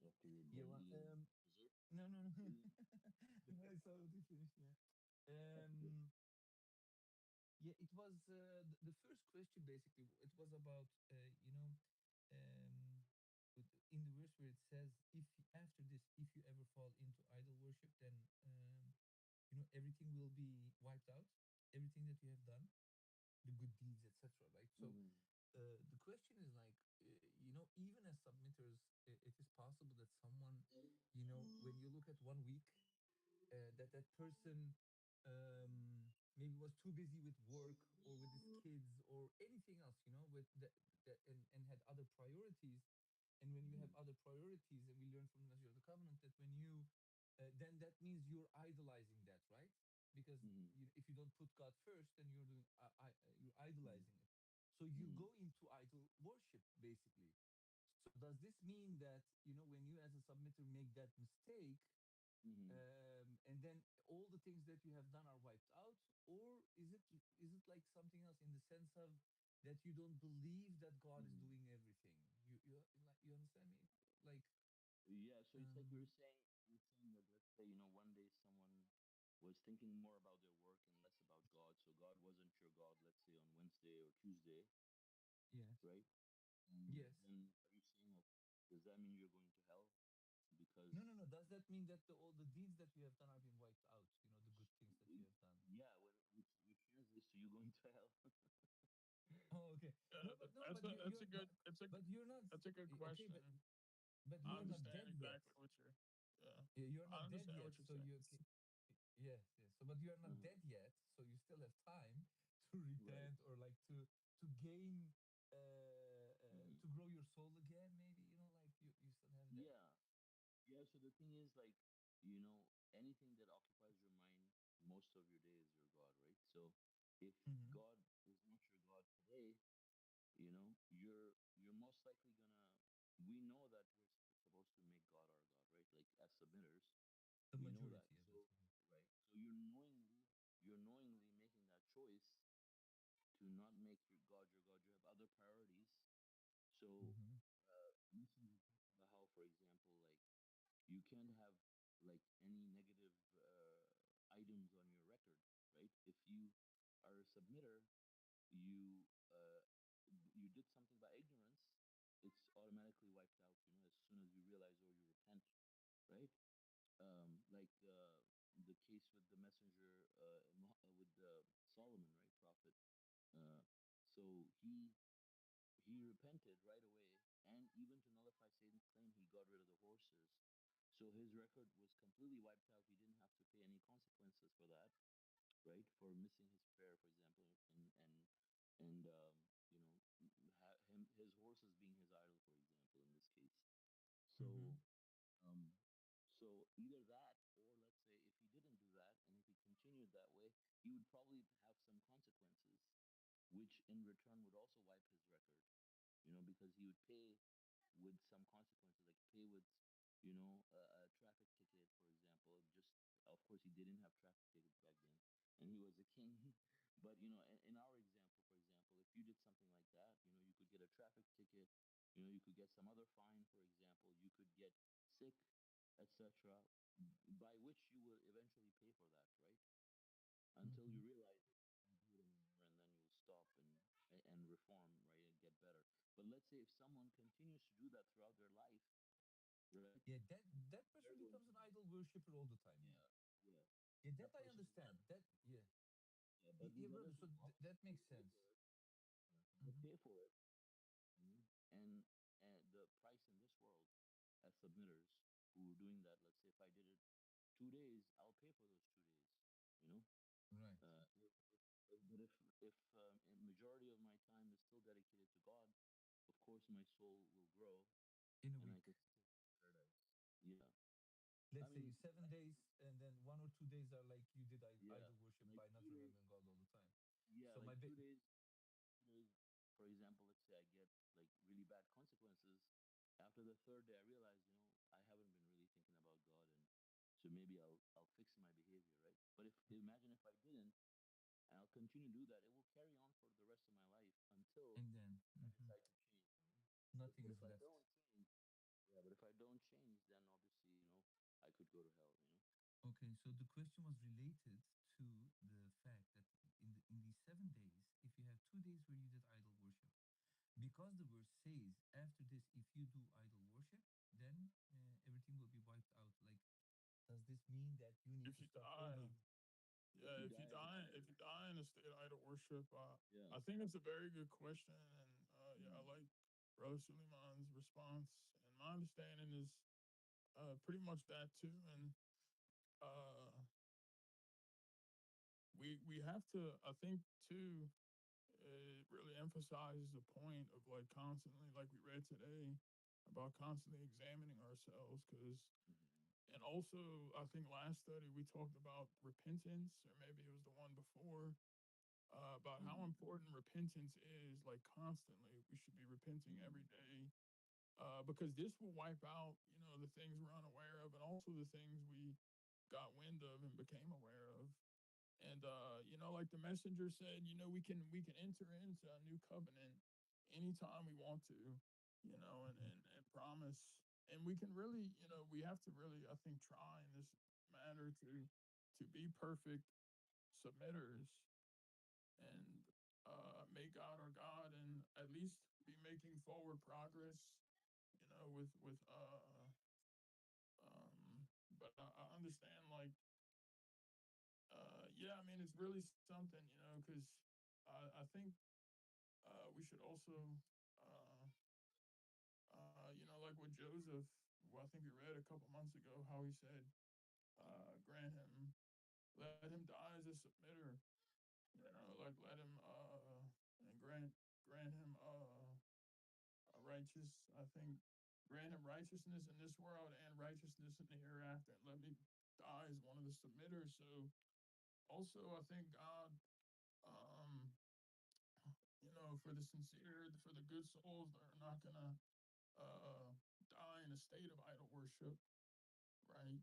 After you're Yeah. done eating dessert? No, no, no. Eating? No, it's already finished. Yeah. Um. Yeah. It was the first question. Basically, it was about um, in the verse where it says, "If after this, if you ever fall into idol worship, then everything will be wiped out. Everything that you have done, the good deeds, etc." Right. So Mm-hmm. the question is like, even as submitters, it is possible that someone, when you look at 1 week, that person maybe was too busy with work or with his kids or anything else, with and had other priorities. And when you have other priorities, and we learn from the message of the covenant that when you then that means you're idolizing that, right? Because Mm-hmm. if you don't put God first, then you're doing you're Mm-hmm. idolizing it. So you Mm-hmm. go into idol worship, basically. So does this mean that when you as a submitter make that mistake, Mm-hmm. and then all the things that you have done are wiped out, or is it like something else in the sense of that you don't believe that God is Mm-hmm. doing everything? You like, you understand me? Like, Yeah, so it's like um, you're saying that, let's say, one day someone was thinking more about their work and less about God. So God wasn't your God, let's say on Wednesday or Tuesday, yes, right? And yes. then are you saying that, does that mean you're going to hell? No, no, Because no. Does that mean that all the deeds that you have done are being wiped out? The good things that you have done. yeah, which translates to you going to hell. Oh, okay. No, yeah, but no, but that's you, a you're, that's a good but you're not. that's a good Okay, question. but I you're not dead understand yet. exactly what you're. Yeah, You're not I dead understand yet, what you're so saying. you okay. Yes, yes. So, but you are not dead Uh-huh. yet, so you still have time to Right. repent or like to gain, to Hmm. grow your soul again. Maybe like you still have that. Yeah. Yeah, so the thing is, like, anything that occupies your mind most of your day is your God, right? So if Mm-hmm. God is not your God today, you're most likely gonna. We know that we're supposed to make God our God, right? Like as submitters, The we know majority, that. yeah, that's So right. right. So you're knowingly making that choice to not make your God your God. You have other priorities. So Mm-hmm. Messenger talks about how, for example, like you can't have like any negative items on your record, right? If you are a submitter, you did something by ignorance, it's automatically wiped out. As soon as you realize or you repent, right? Like the case with the messenger, with Solomon, right, prophet. Uh, so he repented right away, and even to nullify Satan's claim, he got rid of the horses. So his record was completely wiped out. He didn't have to pay any consequences for that, right? For missing his prayer, for example, and his horses being his idol, for example, in this case. Mm-hmm. So um, so either that, or let's say if he didn't do that, and if he continued that way, he would probably have some consequences, which in return would also wipe his record. Because he would pay with some consequences, like pay with, a traffic ticket, for example. Just, of course, he didn't have traffic tickets back then, and he was a king. But in our example, for example, if you did something like that, you could get a traffic ticket. You could get some other fine, for example. You could get sick, etc. By which you will eventually pay for that, right? Until Mm-hmm. you realize that you can't do it anymore, and then you'll stop and reform, right, and get better. But let's say if someone continues to do that throughout their life, right, Yeah, that person they're becomes going an to idol worshiper all the time. Yeah. yeah, yeah. Yeah, that That I person is understand. not. That, yeah. But Yeah, these brother. others So will that obviously makes pay sense. for it. They Hmm. pay for it, and the price in this world as submitters who are doing that. Let's say if I did it 2 days, I'll pay for those 2 days. You know, Right. but if a majority of my time is still dedicated to God, of course my soul will grow, In a and I week. could still paradise. Yeah, I Let's say you mean, 7 days, and then 1 or 2 days are like you did yeah, idol worship like by not 2 days. remembering God all the time. Yeah, So like 2 days. 2 days, for example, let's say I get like really bad consequences. After the third day, I realize, I haven't been really thinking about God, and so maybe I'll fix my behavior, right? But if imagine if I didn't, and I'll continue to do that, it will carry on for the rest of my life until and then I decide to change. nothing But is if I left. don't change, yeah, but if I don't change, then obviously, I could go to hell. Okay, so the question was related to the fact that in these 7 days, if you have 2 days where you did idol worship, because the verse says after this, if you do idol worship, then everything will be wiped out. Like, does this mean that you need If to you stop all die, the? If yeah, you die as a if sinner, you die in a state of idol worship, yeah. I think it's a very good question, and yeah, I Mm. like Brother Suleiman's response. And my understanding is pretty much that too. And uh, we have to, I think, too. It really emphasizes the point of like constantly, like we read today, about constantly examining ourselves, because Hmm. and also I think last study we talked about repentance, or maybe it was the one before, about how Hmm. important repentance is. Like constantly, we should be repenting every Hmm. day, because this will wipe out, the things we're unaware of, and also the things we got wind of and became aware of. And like the messenger said, we can enter into a new covenant anytime we want to, and promise. And we can really, we have to really, I think, try in this matter to be perfect submitters, and make God our God, and at least be making forward progress, but I understand, like, yeah, I mean, it's really something, because I think we should also, uh, like with Joseph, well, I think we read a couple months ago how he said, let him die as a submitter, like let him, and grant him, a righteous, I think, grant him righteousness in this world and righteousness in the hereafter, and let me die as one of the submitters. So also, I think God, um, for the sincere, for the good souls that are not gonna uh, die in a state of idol worship, right?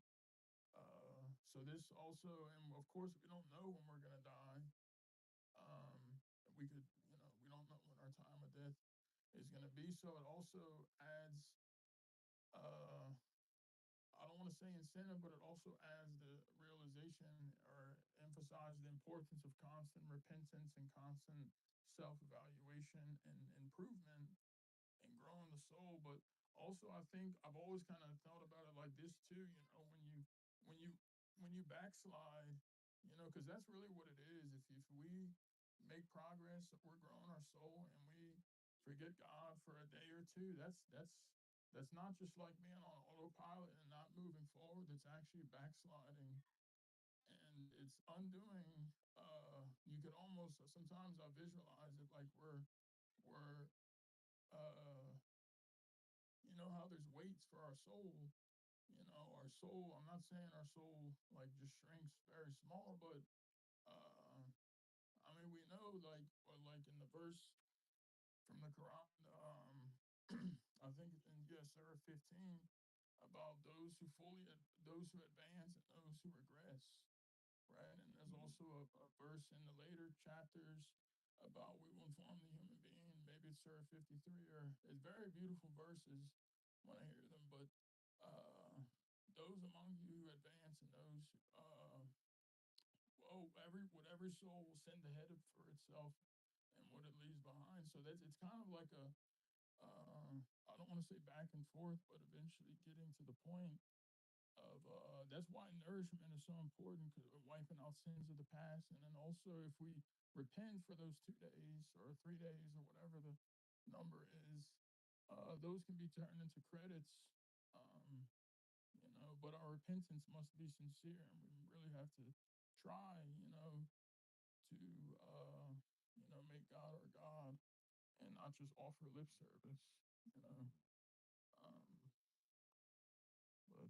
So this also, and of course, we don't know when we're gonna die. We could, we don't know when our time of death is gonna be. So it also adds, uh, I don't want to say incentive, but it also adds the realization or emphasize the importance of constant repentance and constant self-evaluation and improvement and growing the soul. But also, I think I've always kind of thought about it like this too. When you when you backslide, because that's really what it is. If we make progress, we're growing our soul, and we forget God for a day or two. That's not just like being on autopilot and not moving forward. That's actually backsliding, and it's undoing. You could almost, sometimes I visualize it like we're uh how there's weights for our soul. Our soul, I'm not saying our soul like just shrinks very small, but uh I mean, we know, like, or like in the verse from the Quran, I think it's in, yeah, Surah 15, about those who advance and those who regress, right? And there's Hmm. also a verse in the later chapters about we will inform the human being. Maybe it's Surah 53, or it's very beautiful verses when I hear them. But uh, those among you who advance, and those, well, what every soul will send ahead of for itself and what it leaves behind. So it's kind of like a, I don't want to say back and forth, but eventually getting to the point. That's why nourishment is so important because we're wiping out sins of the past, and then also if we repent for those 2 days or 3 days or whatever the number is, those can be turned into credits. Um, but our repentance must be sincere, and we really have to try, to make God our God and not just offer lip service, you know. Um, but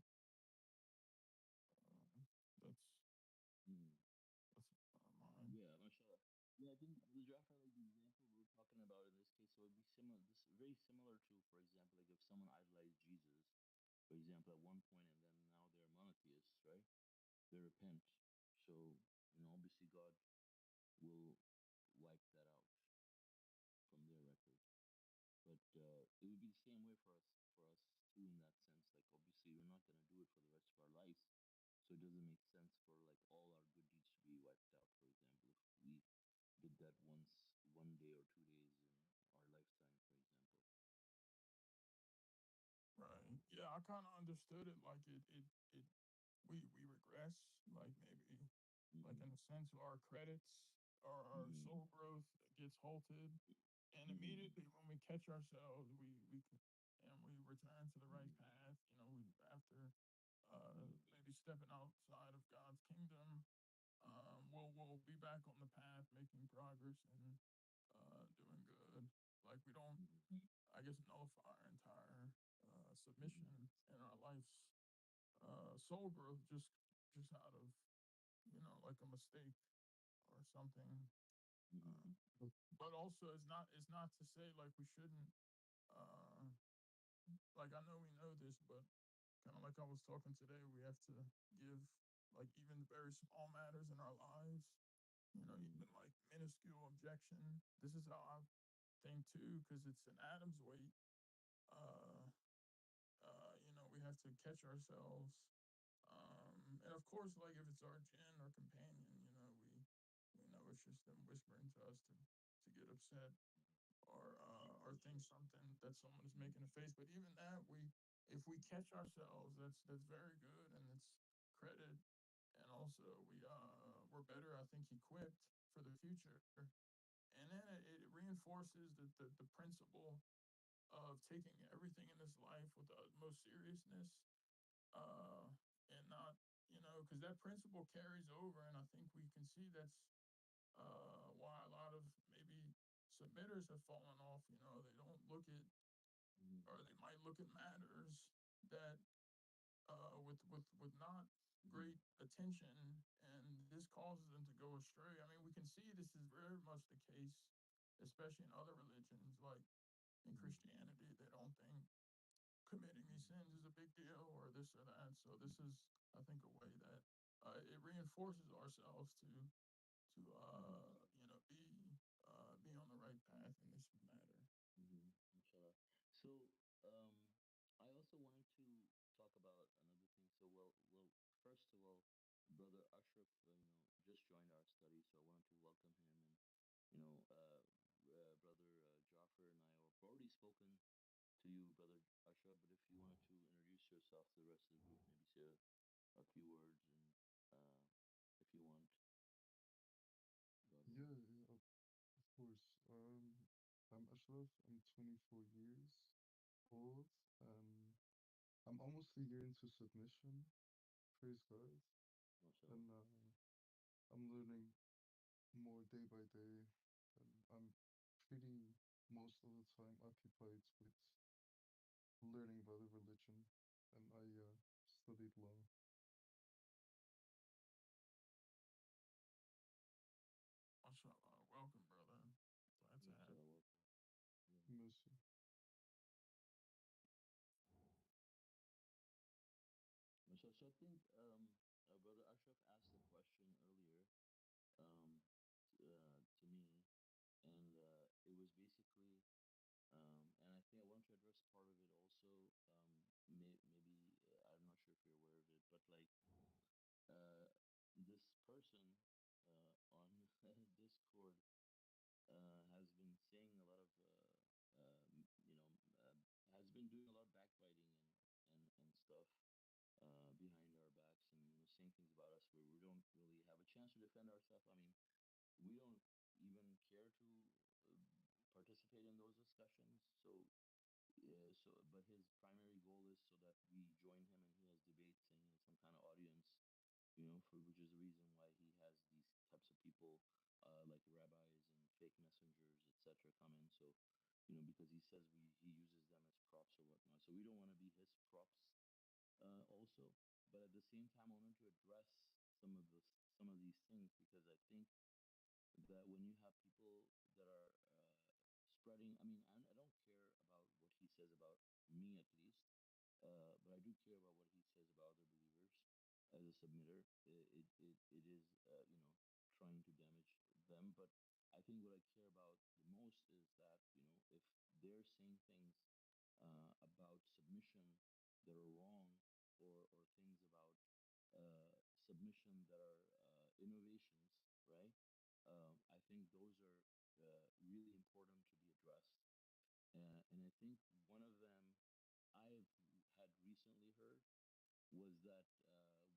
that's Mm. that's mine. Yeah, mashallah. Yeah, I think the Jafar, like the example we were talking about in this case, it would be similar. This very similar to, for example, like if someone idolized Jesus, for example, at one point, and then now they're monotheists, right? They repent, so obviously God will wipe that out from their record. But it would be the same way for us too, in that sense. Like obviously, we're not gonna do it for the rest of our lives, so it doesn't make sense for like all our good deeds to be wiped out. For example, if we did that once, 1 day or 2 days in our lifetime, for example. Right. Yeah, I kind of understood it like we regress, like maybe like Mm-hmm. in the sense of our credits or our Mm-hmm. soul growth gets halted, and Mm-hmm. immediately when we catch ourselves, and we return to the right Mm-hmm. path. We after Mm-hmm. maybe stepping outside of God's kingdom, we'll be back on the path, making progress and doing good. Like we don't, I guess, nullify our entire Mm-hmm. submission in our life's soul growth just out of like a mistake or something. Mm-hmm. But also, it's not to say like we shouldn't. Uh, like I know we know this, but kind of like I was talking today, we have to give like even the very small matters in our lives. Mm-hmm. Even like minuscule objection. This is how I think too, because it's an atom's weight. Uh, we have to catch ourselves. And of course, like if it's our jinn or companion, we know it's just them whispering to us to get upset or think Mashallah. something that someone is Mm-hmm. making a face. But even that, if we catch ourselves, that's very good and it's credit. And also we're better, I think, equipped for the future. And then it reinforces the principle of taking everything in this life with the utmost seriousness, uh, and not, because that principle carries over. And I think we can see that's why a lot of maybe submitters have fallen off. They don't look at, Mm-hmm. or they might look at matters that with not great attention, and this causes them to go astray. I mean, we can see this is very much the case, especially in other religions, like in Mm-hmm. Christianity. They don't think committing these sins is a big deal or this or that. So this is, I think, a way that it reinforces ourselves Mm-hmm. be on the right path in this matter. Mm-hmm. Inshallah. So, I also wanted to talk about another thing. So, first of all, brother Ashraf, just joined our study, so I wanted to welcome him, and brother Jaffer and I have already spoken to you, brother Ashraf. But if you wanted to introduce yourself to the rest of the group, maybe say a few words, and if you want, God Yeah, willing. yeah, of course. I'm Ashraf. I'm 24 years old, and I'm almost a year into submission. Praise God. MashaAllah. And I'm learning more day by day, and I'm pretty most of the time occupied with learning about the religion, and I studied law. Mashallah. Welcome, brother. Glad to have MashaAllah. you. Welcome. Yeah. Miss So I think brother Ashraf asked a question earlier to me, and it was basically, and I think I want to address part of it also. Maybe I'm not sure if you're aware of it, but like uh, this person on Discord has been saying a lot of, has been doing a lot of backbiting and stuff behind where we don't really have a chance to defend ourselves. I mean, we don't even care to uh, participate in those discussions. So yeah, so but his primary goal is so that we join him and he has debates and he has some kind of audience, for which is the reason why he has these types of people, like rabbis and fake messengers, etc., come in. So, because he says he uses them as props or whatnot. So we don't want to be his props, also. But at the same time, I wanted to address some of these things because I think that when you have people that are spreading, I mean, I don't care about what he says about me at least, but I do care about what he says about other believers as a submitter. It is, trying to damage them. But I think what I care about the most is that, if they're saying things about submission that are wrong, or things about submission that are innovations, right? I think those are really important to be addressed. And I think one of them I've had recently heard was that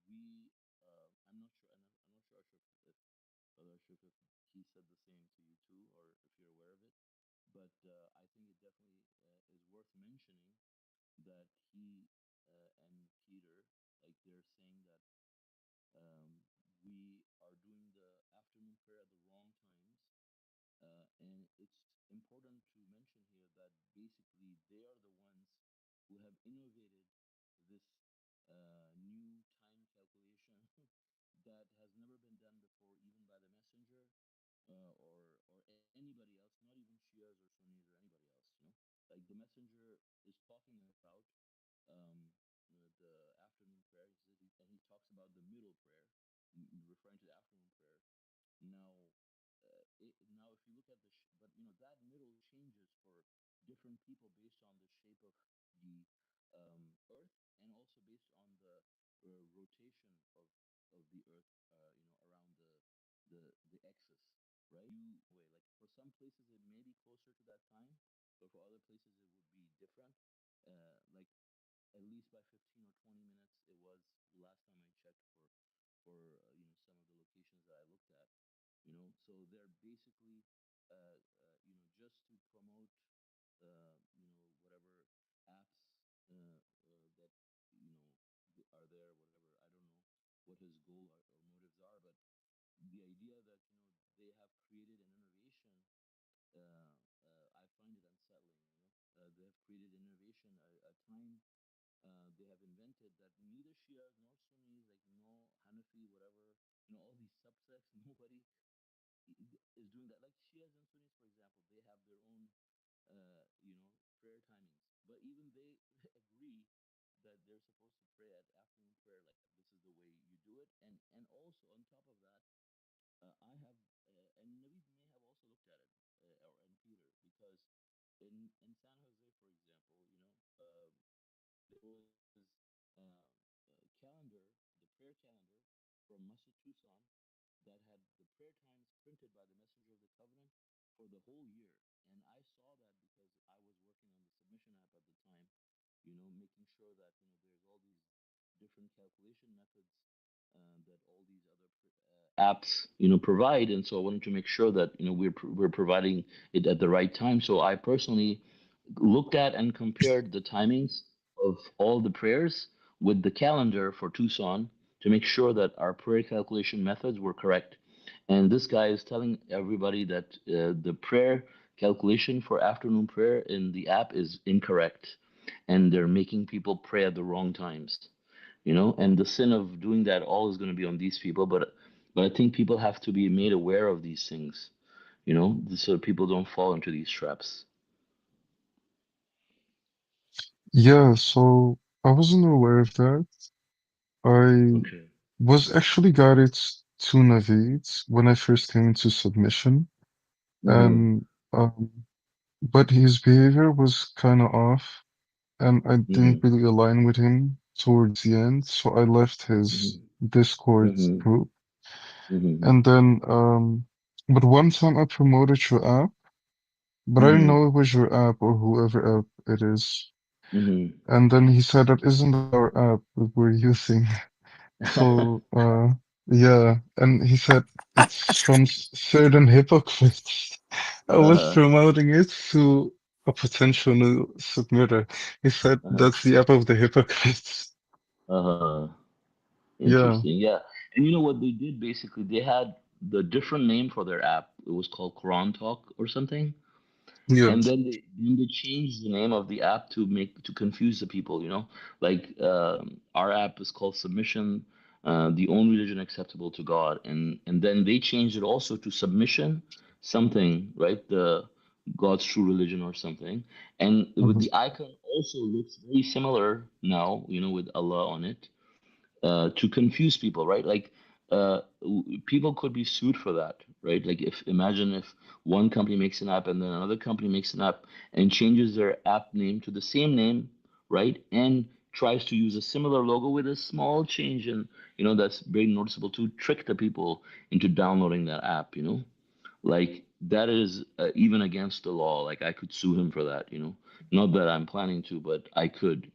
I'm not sure, I'm not sure Ashraf, if Brother Ashraf, if he said the same to you too, or if you're aware of it. But I think it definitely is worth mentioning that he and Peter, like, they're saying that we are doing the afternoon prayer at the wrong times. And it's important to mention here that basically they are the ones who have innovated this new time calculation that has never been done before, even by the messenger, or anybody else, not even Shias or Sunnis or anybody else. Like, the messenger is talking about the afternoon prayer. And he talks about the middle prayer, referring to the afternoon prayer. Now, now if you look at but that middle changes for different people based on the shape of the Earth, and also based on the rotation of the Earth, around the axis, right? Way, like, for some places it may be closer to that time, but for other places it would be different. Like, at least by 15 or 20 minutes it was last time I checked, for some of the locations that I looked at. So they're basically just to promote whatever apps that are there, whatever. I don't know what his goal or motives are, but the idea that they have created an innovation, I find it unsettling. They have created innovation, a time they have invented, that neither Shias nor Sunnis, like, no Hanafi, whatever, all these subsects, nobody is doing that. Like, Shias and Sunnis, for example, they have their own, prayer timings, but even they agree that they're supposed to pray at afternoon prayer. Like, this is the way you do it, and also on top of that, I have, and Naveed may have also looked at it, or and Peter, because in San Jose, for example, there was calendar, the prayer calendar from Masjid Tucson, that had the prayer times printed by the Messenger of the Covenant for the whole year. And I saw that because I was working on the submission app at the time, making sure that there's all these different calculation methods that all these other apps provide. And so I wanted to make sure that we're providing it at the right time. So I personally looked at and compared the timings of all the prayers with the calendar for Tucson to make sure that our prayer calculation methods were correct. And this guy is telling everybody that the prayer calculation for afternoon prayer in the app is incorrect, and they're making people pray at the wrong times. And the sin of doing that all is going to be on these people. But I think people have to be made aware of these things, so people don't fall into these traps. Yeah, so I wasn't aware of that. I Okay. was actually guided to Naveed when I first came into submission, Mm-hmm. and but his behavior was kind of off, and I didn't Mm-hmm. really align with him towards the end, so I left his Discord Mm-hmm. group. Mm-hmm. And then, but one time I promoted your app, but I didn't Mm-hmm. know it was your app or whoever app it is. Mm-hmm. And then he said that isn't that our app that we're using. So, Yeah, and he said it's from certain hypocrites. I was Uh-huh. promoting it to a potential new submitter. He said Uh-huh. that's the app of the hypocrites. Uh-huh. Yeah, Interesting. Yeah. And you know what they did basically? They had the different name for their app. It was called Quran Talk or something. yeah. And then they changed the name of the app to confuse the people, like our app is called Submission, the only religion acceptable to God, and then they changed it also to Submission something, right, the God's true religion or something. And with Mhm, the icon also looks very similar now, with Allah on it, to confuse people, right? Like people could be sued for that, right? Like if imagine if one company makes an app and then another company makes an app and changes their app name to the same name, right? And tries to use a similar logo with a small change in, that's very noticeable to trick the people into downloading that app, like that is even against the law. Like I could sue him for that, not that I'm planning to, but I could,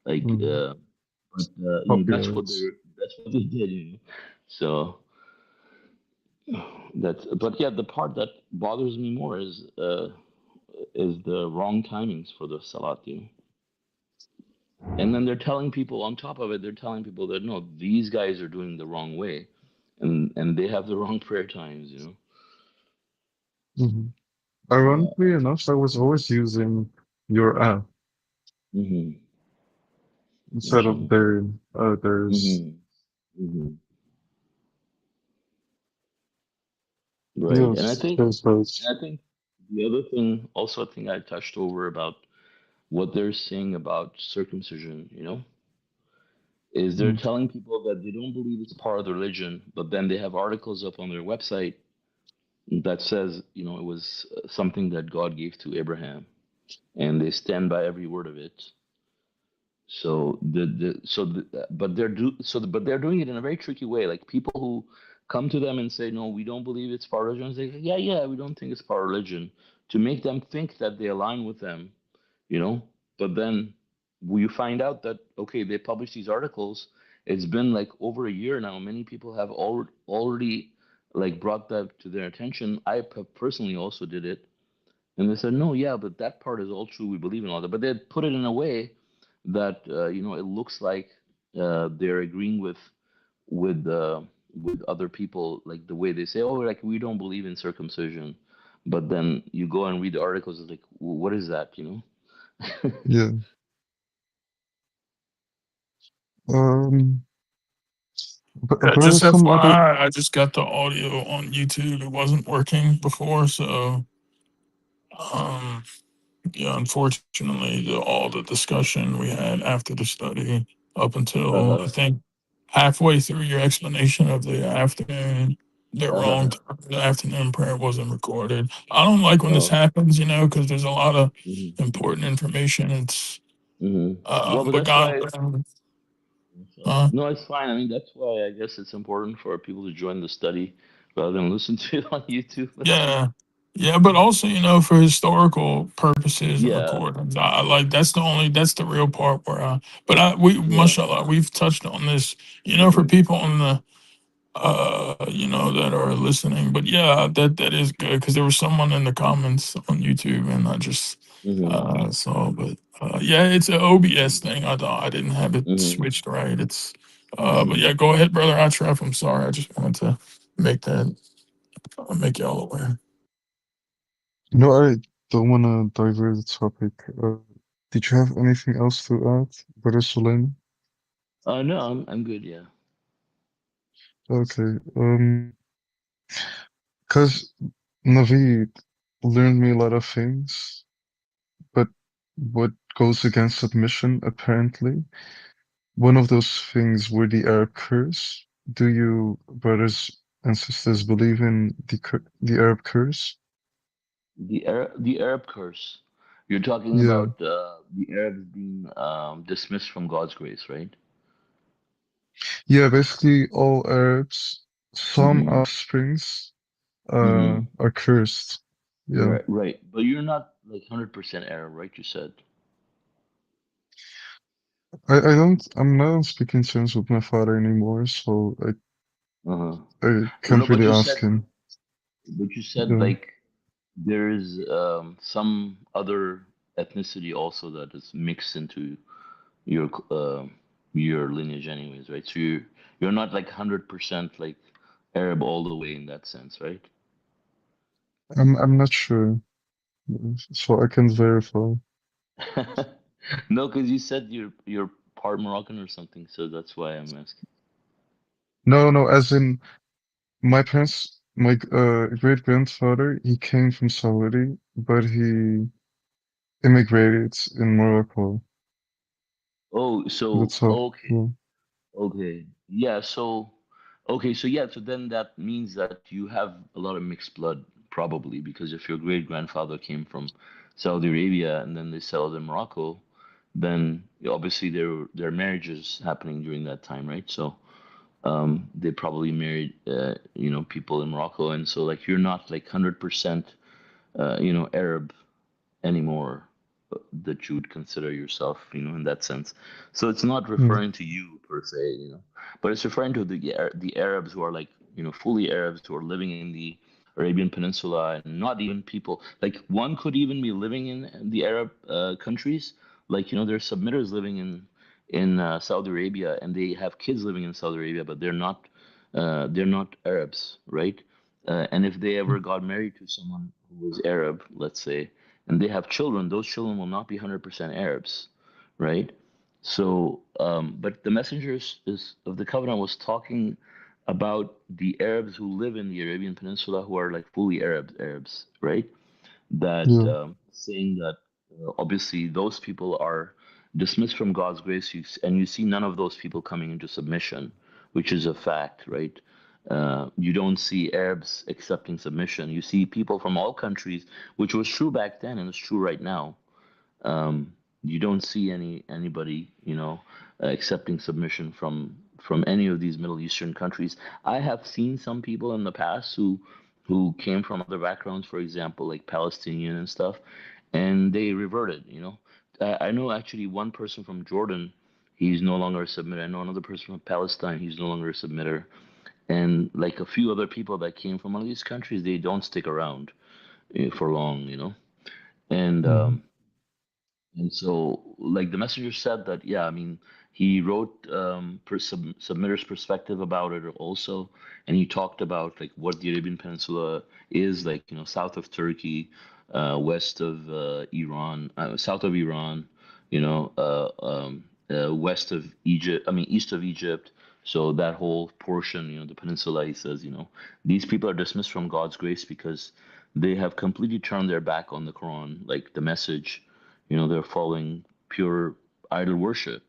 like mhm. but Copyrights. that's what they did, so that's but yeah, the part that bothers me more is the wrong timings for the salat, and then they're telling people on top of it, they're telling people that no, these guys are doing the wrong way, and they have the wrong prayer times, Mhm. yeah. Ironically enough, I was always using your app Hmm. instead of Okay. their theirs. Hmm. Hmm. Right. And I Yes, think those those. and I think the other thing also, I think I touched over about what they're saying about circumcision, is they're Mm, telling people that they don't believe it's part of the religion, but then they have articles up on their website that says, it was something that God gave to Abraham, and they stand by every word of it. So but but they're doing it in a very tricky way. Like people who come to them and say, "No, we don't believe it's part of religion," they say, "Yeah, yeah, we don't think it's part of religion," to make them think that they align with them, you know. But then you find out that okay, they publish these articles. It's been like over a year now. Many people have already like brought that to their attention. I personally also did it, and they said, no, yeah, but that part is all true. We believe in all that. But they put it in a way that it looks like they're agreeing with other people, like the way they say, oh, like we don't believe in circumcision. But then you go and read the articles, it's like, what is that? yeah. Um, Yeah, but just there's some other. FYI, I just got the audio on YouTube. It wasn't working before, so um, yeah, unfortunately, all the discussion we had after the study up until I Uh-huh. think halfway through your explanation of the afternoon, the wrong Uh-huh. time, the afternoon prayer wasn't recorded. I don't like when this Oh. happens, because there's a lot of Hmm. important information. It's Hmm. Well, but but that's God, why. uh, No, it's fine. I mean, that's why I guess it's important for people to join the study rather than listen to it on YouTube. yeah. Yeah, but also, for historical purposes and Yeah. recordings, I like that's the real part where but Yeah. mashallah, we've touched on this, for Hmm. people on the, that are listening. But yeah, that is good because there was someone in the comments on YouTube and I just, Hmm. saw, but, yeah, it's an OBS thing. I didn't have it Hmm. switched right. It's, but Hmm. yeah, go ahead, brother Ashraf. I'm sorry. I just wanted to make that, make y'all aware. No, I don't want to divert the topic. Did you have anything else to add, Brother Suleiman? No, I'm good. Yeah. Okay. Because Naveed learned me a lot of things, but what goes against submission, apparently, one of those things were the Arab curse. Do you, brothers and sisters, believe in the Arab curse? The Arab curse. You're talking Yeah. about the Arabs being dismissed from God's grace, right? Yeah, basically all Arabs, some Mm-hmm. offsprings, Mm-hmm. are cursed. Yeah. Right, right. But you're not like 100% Arab, right? You said. I'm not on speaking terms with my father anymore, so Uh-huh. I Well, no, can't really ask him. but you said Yeah. like there is some other ethnicity also that is mixed into your your lineage, anyways, right? So you're not like 100% like Arab all the way in that sense, right? I'm not sure, so I can verify. No, because you said you're part Moroccan or something, so that's why I'm asking. No, no, as in my parents, my great grandfather, he came from Saudi, but he immigrated in Morocco. Oh, so That's how. okay. Yeah. Okay. Yeah, so okay, so yeah, so then that means that you have a lot of mixed blood probably because if your great grandfather came from Saudi Arabia and then they settled in Morocco, then obviously there are marriages happening during that time, right? So they probably married people in Morocco, and so like you're not like 100% Arab anymore that you would consider yourself, in that sense. So it's not Yeah. referring to you per se, but it's referring to the Arabs who are like, fully Arabs who are living in the Arabian Peninsula and not even people like one could even be living in the Arab countries. Like, there's submitters living in Saudi Arabia and they have kids living in Saudi Arabia, but they're not Arabs, right? And if they ever got married to someone who was Arab, let's say, and they have children, those children will not be 100% Arabs, right? So, but the messengers of the covenant was talking about the Arabs who live in the Arabian Peninsula who are like fully Arabs, right? That Yeah. saying that obviously those people are dismissed from God's grace, and you see none of those people coming into submission, which is a fact, right? You don't see Arabs accepting submission. You see people from all countries, which was true back then and it's true right now. You don't see anybody accepting submission from any of these Middle Eastern countries. I have seen some people in the past who came from other backgrounds, for example, like Palestinian and stuff, and they reverted. I know actually one person from Jordan, he's no longer a submitter. I know another person from Palestine, he's no longer a submitter, and like a few other people that came from one of these countries, they don't stick around for long. And Mm. and so, like the messenger said that, yeah, I mean, he wrote submitter's perspective about it also, and he talked about like what the Arabian Peninsula is like, south of Turkey, west of Iran, south of Iran, west of Egypt, I mean, east of Egypt. So that whole portion, the peninsula, he says, these people are dismissed from God's grace because they have completely turned their back on the Quran, like the message. They're following pure idol worship.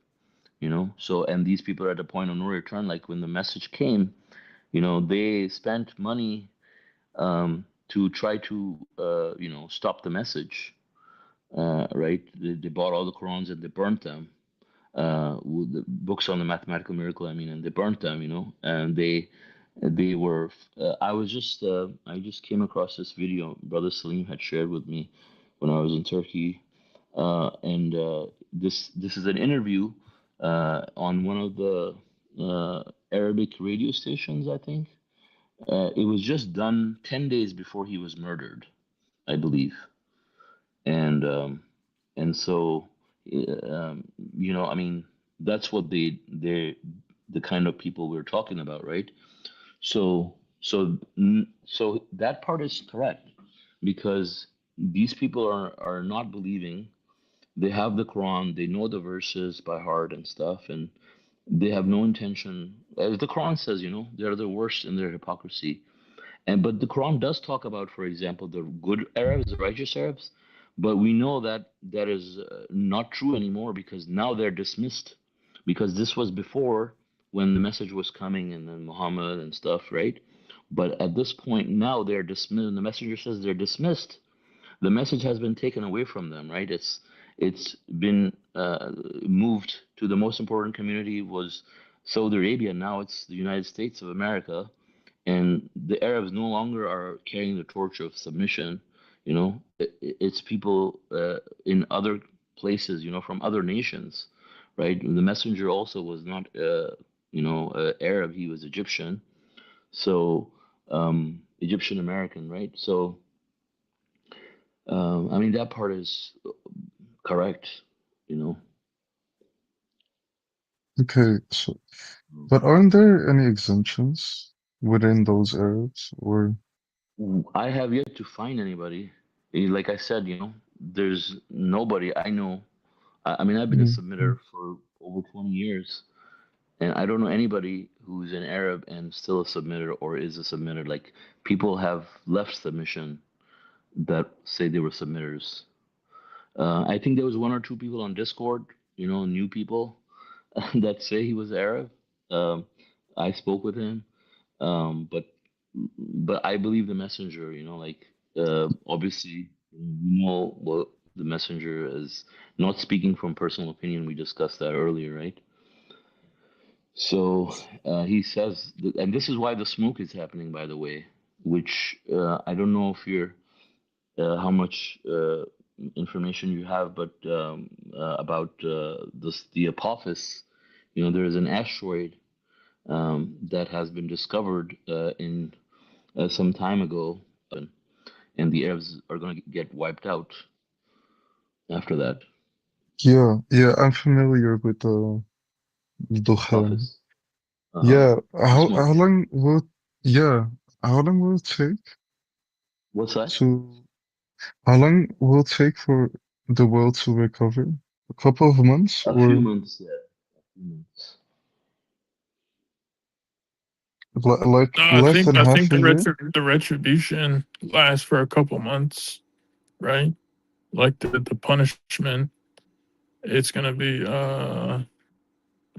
So, and these people are at a point of no return. Like when the message came, they spent money to try to stop the message. Right? They bought all the Qurans and they burnt them. With the books on the mathematical miracle, I mean, and they burnt them. And they were. I just came across this video Brother Salim had shared with me when I was in Turkey, and this is an interview on one of the Arabic radio stations, I think. It was just done 10 days before he was murdered, I believe, and so um, I mean, that's what the kind of people we're talking about, right? So that part is correct because these people are not believing. They have the Quran, they know the verses by heart and stuff, and they have no intention. As the Quran says, they're the worst in their hypocrisy. And but the Quran does talk about, for example, the good Arabs, the righteous Arabs, but we know that that is not true anymore because now they're dismissed. Because this was before when the message was coming and then Muhammad and stuff, right? But at this point now they're dismissed. And the messenger says they're dismissed. The message has been taken away from them, right? It's been moved to the most important community was Saudi Arabia. Now it's the United States of America, and the Arabs no longer are carrying the torch of submission. It's people in other places, from other nations, right? The messenger also was not, Arab; he was Egyptian, So Egyptian American, right? So I mean that part is correct, you know. Okay, so but aren't there any exemptions within those Arabs or I have yet to find anybody. Like I said, you know, there's nobody I know. I mean, I've been a Mhm. submitter for over 20 years, and I don't know anybody who's an Arab and still a submitter or is a submitter. Like, people have left submission that say they were submitters. I think there was one or two people on Discord, you know, new people that say he was Arab. Um, I spoke with him, but I believe the messenger. You know, like obviously we know what the messenger is. Not speaking from personal opinion, we discussed that earlier, right? So he says, and this is why the smoke is happening, by the way. Which I don't know if you're how much information you have, but about the Apophis. You know, there is an asteroid that has been discovered in some time ago, and the Arabs are going to get wiped out after that. Yeah, yeah, I'm familiar with the Dukhan. Apophis, uh, Yeah, the how smoke. long will yeah, how long will it take What's that? to how long will it take for the world to recover? A couple of months A few or months, yeah. A few months. like No, less than I half think a year? the retribution lasts for a couple months, right? Like the punishment, it's gonna be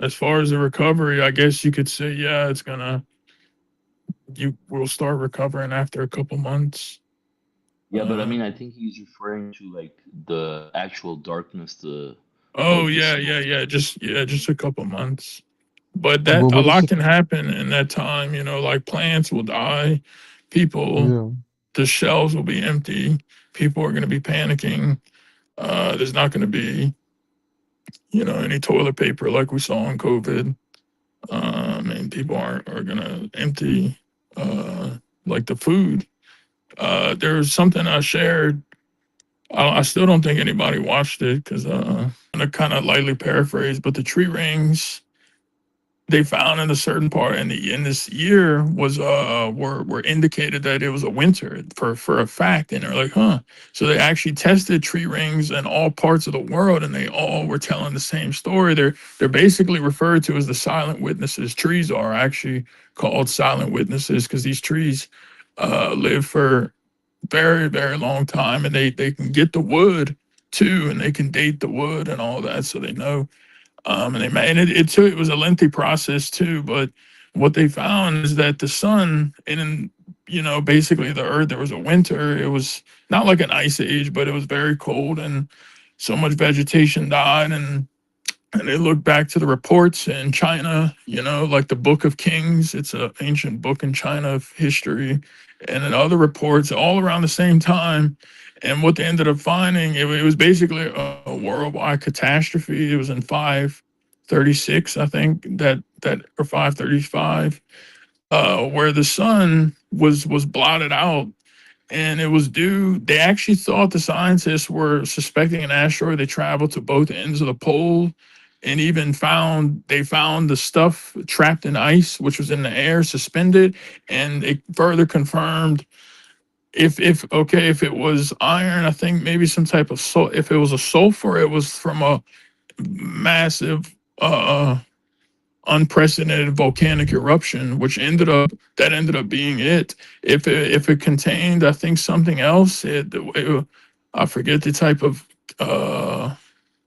as far as the recovery, I guess you could say, yeah, it's gonna you will start recovering after a couple months. Yeah, but I Uh, mean, I think he's referring to like the actual darkness, the oh of the smoke. yeah, just a couple months. But that But a what is lot it? can happen in that time. You know, like plants will die, people, Yeah. the shelves will be empty. People are going to be panicking. There's not going to be, you know, any toilet paper like we saw in COVID. And people are going to empty, uh, like the food. There was something I shared. I still don't think anybody watched it because to kind of lightly paraphrase, but the tree rings they found in a certain part in this year was were indicated that it was a winter for a fact, and they're like, huh. So they actually tested tree rings in all parts of the world, and they all were telling the same story. They're basically referred to as the silent witnesses. Trees are actually called silent witnesses because these trees live for very long time, and they can get the wood too, and they can date the wood and all that, so they know and they made and it too. It was a lengthy process too, but what they found is that the sun and you know basically the earth there was a winter. It was not like an ice age, but it was very cold and so much vegetation died and they look back to the reports in China, you know, like the Book of Kings. It's an ancient book in China of history, and then other reports all around the same time. And what they ended up finding, it was basically a worldwide catastrophe. It was in 536, I think, that or 535, where the sun was blotted out and it was due. They actually thought the scientists were suspecting an asteroid. They traveled to both ends of the pole, and even found the stuff trapped in ice, which was in the air, suspended, and it further confirmed if it was iron, I think maybe some type of if it was a sulfur, it was from a massive unprecedented volcanic eruption, which ended up being it. If it contained, I think something else. I forget the type of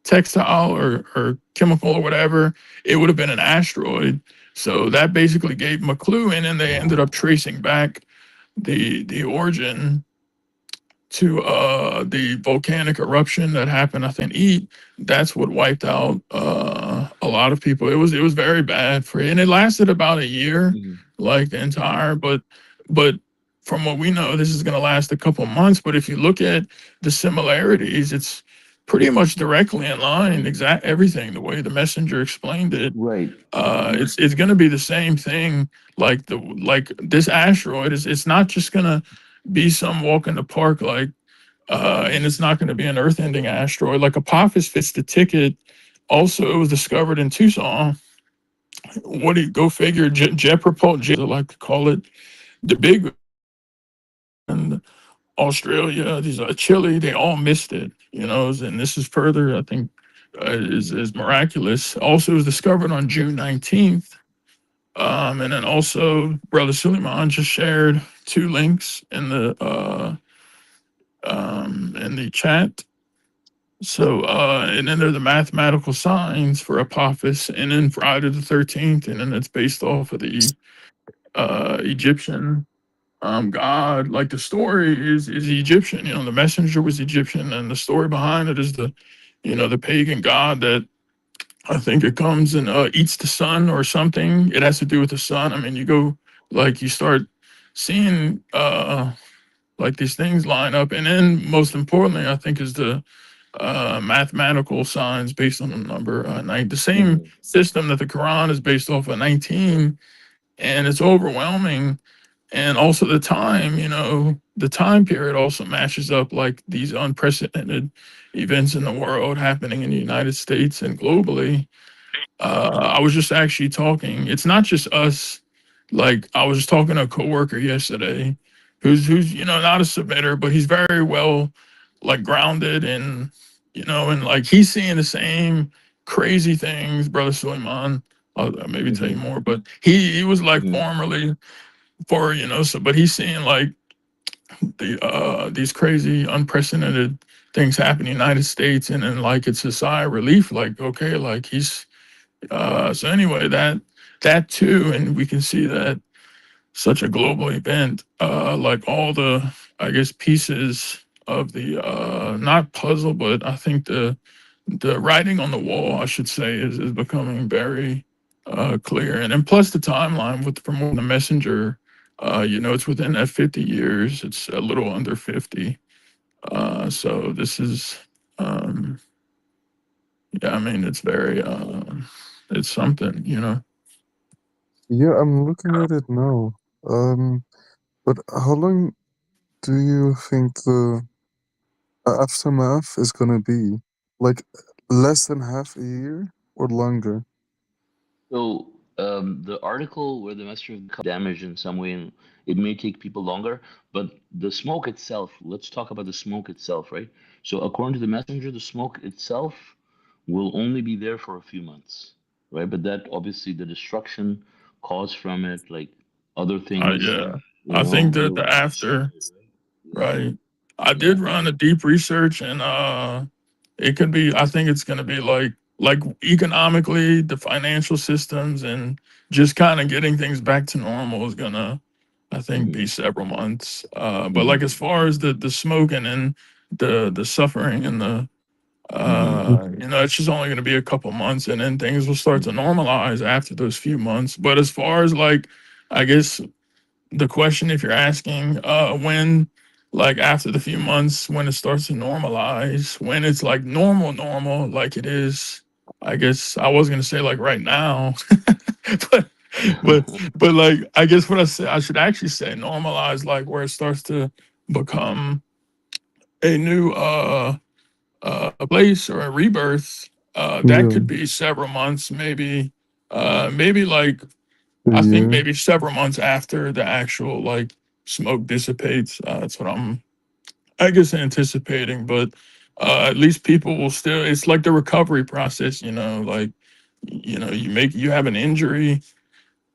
textile or chemical or whatever. It would have been an asteroid. So that basically gave them a clue, and then they ended up tracing back the origin to the volcanic eruption that happened, I think, eat. That's what wiped out a lot of people. It was very bad for and it lasted about a year, Mhm. like the entire. But from what we know, this is going to last a couple months. But if you look at the similarities, pretty much directly in line, exact everything the way the messenger explained it. Right. It's going to be the same thing. Like this asteroid is, it's not just going to be some walk in the park like, and it's not going to be an Earth-ending asteroid. Like Apophis fits the ticket. Also, it was discovered in Tucson. What do you go figure? Jet propulsion, I like to call it, the big and Australia, these Chile, they all missed it. You know, and this is further, I think, is miraculous. Also, it was discovered on June 19th. And then also, Brother Suleiman just shared two links in the chat. So, and then there are the mathematical signs for Apophis, and then Friday the 13th, and then it's based off of the Egyptian god. Like the story is Egyptian. You know, the messenger was Egyptian, and the story behind it is the, you know, the pagan god that I think it comes and eats the sun or something. It has to do with the sun. I mean, you go like you start seeing like these things line up, and then most importantly, I think is the mathematical signs based on the number nine. The same Mhm. system that the Quran is based off of 19, and it's overwhelming. And also the time, you know, the time period also matches up like these unprecedented events in the world happening in the United States and globally. I was just actually talking. It's not just us. Like I was just talking to a coworker yesterday, who's you know not a submitter, but he's very well like grounded and you know and like he's seeing the same crazy things, brother Suleiman. I'll maybe tell you Mhm. more, but he was like Mhm. formerly for you know so, but he's seeing like these crazy unprecedented things happen in the United States, and then like it's a sigh of relief. Like okay, like he's so anyway, that too, and we can see that such a global event, like all the I guess pieces of the not puzzle, but I think the writing on the wall, I should say, is becoming very clear, and then plus the timeline with from when the messenger, you know, it's within that 50 years. It's a little under 50. So this is um, yeah, I mean, it's very it's something, you know. Yeah, I'm looking at it now. But how long do you think the aftermath is gonna be? Like less than half a year or longer? So the article where the messenger of God damaged in some way, and it may take people longer, but the smoke itself. Let's talk about the smoke itself, right? So according to the messenger, the smoke itself will only be there for a few months, right? But that obviously the destruction caused from it, like other things, Yeah, you I know, think that will the be after, shifted, right? Yeah, right? I yeah. did run a deep research, and it could be. I think it's going to be like economically, the financial systems, and just kind of getting things back to normal is gonna, I think, Mm-hmm. be several months. But like Mm-hmm. as far as the smoking and the suffering and the Mm-hmm. you know, it's just only going to be a couple months, and then things will start to Mm-hmm. normalize after those few months. But as far as like, I guess the question, if you're asking when like after the few months when it starts to normalize, when it's like normal like it is, I guess I was gonna say like right now, but but like I guess what I said, I should actually say normalize, like where it starts to become a new a place or a rebirth. That Yeah, could be several months, maybe maybe like a I think year. maybe several months after the actual like smoke dissipates. That's what I'm, I guess, anticipating. But at least people will still. It's like the recovery process, you know. Like you know, you have an injury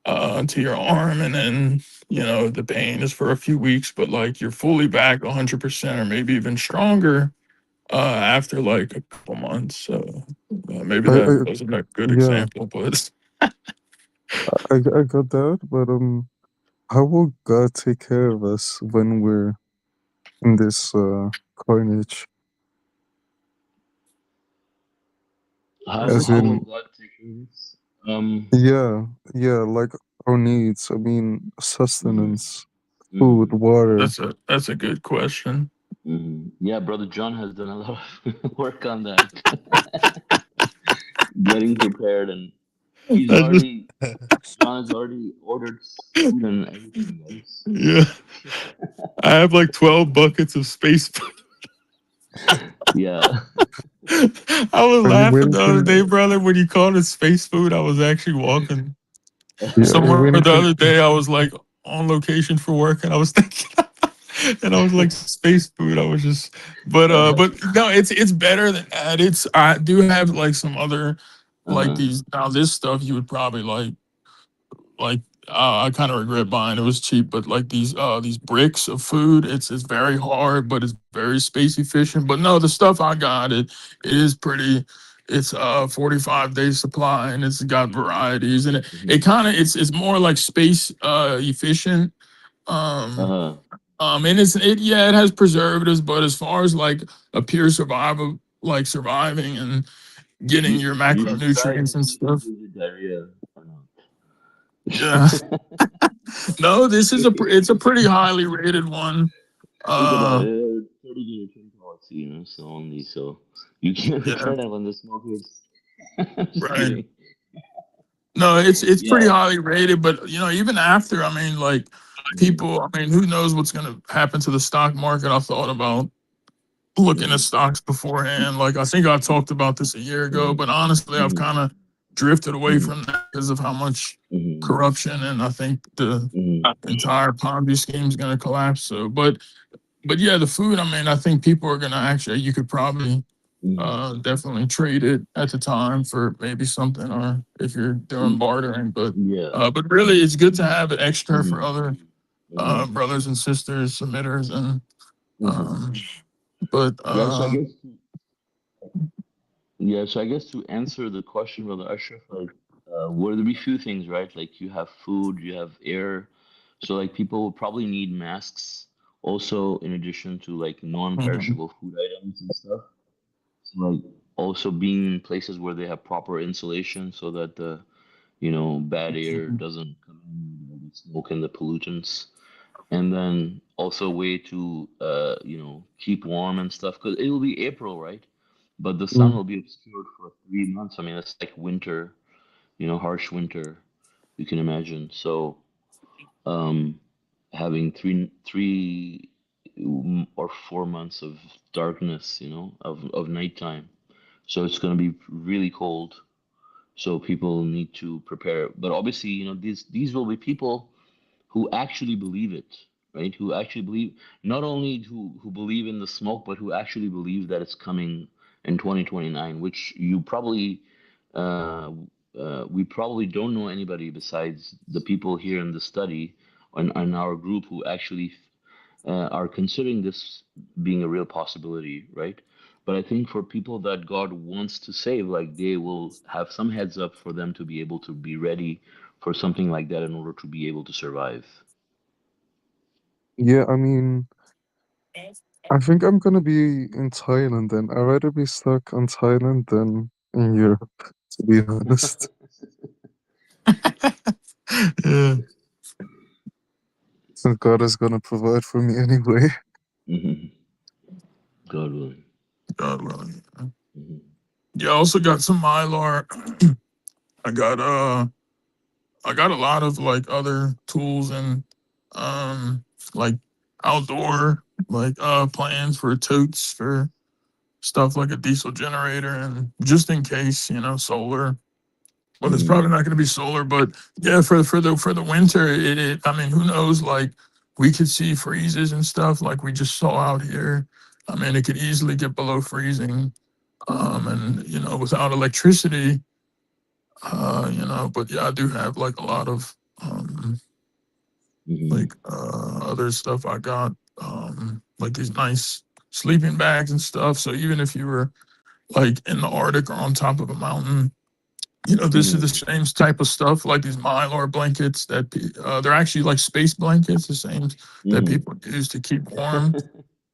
to your arm, and then you know the pain is for a few weeks, but like you're fully back 100%, or maybe even stronger after like a couple months. So maybe I that wasn't a good yeah, example, but I got that, but how will God take care of us when we're in this carnage? As How will in, God take care of this? Um. yeah, yeah, like our needs. I mean, Mm-hmm. sustenance, food, Mm-hmm. water. that's a good question. Yeah, brother John has done a lot of work on that, getting prepared, and he's I just already John has already ordered food and everything, guys. yeah. I have like 12 buckets of space. Yeah. I was Are you laughing waiting the other for? day, brother, when you called it space food. I was actually walking Yeah, are you somewhere waiting the for? other day. I was like on location for work, and I was thinking, and I was like space food. I was just, but no, it's better than that. It's I do have like some other like Uh-huh. these now this stuff you would probably like I kind of regret buying. It was cheap, but like these bricks of food, it's very hard, but it's very space efficient. But no, the stuff I got it is pretty. It's 45 days supply, and it's got varieties, and it Hmm. kind of it's more like space efficient. Um, Uh-huh. and it yeah it has preservatives, but as far as like a pure survival like surviving and getting your You should try it macronutrients to and see if it stuff. gives you diarrhea or Yeah. not. No, this is it's a pretty highly rated one. Think about Uh, it. 30 to your 10 policy, so only so you can't yeah, try that when the smoke hits. I'm just right. kidding. No, it's pretty Yeah. highly rated, but even after, I mean, like Hmm. people, I mean, who knows what's gonna happen to the stock market? I thought about looking at Hmm. stocks beforehand. Like I think I talked about this a year ago, Hmm. but honestly, I've Hmm. kind of drifted away Hmm. from that because of how much Hmm. corruption, and I think the Hmm. entire Ponzi scheme is gonna collapse. So, but yeah, the food. I mean, I think people are gonna actually. You could probably Hmm. definitely trade it at the time for maybe something, or if you're doing bartering. Yeah. But really, it's good to have it extra for Hmm. other Hmm. brothers and sisters, submitters, and Hmm. um, but Yeah. So I guess. Yeah. So I guess to answer the question, brother Ashraf, like, would there be few things, right? Like you have food, you have air. So like people will probably need masks. Also, in addition to like mhm, non-perishable food items and stuff. Like also being in places where they have proper insulation so that the bad air mhm, doesn't come in, the smoke and the pollutants, and then also a way to keep warm and stuff because it will be April, right? But the sun Mm. will be obscured for 3 months. I mean, it's like winter, harsh winter, you can imagine. So um having three or 4 months of darkness, of nighttime, so it's going to be really cold. So people need to prepare. But obviously, these will be people who actually believe it, right? Who actually believe, not only who believe in the smoke, but who actually believe that it's coming in 2029, which uh, we probably don't know anybody besides the people here in the study on our group who actually are considering this being a real possibility, right? But I think for people that God wants to save, like they will have some heads up for them to be able to be ready for something like that in order to be able to survive. Yeah, I mean, I think I'm gonna be in Thailand then. I'd rather be stuck on Thailand than in Europe, to be honest. yeah, Since God is gonna provide for me anyway. Hmm. God willing. God willing. Hmm. Yeah, I also got some mylar. I got I got a lot of like other tools and um like outdoor like plans for totes for stuff like a diesel generator and just in case, solar. Well, it's Hmm. probably not going to be solar, but yeah, for the winter, I mean, who knows? Like we could see freezes and stuff, like we just saw out here. I mean, it could easily get below freezing, and without electricity, But yeah, I do have like a lot of Hmm. like other stuff I got, like these nice sleeping bags and stuff. So even if you were like in the Arctic or on top of a mountain, this is the Hmm. same type of stuff, like these Mylar blankets that they're actually like space blankets, the same that Hmm. people use to keep warm.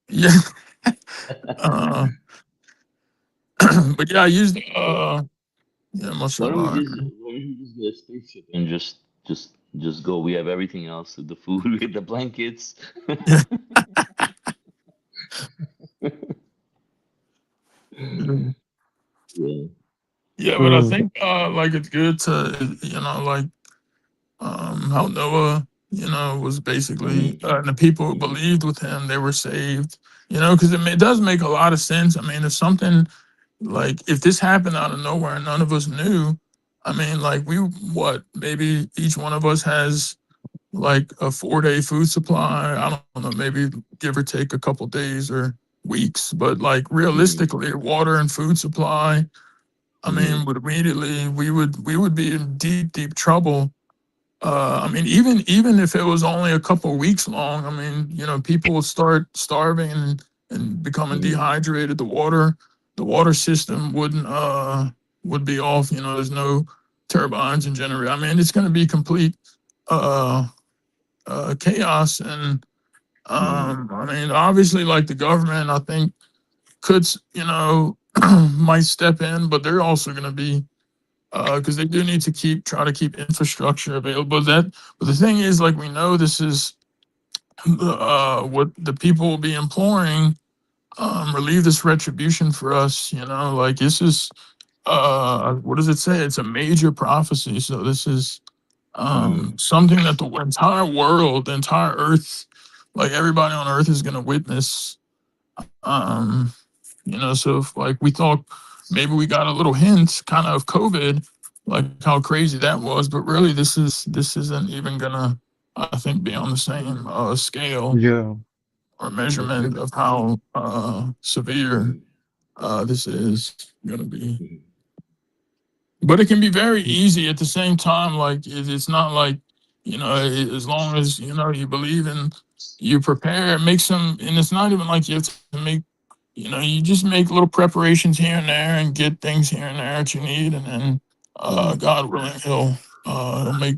Yeah. uh, but yeah, I used yeah, Why don't we mashallah. just get a spaceship and just go? We have everything else: the food, we get the blankets. Yeah, Yeah, but I So think like it's good to like how Noah was basically Mm-hmm. and the people who Mm-hmm. believed with him they were saved. Because it does make a lot of sense. I mean, if something like if this happened out of nowhere and none of us knew, I mean, like we what maybe each one of us has like a 4-day food supply. I don't know, maybe give or take a couple days or weeks, but like Mm-hmm. realistically, water and food supply. I Mm-hmm. mean, would immediately we would be in deep, deep trouble. I mean, even if it was only a couple weeks long, I mean, people would start starving and becoming Mm-hmm. dehydrated. The water system would be off. There's no turbines and generator. I mean, it's going to be complete uh, chaos. And Mm-hmm. I mean, obviously, like the government, I think could might step in, but they're also going to be because they do need to try to keep infrastructure available. But the thing is, like we know, this is what the people will be imploring. Relieve this retribution for us. Like this is what does it say? It's a major prophecy. So this is Mm-hmm. something that the entire world, the entire earth, like everybody on earth is going to witness. Um, so if like we thought maybe we got a little hint kind of COVID, like how crazy that was, but really this isn't even gonna I think be on the same scale yeah, or it, measurement it of how severe Mm-hmm. this is gonna be. Mm-hmm. But it can be very easy at the same time. Like it's not like as long as you believe and you prepare, make some, and it's not even like you have to make you just make little preparations here and there and get things here and there that you need, and then Mm-hmm. God willing, he'll make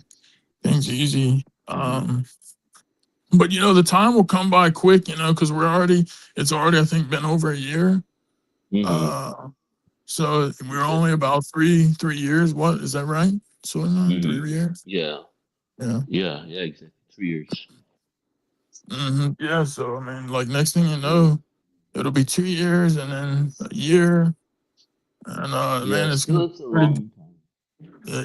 things easy. But the time will come by quick, because it's already I think been over a year. Mm-hmm. Uh, so we're only about three years. What is that right? So Mm-hmm. 3 years. Yeah. Yeah. Yeah. Yeah. Exactly. 3 years. Yeah. So I mean, like next thing you Mm-hmm. know, it'll be 2 years and then a year, and Yeah. man, it's gonna Still, be it's a pretty. long time.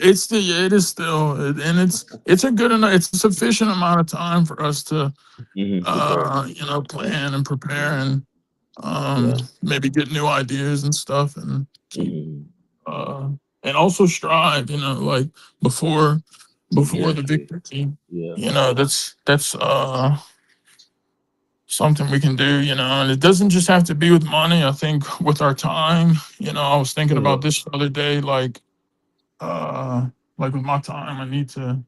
It's still, yeah, it is still, and it's a good enough, it's a sufficient amount of time for us to, Mm-hmm. Prepare. plan and prepare Mm-hmm. and Yeah. maybe get new ideas and stuff and keep Mm-hmm. uh, and also strive, like before before the Exactly. victory, Yeah. that's something we can do, and it doesn't just have to be with money. I think with our time, I was thinking Uh-huh. about this the other day, uh, like with my time, I need to.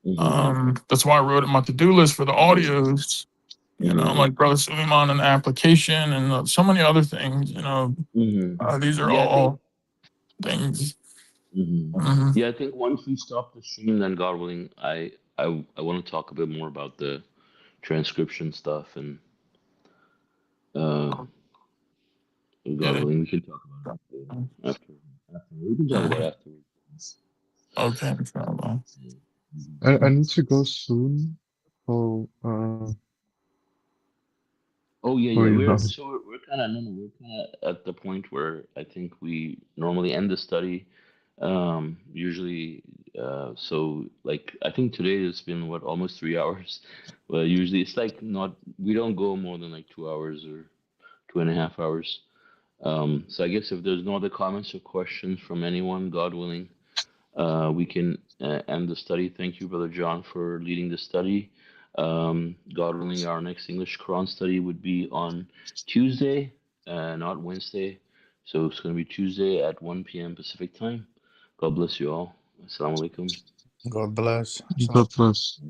Mm-hmm. That's why I wrote in my to-do list for the Mm-hmm. audios. Mm-hmm. Like Brother Suleiman and the application and so many other things. Mm-hmm. These are Yeah, I think. all things. Mm-hmm. Hmm. Yeah, I think once we stop the stream, then God willing, I want to talk a bit more about the transcription stuff, and uh, God Yeah. willing, we can talk about it after. We can talk about it Mhm. afterwards. Okay, inshallah. Yeah. Mhm. I need to go soon. Oh, Oh yeah, oh, yeah. you We're know. so we're kind of no, no, we're kind of at the point where I think we normally end the study. Usually, so like I think today it's been what almost 3 hours. Well, usually it's like not we don't go more than like 2 hours or 2.5 hours. So I guess if there's no other comments or questions from anyone, God willing, we can end the study. Thank you, Brother John, for leading the study. God willing, our next English Quran study would be on Tuesday, not Wednesday. So it's going to be Tuesday at 1 p.m. Pacific time. God bless you all. Assalamu alaikum. God bless. God bless.